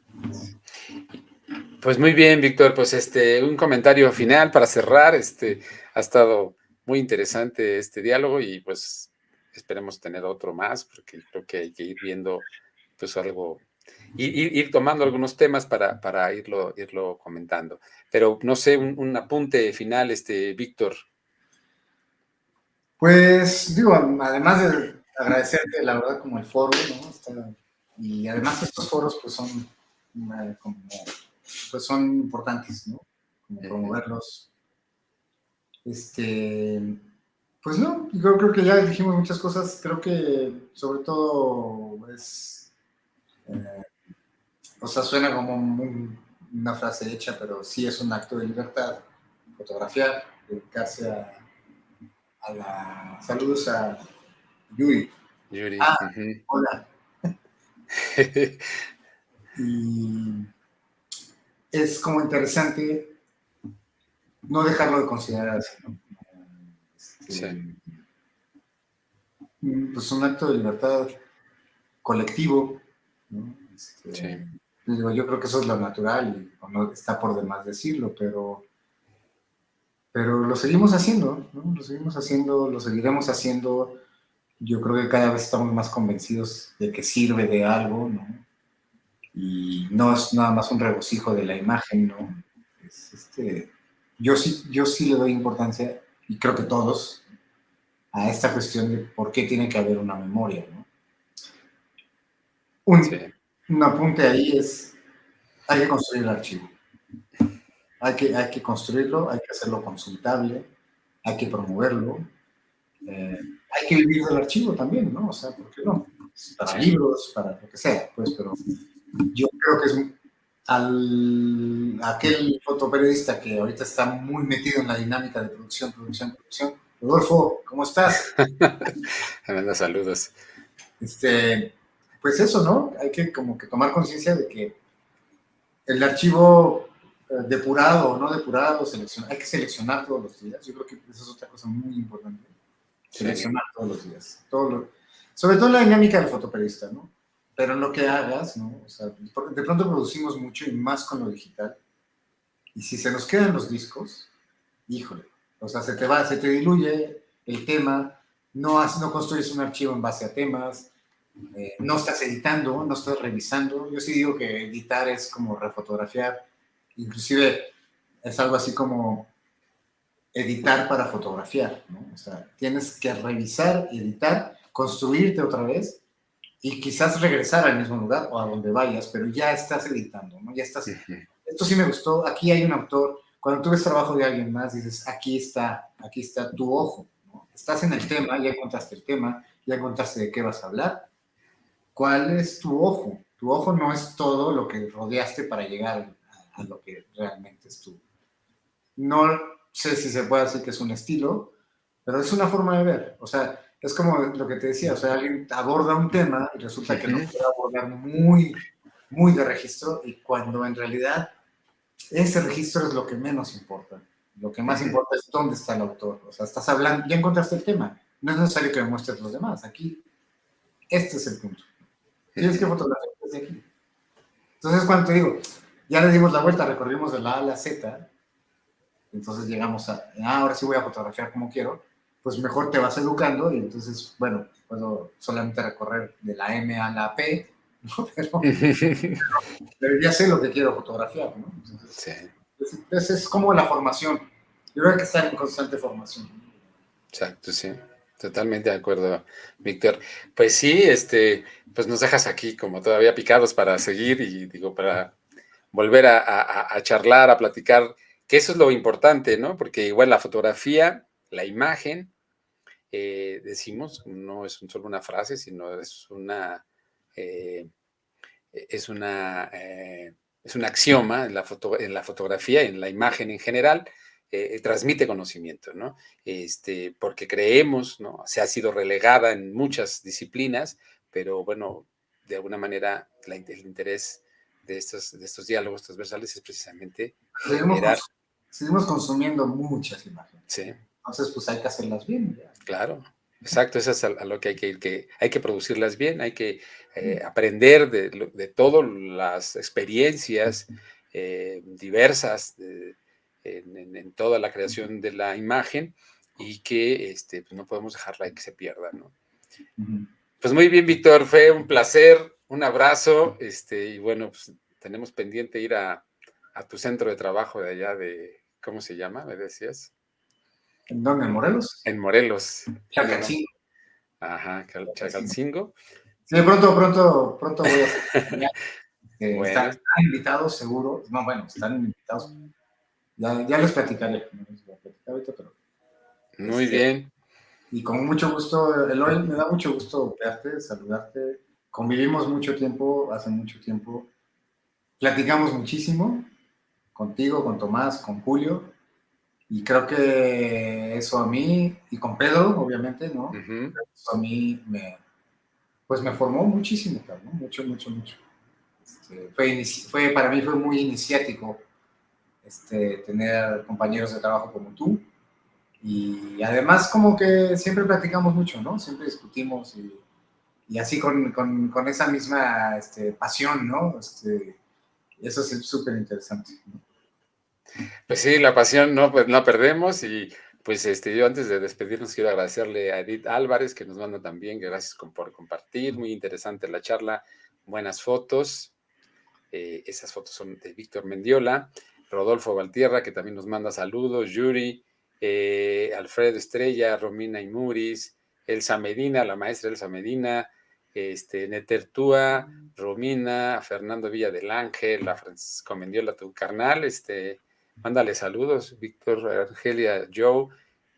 Pues muy bien, Víctor, pues un comentario final para cerrar. Ha estado muy interesante este diálogo y pues esperemos tener otro más, porque creo que hay que ir viendo pues algo, ir tomando algunos temas para irlo comentando. Pero no sé, un apunte final, Víctor. Pues digo, además de agradecerte, la verdad, como el foro, ¿no? Y además estos foros pues son, como, pues son importantes, ¿no? Como Ujú. promoverlos. Este, pues no, yo creo que ya dijimos muchas cosas, creo que sobre todo es, eh, o sea, suena como una frase hecha, pero sí es un acto de libertad, fotografiar, dedicarse a la... Saludos a Yuri. Yuri. Ah, Ujú. hola. Y es como interesante no dejarlo de considerar así, ¿no? Sí, Este, pues un acto de libertad colectivo, ¿no? sí. Digo, yo creo que eso es lo natural y no está por demás decirlo, pero lo seguimos haciendo, ¿no? Lo seguimos haciendo, lo seguiremos haciendo. Yo creo que cada vez estamos más convencidos de que sirve de algo, ¿no? Y no es nada más un regocijo de la imagen, ¿no? Es yo sí le doy importancia y creo que todos, a esta cuestión de por qué tiene que haber una memoria, ¿no? Sí. Un apunte ahí es, hay que construir el archivo. Hay que construirlo, hay que hacerlo consultable, hay que promoverlo, hay que vivir del archivo también, ¿no? O sea, ¿por qué no? Para Sí. libros, para lo que sea, pues, pero yo creo que es aquel fotoperiodista que ahorita está muy metido en la dinámica de producción. Rodolfo, ¿cómo estás? Me manda saludos. Este, pues eso, ¿no? Hay que como que tomar conciencia de que el archivo depurado o no depurado, hay que seleccionar todos los días. Yo creo que esa es otra cosa muy importante. Sí. Seleccionar todos los días. Sobre todo la dinámica del fotoperiodista, ¿no? Pero en lo que hagas, ¿no? O sea, de pronto producimos mucho y más con lo digital. Y si se nos quedan los discos, híjole, o sea, se te diluye el tema, no construyes un archivo en base a temas, no estás editando, no estás revisando. Yo sí digo que editar es como refotografiar, inclusive es algo así como editar para fotografiar, ¿no? O sea, tienes que revisar, editar, construirte otra vez y quizás regresar al mismo lugar o a donde vayas, pero ya estás editando, ¿no? Ya estás. Ujú. Esto sí me gustó, aquí hay un autor, cuando tú ves trabajo de alguien más, dices, aquí está tu ojo, ¿no? Estás en el tema, ya encontraste el tema, ya encontraste de qué vas a hablar. ¿Cuál es tu ojo? Tu ojo no es todo lo que rodeaste para llegar a lo que realmente es tú. No sé si se puede decir que es un estilo, pero es una forma de ver. O sea, es como lo que te decía, o sea, alguien aborda un tema y resulta que lo Ujú. puede abordar muy, muy de registro y cuando en realidad ese registro es lo que menos importa. Lo que más Ujú. importa es dónde está el autor. O sea, estás hablando, ya encontraste el tema. No es necesario que me muestres los demás. Aquí, este es el punto. Tienes que Ujú. fotografiar desde aquí. Entonces, cuando te digo, ya le dimos la vuelta, recorrimos de la A a la Z, entonces llegamos ahora sí voy a fotografiar como quiero, pues mejor te vas educando y entonces, bueno, puedo solamente recorrer de la M a la P, ¿no? Pero ya sé lo que quiero fotografiar, ¿no? Entonces, Sí, es como la formación. Yo creo que está en constante formación. exacto, sí. Totalmente de acuerdo, Víctor. Pues sí, pues nos dejas aquí como todavía picados para seguir y digo, para volver a charlar, a platicar, que eso es lo importante, ¿no? Porque igual la fotografía, la imagen, decimos, no es solo una frase, sino eh, es una, es un axioma en la fotografía, en la imagen en general, transmite conocimiento, ¿no? Porque creemos, ¿no? Se ha sido relegada en muchas disciplinas, pero bueno, de alguna manera el interés de estos diálogos transversales es precisamente Seguimos, generar, seguimos consumiendo muchas imágenes. sí, Entonces, pues hay que hacerlas bien. Ya. claro, exacto, eso es a lo que hay que ir, que hay que producirlas bien, hay que aprender de todas las experiencias diversas en toda la creación de la imagen y que pues no podemos dejarla que se pierda, ¿no? Uh-huh. Pues muy bien, Víctor, fue un placer, un abrazo, y bueno, pues tenemos pendiente ir a tu centro de trabajo de allá de, ¿cómo se llama? ¿Me decías? ¿En dónde? ¿En Morelos? En Morelos. Tiene nombre. Chacachín. Ajá, Chagalcingo. Sí, pronto voy a hacer. Bueno, Están invitados, seguro. No, bueno, están invitados. Ya les platicaré. No les voy a platicar ahorita, pero, muy este, bien. y con mucho gusto, Eloy, me da mucho gusto verte, saludarte. Convivimos mucho tiempo, hace mucho tiempo. Platicamos muchísimo contigo, con Tomás, con Julio. Y creo que eso a mí, y con Pedro, obviamente, ¿no? Ujú. Eso a mí pues me formó muchísimo, ¿no? Mucho, mucho, mucho. Para mí fue muy iniciático tener compañeros de trabajo como tú. Y además como que siempre platicamos mucho, ¿no? Siempre discutimos y así con esa misma pasión, ¿no? Eso es súper interesante, ¿no? Pues sí, la pasión no, pues no perdemos y pues yo antes de despedirnos quiero agradecerle a Edith Álvarez que nos manda también, que gracias por compartir, muy interesante la charla, buenas fotos, esas fotos son de Víctor Mendiola, Rodolfo Valtierra que también nos manda saludos, Yuri, Alfredo Estrella, Romina Imuris, Elsa Medina, la maestra Elsa Medina, Netertúa, Romina, Fernando Villa del Ángel, a Francisco Mendiola, tu carnal, mándale saludos, Víctor, Argelia, Joe,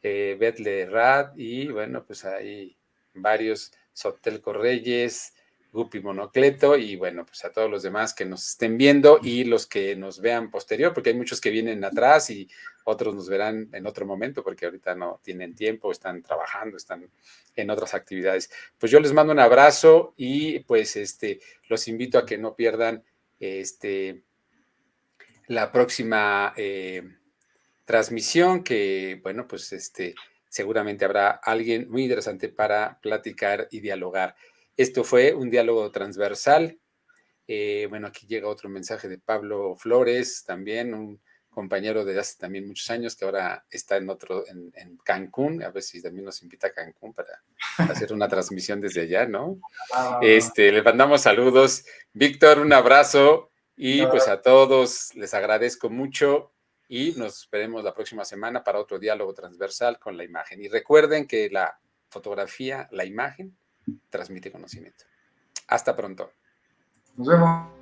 Betle Rad, y bueno, pues hay varios, Sotelco Reyes, Gupi Monocleto, y bueno, pues a todos los demás que nos estén viendo y los que nos vean posterior, porque hay muchos que vienen atrás y otros nos verán en otro momento, porque ahorita no tienen tiempo, están trabajando, están en otras actividades. Pues yo les mando un abrazo y pues los invito a que no pierdan la próxima transmisión, que bueno, pues seguramente habrá alguien muy interesante para platicar y dialogar. Esto fue un diálogo transversal. Bueno, aquí llega otro mensaje de Pablo Flores, también un compañero de hace también muchos años que ahora está en Cancún, a ver si también nos invita a Cancún para hacer una transmisión desde allá, ¿no? Le mandamos saludos. Víctor, un abrazo y pues a todos les agradezco mucho y nos veremos la próxima semana para otro diálogo transversal con la imagen. Y recuerden que la fotografía, la imagen, transmite conocimiento. Hasta pronto. Nos vemos.